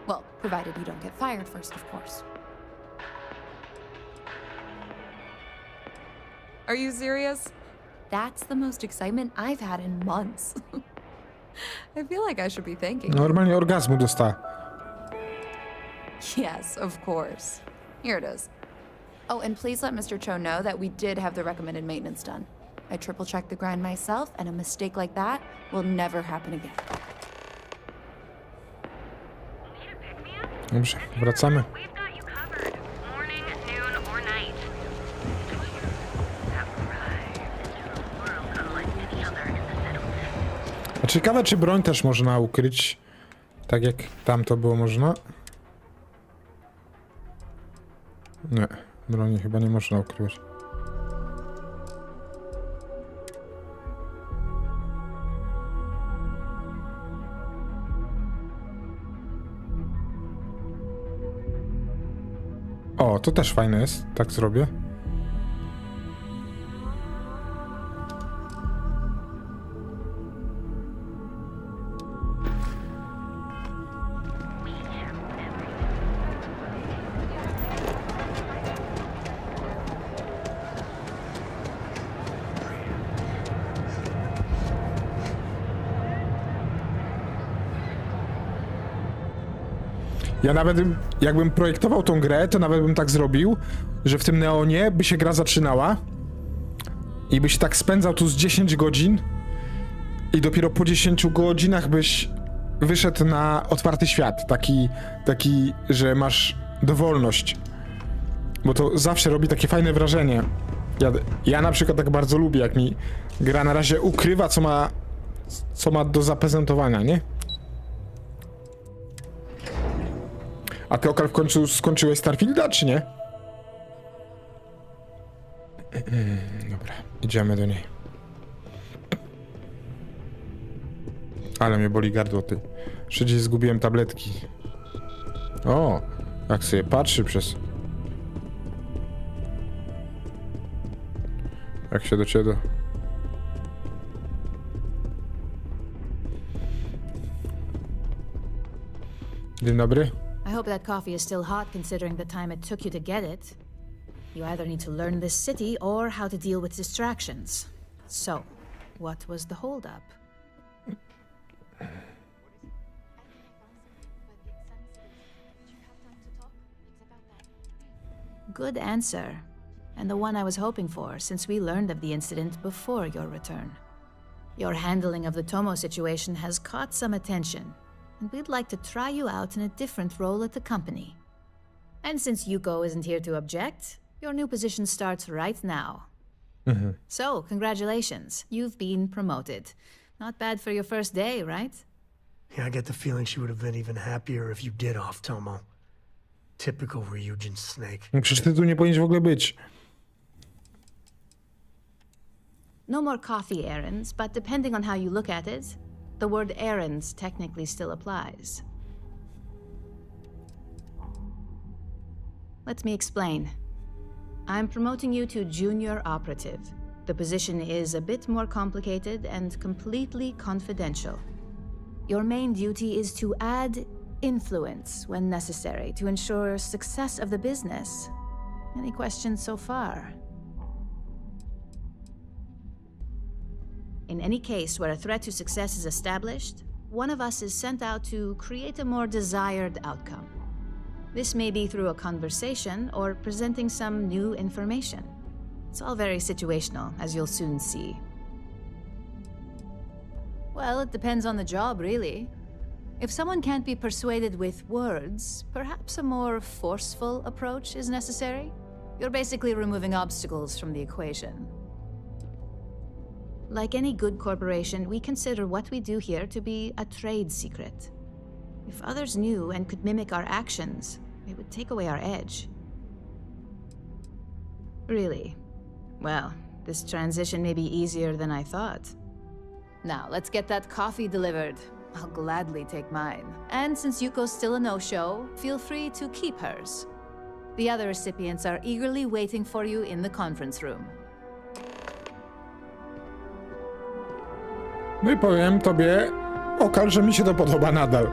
Well, provided you don't get fired first, of course. Are you serious? That's the most excitement I've had in months. I feel like I should be thanking you. Normalnie orgazmu dostała. Yes, of course. Here it is. Oh, and please let Mr. Cho know that we did have the recommended maintenance done. I triple-checked the grind myself, and a mistake like that will never happen again. Dobrze, wracamy. A ciekawe, czy broń też można ukryć, tak jak tam to było można? Nie, broni chyba nie można ukrywać. O, to też fajne jest, tak zrobię. Ja nawet, jakbym projektował tą grę, to nawet bym tak zrobił, że w tym neonie by się gra zaczynała i byś tak spędzał tu z 10 godzin i dopiero po 10 godzinach byś wyszedł na otwarty świat, taki, że masz dowolność, bo to zawsze robi takie fajne wrażenie. Ja na przykład tak bardzo lubię, jak mi gra na razie ukrywa, co ma do zaprezentowania, nie? A ty, Okal, w końcu skończyłeś Starfielda, czy nie? Dobra, idziemy do niej. Ale mnie boli gardło, ty. Przecież zgubiłem tabletki. O, jak sobie patrzy przez... Jak się do ciebie... Dzień dobry. I hope that coffee is still hot considering the time it took you to get it. You either need to learn this city or how to deal with distractions. So, what was the holdup? Good answer. And the one I was hoping for, since we learned of the incident before your return. Your handling of the Tomo situation has caught some attention, and we'd like to try you out in a different role at the company. And since Yuko isn't here to object, your new position starts right now. So, congratulations. You've been promoted. Not bad for your first day, right? Yeah, I get the feeling she would have been even happier if you did off Tomo. Typical Ryujin snake. Przecież ty tu nie powinieneś w ogóle być. No more coffee errands, but depending on how you look at it, the word errands technically still applies. Let me explain. I'm promoting you to junior operative. The position is a bit more complicated and completely confidential. Your main duty is to add influence when necessary to ensure success of the business. Any questions so far? In any case where a threat to success is established, one of us is sent out to create a more desired outcome. This may be through a conversation or presenting some new information. It's all very situational, as you'll soon see. Well, it depends on the job, really. If someone can't be persuaded with words, perhaps a more forceful approach is necessary. You're basically removing obstacles from the equation. Like any good corporation, we consider what we do here to be a trade secret. If others knew and could mimic our actions, it would take away our edge. Really? Well, this transition may be easier than I thought. Now, let's get that coffee delivered. I'll gladly take mine. And since Yuko's still a no-show, feel free to keep hers. The other recipients are eagerly waiting for you in the conference room. No i powiem tobie, Okal, że mi się to podoba nadal.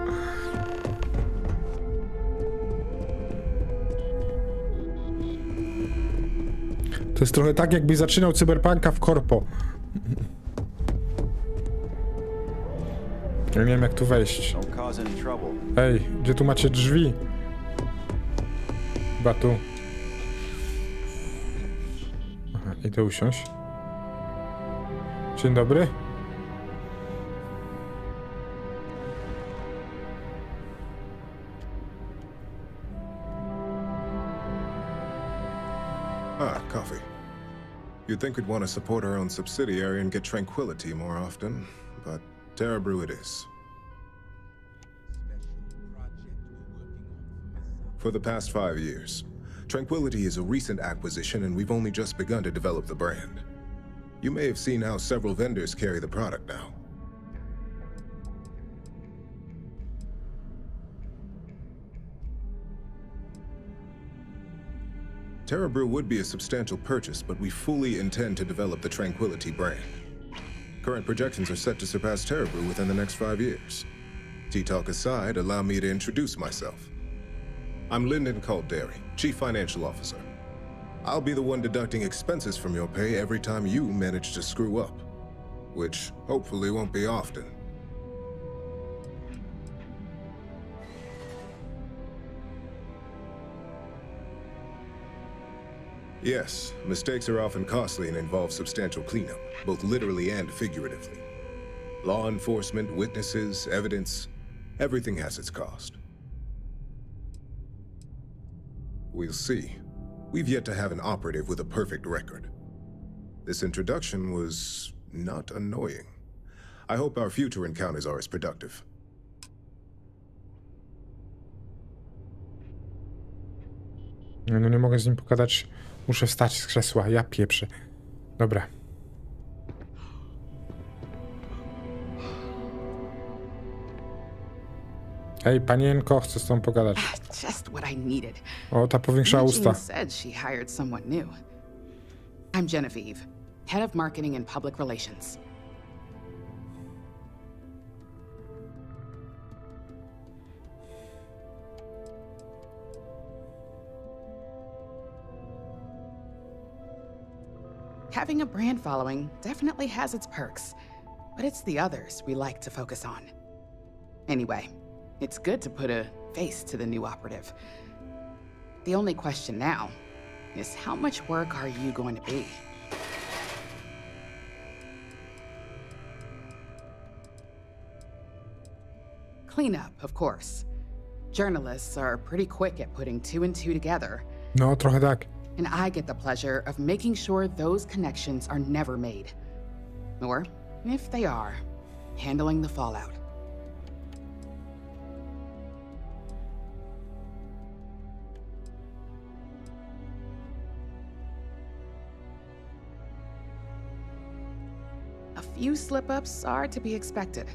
To jest trochę tak, jakbyś zaczynał Cyberpunka w korpo. Ja nie wiem, jak tu wejść. Ej, gdzie tu macie drzwi? Chyba tu. Aha, idę usiąść. Dzień dobry. Ah, coffee. You'd think we'd want to support our own subsidiary and get tranquility more often, but Terra Brew it is. For the past 5 years, Tranquility is a recent acquisition and we've only just begun to develop the brand. You may have seen how several vendors carry the product now. Terra Brew would be a substantial purchase, but we fully intend to develop the Tranquility brand. Current projections are set to surpass Terra Brew within the next 5 years. Tea-talk aside, allow me to introduce myself. I'm Lyndon Calderi, Chief Financial Officer. I'll be the one deducting expenses from your pay every time you manage to screw up, which hopefully won't be often. Yes, mistakes are often costly and involve substantial cleanup, both literally and figuratively. Law enforcement, witnesses, evidence, everything has its cost. We'll see. We've yet to have an operative with a perfect record. This introduction was not annoying. I hope our future encounters are as productive. No nie mogę z nim pogadać. Muszę wstać z krzesła. Ja pieprzę. Dobra. Ej, panienko, chcę z tobą pogadać. Just what I needed. O, ta powiększała usta. Eugene said she hired someone new. I'm Genevieve, head of marketing and public relations. Having a brand following definitely has its perks, but it's the others we like to focus on. Anyway, it's good to put a face to the new operative. The only question now is how much work are you going to be? Cleanup, of course. Journalists are pretty quick at putting 2 and 2 together. No, trochę tak. And I get the pleasure of making sure those connections are never made. Or, if they are, handling the fallout. A few slip-ups are to be expected.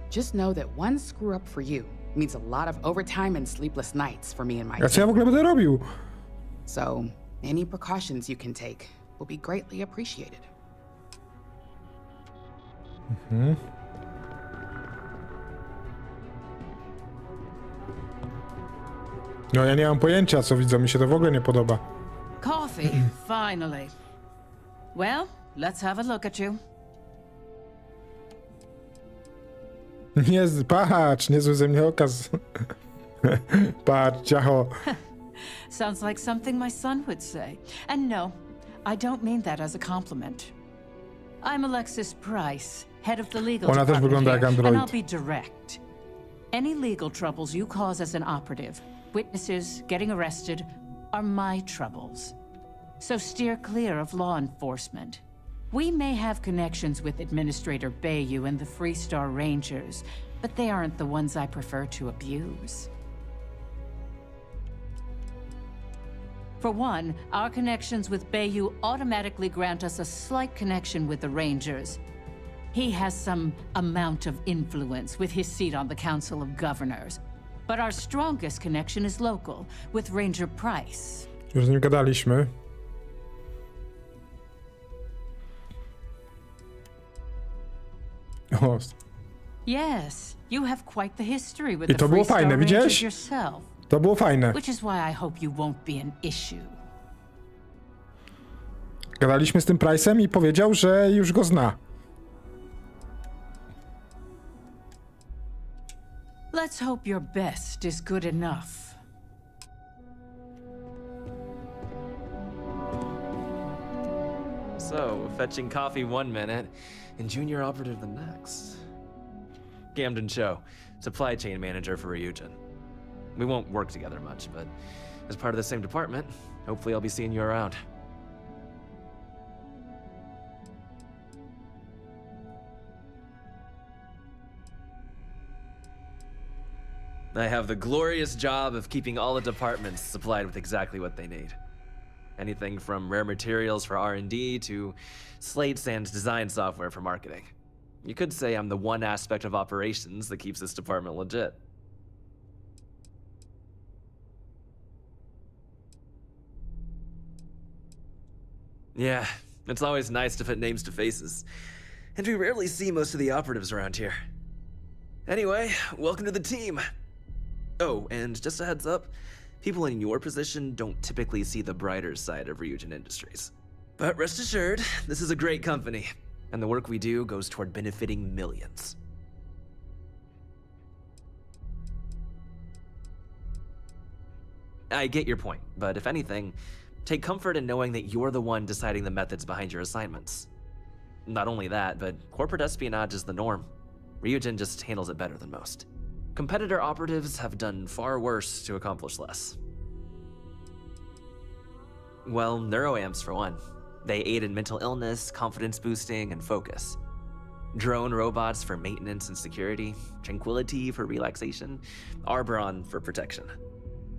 Just know that one screw-up for you means a lot of overtime and sleepless nights for me and my A co ja w ogóle będę robił? So, any precautions you can take will be greatly appreciated. Mhm. No ja nie mam pojęcia, co widzę, mi się to w ogóle nie podoba. Coffee, finally. Well, let's have a look at you. Nie, patrz, niezły ze mnie okaz. Patrz, ciacho. Sounds like something my son would say. And no, I don't mean that as a compliment. I'm Alexis Price, head of the legal Ona też department wygląda jak here, android. and I'll be direct. Any legal troubles you cause as an operative, witnesses, getting arrested, are my troubles. So steer clear of law enforcement. We may have connections with Administrator Bayou and the Freestar Rangers, but they aren't the ones I prefer to abuse. For one, our connections with Bayou automatically grant us a slight connection with the Rangers. He has some amount of influence with his seat on the Council of Governors. But our strongest connection is local, with Ranger Price. Już z nim gadaliśmy. most. Yes, you have quite the history with I the to było Freestar fajne, Rangers widziałeś? yourself. To było fajne. Which is why I hope you won't be an issue. Gadaliśmy z tym Price'em i powiedział, że już go zna. Let's hope your best is good enough. So, fetching coffee one minute and junior operative the next. Camden Cho, supply chain manager for Ryujin. We won't work together much, but as part of the same department, hopefully I'll be seeing you around. I have the glorious job of keeping all the departments supplied with exactly what they need. Anything from rare materials for R&D to slates and design software for marketing. You could say I'm the one aspect of operations that keeps this department legit. Yeah, it's always nice to put names to faces. And we rarely see most of the operatives around here. Anyway, welcome to the team. Oh, and just a heads up, people in your position don't typically see the brighter side of Ryujin Industries. But rest assured, this is a great company, and the work we do goes toward benefiting millions. I get your point, but if anything, take comfort in knowing that you're the one deciding the methods behind your assignments. Not only that, but corporate espionage is the norm. Ryujin just handles it better than most. Competitor operatives have done far worse to accomplish less. Well, neuroamps for one. They aid in mental illness, confidence boosting, and focus. Drone robots for maintenance and security, tranquility for relaxation, Arboron for protection.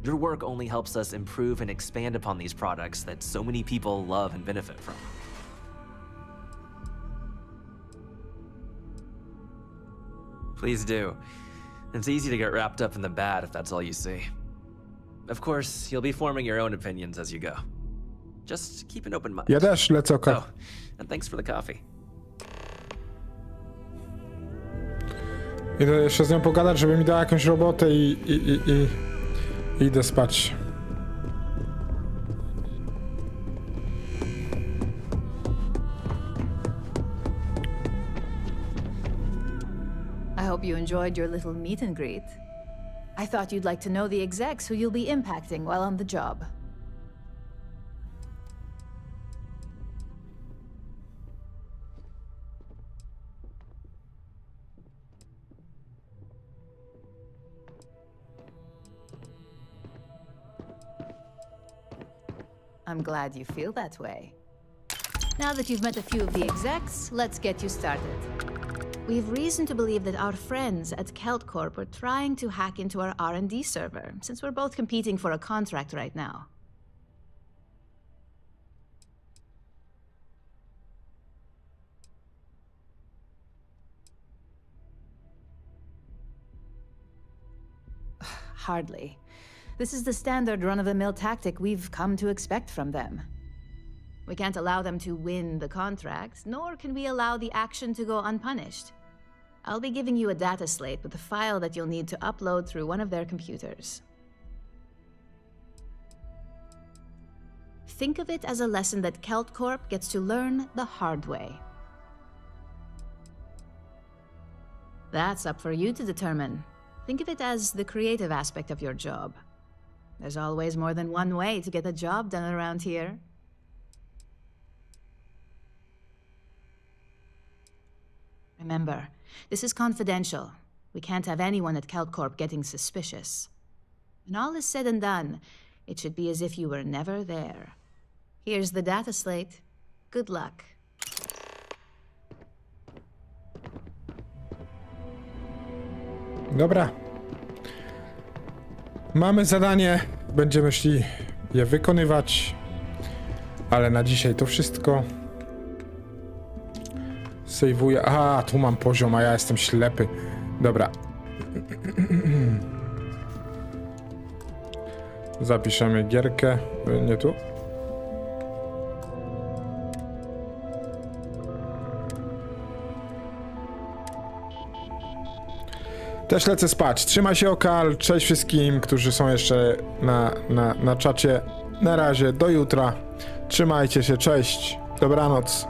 Your work only helps us improve and expand upon these products that so many people love and benefit from. Please do. It's easy to get wrapped up in the bad if that's all you see. Of course, you'll be forming your own opinions as you go. Just keep an open mind. Ja też lecę oko. Oh, and thanks for the coffee. Idę jeszcze z nią pogadać, żeby mi dała jakąś robotę i idę spać. I hope you enjoyed your little meet and greet. I thought you'd like to know the execs who you'll be impacting while on the job. I'm glad you feel that way. Now that you've met a few of the execs, let's get you started. We have reason to believe that our friends at Kelt Corp are trying to hack into our R&D server, since we're both competing for a contract right now. Hardly. This is the standard run-of-the-mill tactic we've come to expect from them. We can't allow them to win the contract, nor can we allow the action to go unpunished. I'll be giving you a data slate with a file that you'll need to upload through one of their computers. Think of it as a lesson that Kelt Corp gets to learn the hard way. That's up for you to determine. Think of it as the creative aspect of your job. There's always more than one way to get a job done around here. Remember, this is confidential. We can't have anyone at Kelt Corp getting suspicious. When all is said and done, it should be as if you were never there. Here's the data slate. Good luck. Dobra. Mamy zadanie. Będziemy szli je wykonywać. Ale na dzisiaj to wszystko. Sejwuję. A, tu mam poziom, a ja jestem ślepy. Dobra. Zapiszemy gierkę. Nie tu. Też lecę spać. Trzymaj się, Okal. Cześć wszystkim, którzy są jeszcze na czacie. Na razie, do jutra. Trzymajcie się, cześć. Dobranoc.